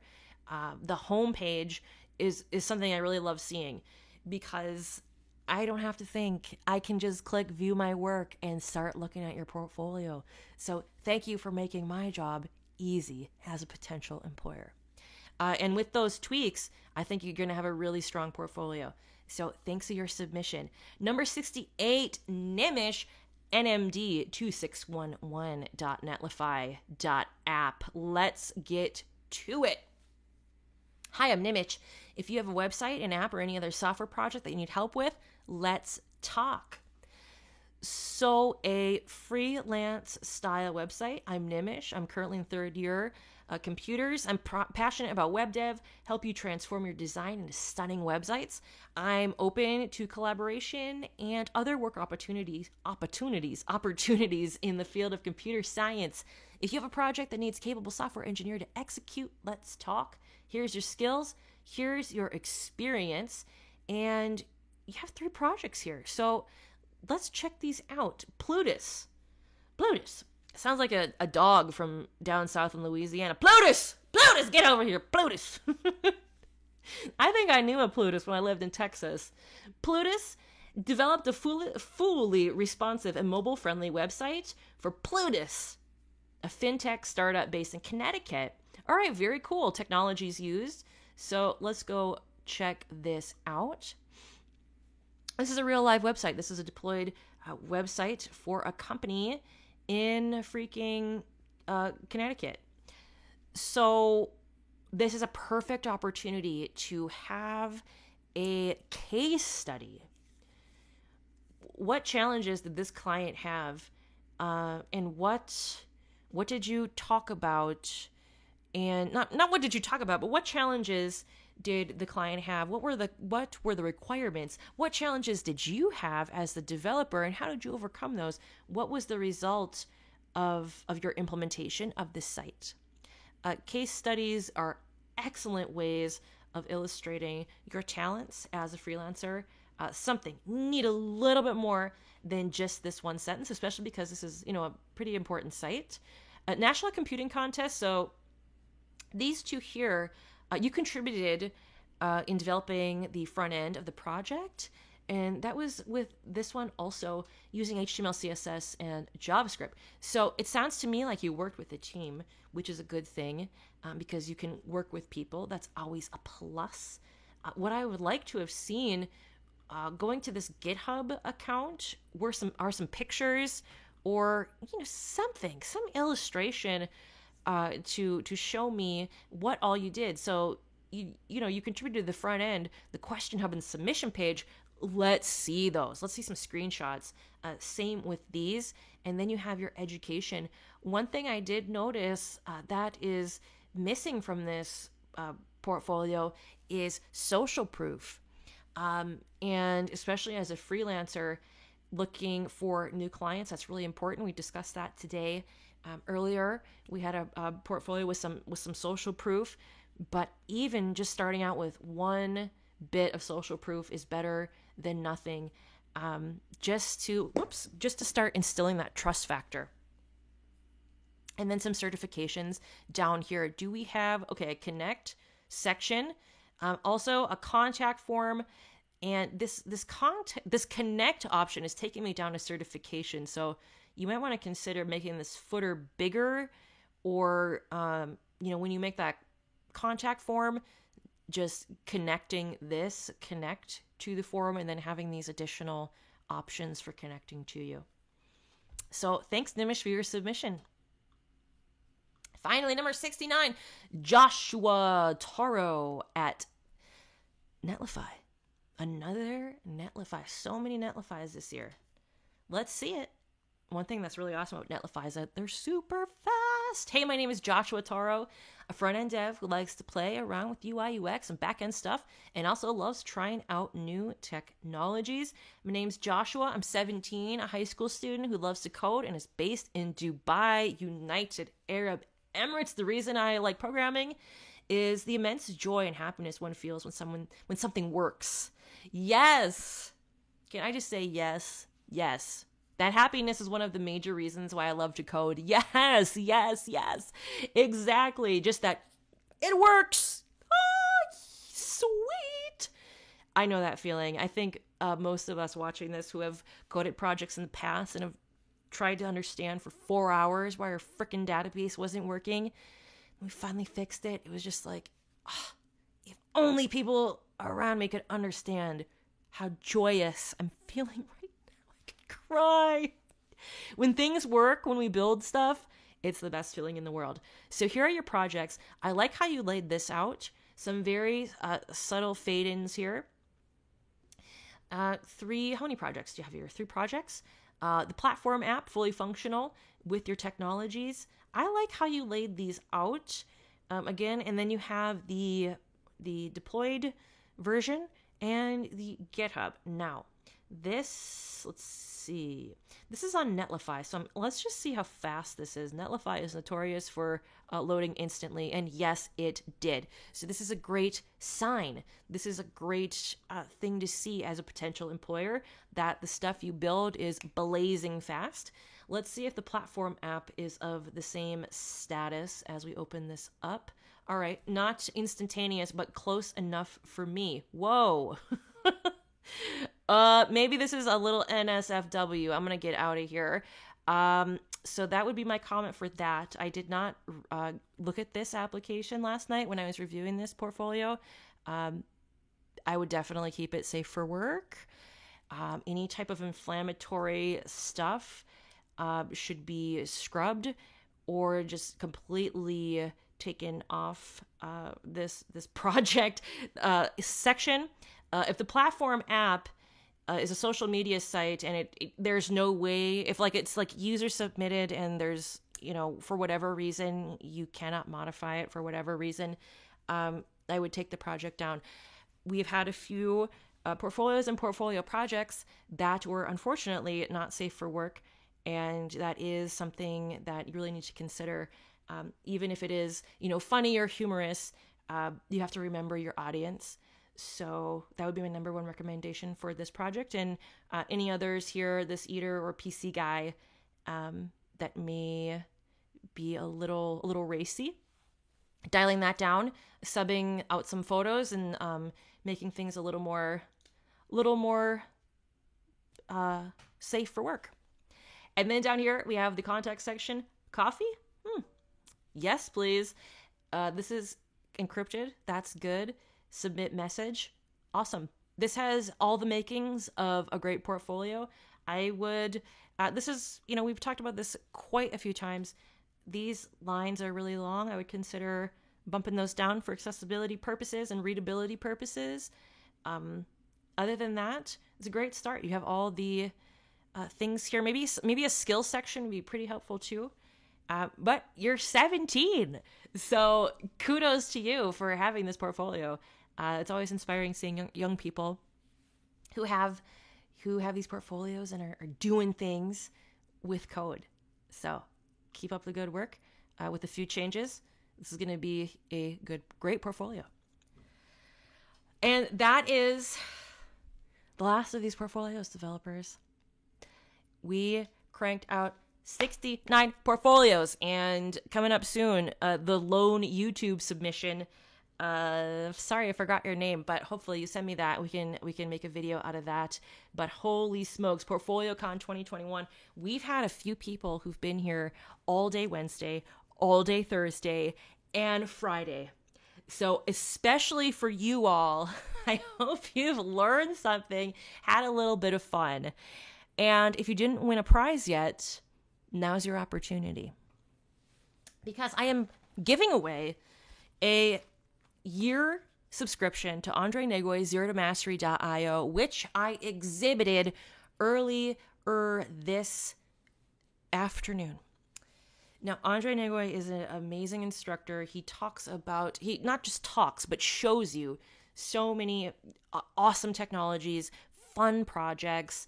The home page is something I really love seeing because I don't have to think. I can just click view my work and start looking at your portfolio. So thank you for making my job easy as a potential employer. And with those tweaks, I think you're going to have a really strong portfolio. So thanks for your submission. Number 68, Nimish, nmd2611.netlify.app. Let's get to it. Hi, I'm Nimish. If you have a website, an app, or any other software project that you need help with, let's talk. So a freelance style website. I'm Nimish. I'm currently in third year computers. I'm passionate about web dev, help you transform your design into stunning websites. I'm open to collaboration and other work opportunities in the field of computer science. If you have a project that needs capable software engineer to execute, let's talk. Here's your skills. Here's your experience. And you have 3 projects here. So let's check these out. Plutus. Sounds like a dog from down south in Louisiana. Plutus, get over here, Plutus. I think I knew a Plutus when I lived in Texas. Plutus developed a fully responsive and mobile-friendly website for Plutus, a fintech startup based in Connecticut. All right, very cool. Technologies used. So let's go check this out. This is a real live website. This is a deployed website for a company in freaking Connecticut. So this is a perfect opportunity to have a case study. What challenges did this client have, and what did you talk about? And not what did you talk about, but what challenges did the client have? What were the requirements? What challenges did you have as the developer, and how did you overcome those? What was the result of your implementation of this site? Case studies are excellent ways of illustrating your talents as a freelancer. Something need a little bit more than just this one sentence, especially because this is a pretty important site. National Computing Contest. So these two here, you contributed in developing the front end of the project. And that was with this one also using HTML, CSS, and JavaScript. So it sounds to me like you worked with a team, which is a good thing because you can work with people. That's always a plus. What I would like to have seen going to this GitHub account are some pictures or something, some illustration to show me what all you did. So you contributed to the front end, the question hub and submission page. Let's see those. Let's see some screenshots. Same with these. And then you have your education. One thing I did notice that is missing from this portfolio is social proof. And especially as a freelancer looking for new clients, that's really important. We discussed that today. Earlier, we had a portfolio with some social proof, but even just starting out with one bit of social proof is better than nothing. Just to start instilling that trust factor. And then some certifications down here. Do we have a connect section? Also a contact form, and this connect option is taking me down to certification. So you might want to consider making this footer bigger, or when you make that contact form, just connect to the forum, and then having these additional options for connecting to you. So thanks, Nimish, for your submission. Finally, number 69, Joshua Taro at Netlify. Another Netlify. So many Netlifys this year. Let's see it. One thing that's really awesome about Netlify is that they're super fast. Hey, my name is Joshua Taro, a front-end dev who likes to play around with UI, UX, and back-end stuff, and also loves trying out new technologies. My name's Joshua. I'm 17, a high school student who loves to code and is based in Dubai, United Arab Emirates. The reason I like programming is the immense joy and happiness one feels when something works. Yes. Can I just say yes? Yes. That happiness is one of the major reasons why I love to code. Yes, yes, yes. Exactly. Just that it works. Oh, sweet. I know that feeling. I think most of us watching this who have coded projects in the past and have tried to understand for 4 hours why our freaking database wasn't working. We finally fixed it. It was just like, if only people around me could understand how joyous I'm feeling right now. I could cry. When things work, when we build stuff, it's the best feeling in the world. So here are your projects. I like how you laid this out. Some very subtle fade-ins here. How many projects do you have here? 3 projects. The platform app, fully functional with your technologies. I like how you laid these out again, and then you have the deployed version and the GitHub. Now, let's see. This is on Netlify, so let's just see how fast this is. Netlify is notorious for loading instantly, and yes, it did. So this is a great sign. This is a great thing to see as a potential employer, that the stuff you build is blazing fast. Let's see if the platform app is of the same status as we open this up. All right, not instantaneous, but close enough for me. Whoa. Maybe this is a little NSFW. I'm gonna get out of here. So that would be my comment for that. I did not look at this application last night when I was reviewing this portfolio. I would definitely keep it safe for work. Any type of inflammatory stuff should be scrubbed or just completely taken off this project section. If the platform app is a social media site and there's no way, if it's user submitted and there's, for whatever reason, you cannot modify it for whatever reason, I would take the project down. We've had a few portfolios and portfolio projects that were unfortunately not safe for work. And that is something that you really need to consider. Even if it is, funny or humorous, you have to remember your audience. So that would be my number one recommendation for this project. And any others here, this Eater or PC guy, that may be a little racy. dialing that down, subbing out some photos, and making things a little more safe for work. And then down here we have the contact section. Coffee? Yes, please. This is encrypted. That's good. Submit message. Awesome. This has all the makings of a great portfolio. I would, this is, we've talked about this quite a few times. These lines are really long. I would consider bumping those down for accessibility purposes and readability purposes. Other than that, it's a great start. You have all the things here. Maybe a skills section would be pretty helpful too. But you're 17, so kudos to you for having this portfolio. It's always inspiring seeing young people who have these portfolios and are doing things with code. So keep up the good work. With a few changes, this is going to be a great portfolio. And that is the last of these portfolios, developers. We cranked out 69 portfolios, and coming up soon, the lone YouTube submission. Sorry, I forgot your name, but hopefully you send me that. We can make a video out of that. But holy smokes, PortfolioCon 2021. We've had a few people who've been here all day Wednesday, all day Thursday, and Friday. So especially for you all, I hope you've learned something, had a little bit of fun. And if you didn't win a prize yet, now's your opportunity. Because I am giving away a year subscription to Andre Negoi's ZeroToMastery.io, which I exhibited earlier this afternoon. Now, Andre Negoi is an amazing instructor. He not just talks, but shows you so many awesome technologies, fun projects,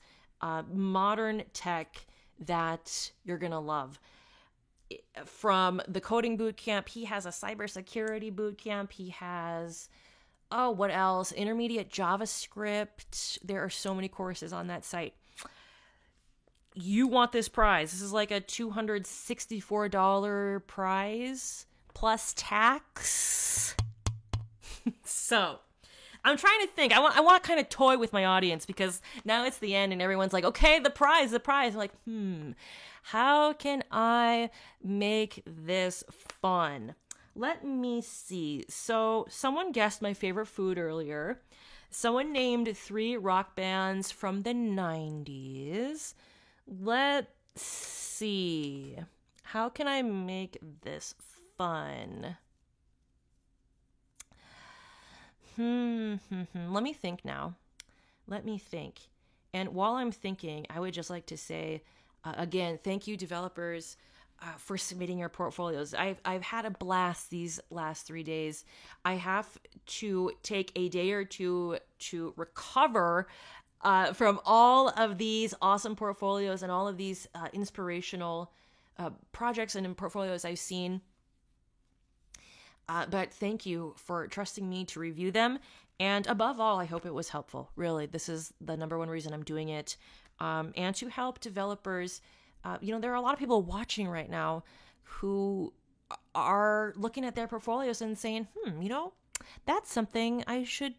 modern tech that you're going to love. From the coding bootcamp, he has a cybersecurity bootcamp. He has, what else? Intermediate JavaScript. There are so many courses on that site. You want this prize. This is like a $264 prize plus tax. So I'm trying to think. I want to kind of toy with my audience, because now it's the end and everyone's like, okay, the prize. I'm like, how can I make this fun? Let me see. So someone guessed my favorite food earlier. Someone named 3 rock bands from the 90s. Let's see. How can I make this fun? Let me think now. And while I'm thinking, I would just like to say, again, thank you, developers, for submitting your portfolios. I've had a blast these last 3 days. I have to take a day or two to recover from all of these awesome portfolios and all of these inspirational projects and portfolios I've seen. But thank you for trusting me to review them. And above all, I hope it was helpful. Really, this is the number one reason I'm doing it. And to help developers. There are a lot of people watching right now who are looking at their portfolios and saying, that's something I should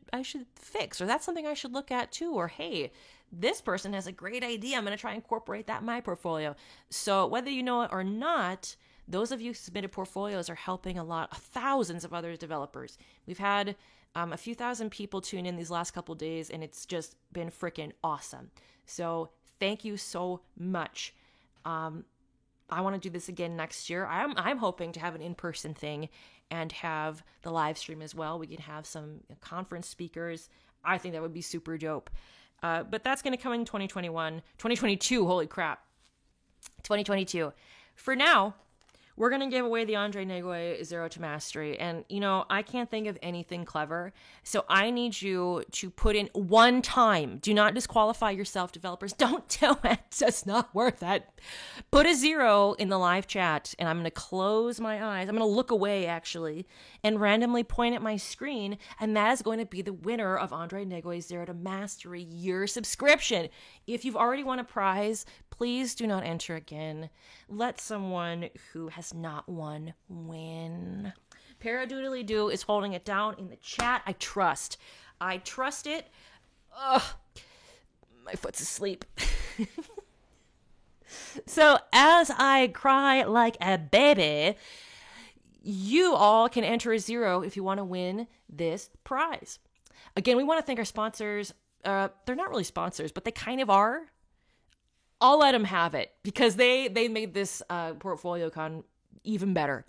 fix, or that's something I should look at too, or hey, this person has a great idea. I'm going to try and incorporate that in my portfolio. So whether you know it or not, those of you who submitted portfolios are helping thousands of other developers. We've had a few thousand people tune in these last couple days, and it's just been freaking awesome. So thank you so much. I want to do this again next year. I'm hoping to have an in-person thing and have the live stream as well. We can have some conference speakers. I think that would be super dope. But that's going to come in 2022. Holy crap. 2022. For now, we're going to give away the Andre Negoi Zero to Mastery. And, I can't think of anything clever. So I need you to put in one time. Do not disqualify yourself, developers. Don't do it. It's not worth it. Put a 0 in the live chat, and I'm going to close my eyes. I'm going to look away, actually, and randomly point at my screen. And that is going to be the winner of Andre Negoi's Zero to Mastery year subscription. If you've already won a prize, please do not enter again. Let someone who has not won win. Paradoodly Doo is holding it down in the chat. I trust it. Ugh, my foot's asleep. So as I cry like a baby, you all can enter a 0 if you want to win this prize. Again, we want to thank our sponsors. They're not really sponsors, but they kind of are. I'll let them have it because they made this Portfolio Con even better.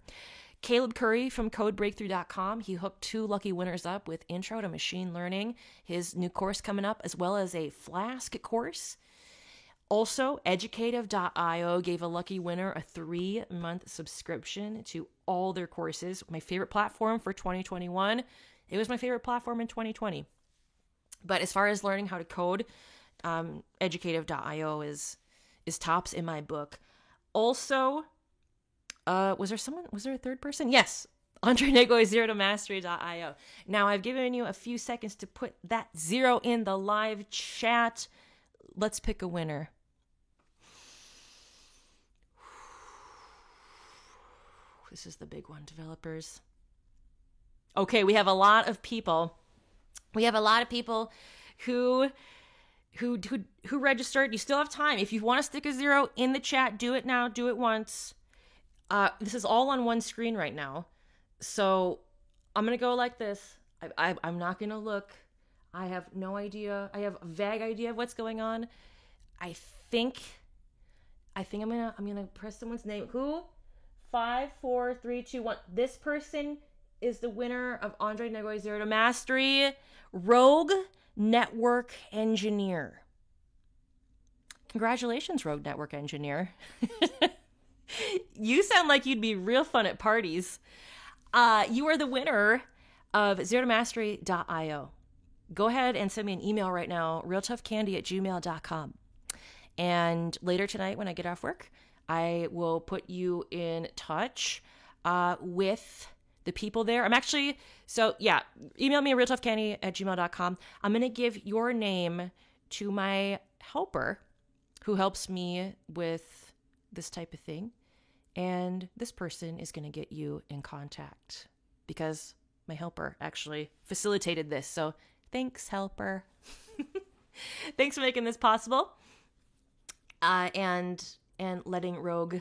Caleb Curry from codebreakthrough.com. He hooked 2 lucky winners up with Intro to Machine Learning, his new course coming up, as well as a Flask course. Also, educative.io gave a lucky winner a 3-month subscription to all their courses. My favorite platform for 2021. It was my favorite platform in 2020. But as far as learning how to code, educative.io is tops in my book. Also, was there a third person? Yes. Andre Nagoy, zerotomastery.io. Now, I've given you a few seconds to put that 0 in the live chat. Let's pick a winner. This is the big one, developers. Okay, we have a lot of people. Who registered. You still have time. If you want to stick a 0 in the chat, do it now. Do it once. This is all on one screen right now. So I'm going to go like this. I'm not going to look. I have no idea. I have a vague idea of what's going on. I think I'm gonna press someone's name. Who? 5, 4, 3, 2, 1. This person is the winner of Andre Nagoy Zero to Mastery, Rogue Network Engineer. Congratulations, Rogue Network Engineer. You sound like you'd be real fun at parties. You are the winner of zerotomastery.io. Go ahead and send me an email right now, realtoughcandy@gmail.com. And later tonight when I get off work, I will put you in touch with the people there. Email me at realtoughcandy@gmail.com. I'm going to give your name to my helper who helps me with this type of thing. And this person is going to get you in contact because my helper actually facilitated this. So thanks, helper. Thanks for making this possible. And letting Rogue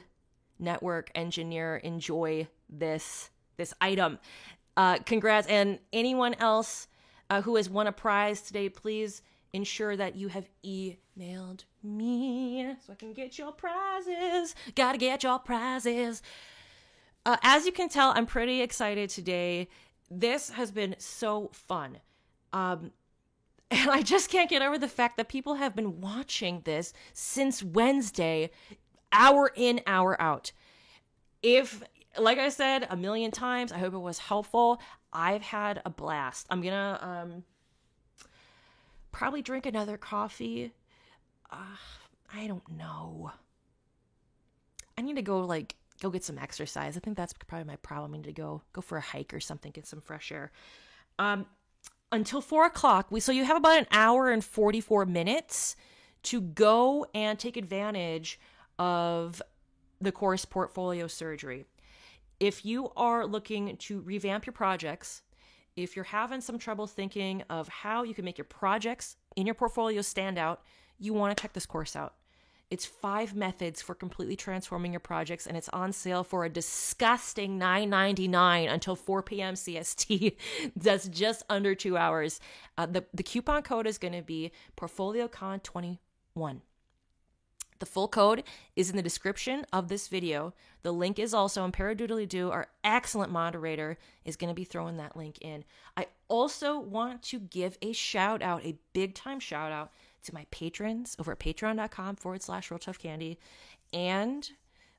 Network Engineer enjoy this item. Congrats. And anyone else who has won a prize today, please ensure that you have emailed me so I can get your prizes. Gotta get your prizes. As you can tell, I'm pretty excited today. This has been so fun. And I just can't get over the fact that people have been watching this since Wednesday, hour in, hour out. If, like I said a million times, I hope it was helpful. I've had a blast. I'm gonna probably drink another coffee. I don't know. I need to go get some exercise. I think that's probably my problem. I need to go for a hike or something, get some fresh air. Until 4 o'clock. So you have about an hour and 44 minutes to go and take advantage of the course Portfolio Surgery. If you are looking to revamp your projects, if you're having some trouble thinking of how you can make your projects in your portfolio stand out, you want to check this course out. It's 5 methods for completely transforming your projects, and it's on sale for a disgusting $9.99 until 4 p.m. CST. That's just under 2 hours. The coupon code is going to be PortfolioCon21. The full code is in the description of this video. The link is also in Paradoodly Doo. Our excellent moderator is going to be throwing that link in. I also want to give a shout out, a big time shout out to my patrons over at patreon.com/realtoughcandy and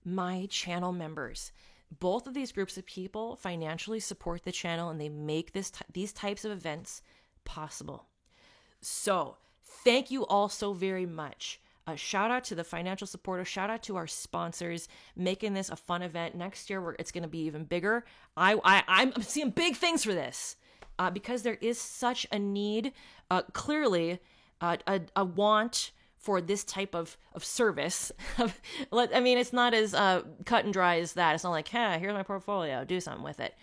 my channel members. Both of these groups of people financially support the channel and they make these types of events possible. So thank you all so very much. Shout out to the financial supporters. Shout out to our sponsors making this a fun event. Next year, it's going to be even bigger. I'm seeing big things for this because there is such a need, clearly a want for this type of service. I mean, it's not as cut and dry as that. It's not like, hey, here's my portfolio, do something with it.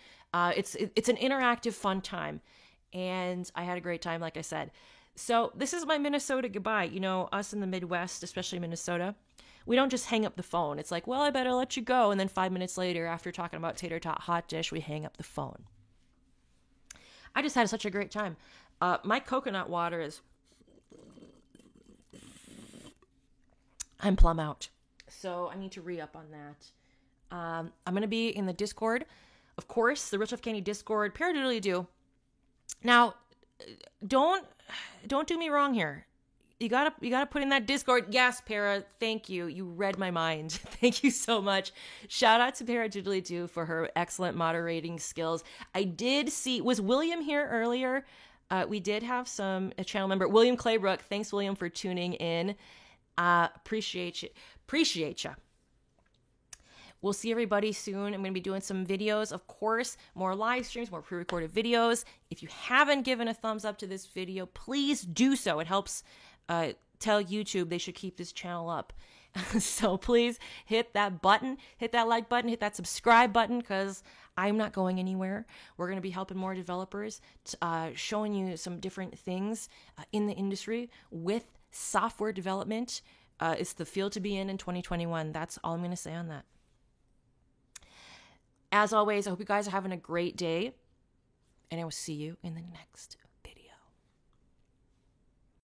It's an interactive, fun time, and I had a great time, like I said. So this is my Minnesota goodbye. You know, us in the Midwest, especially Minnesota, we don't just hang up the phone. It's like, well, I better let you go, and then 5 minutes later, after talking about tater tot hot dish, we hang up the phone. I just had such a great time. My coconut water is, I'm plumb out. So I need to re-up on that. I'm going to be in the Discord. Of course, the Real Tough Candy Discord, Paradoodly-Doo. Now, don't do me wrong here. You gotta put in that Discord. Yes, Para, thank you. You read my mind. Thank you so much. Shout out to Paradoodly-Doo for her excellent moderating skills. I did see, was William here earlier? We did have a channel member, William Claybrook. Thanks, William, for tuning in. Appreciate you. We'll see everybody soon. I'm going to be doing some videos, of course, more live streams, more pre-recorded videos. If you haven't given a thumbs up to this video, please do so. It helps tell YouTube they should keep this channel up. So please hit that button, hit that like button, hit that subscribe button, because I'm not going anywhere. We're going to be helping more developers, showing you some different things in the industry with software development. It's the field to be in 2021. That's all I'm going to say on that. As always, I hope you guys are having a great day, and I will see you in the next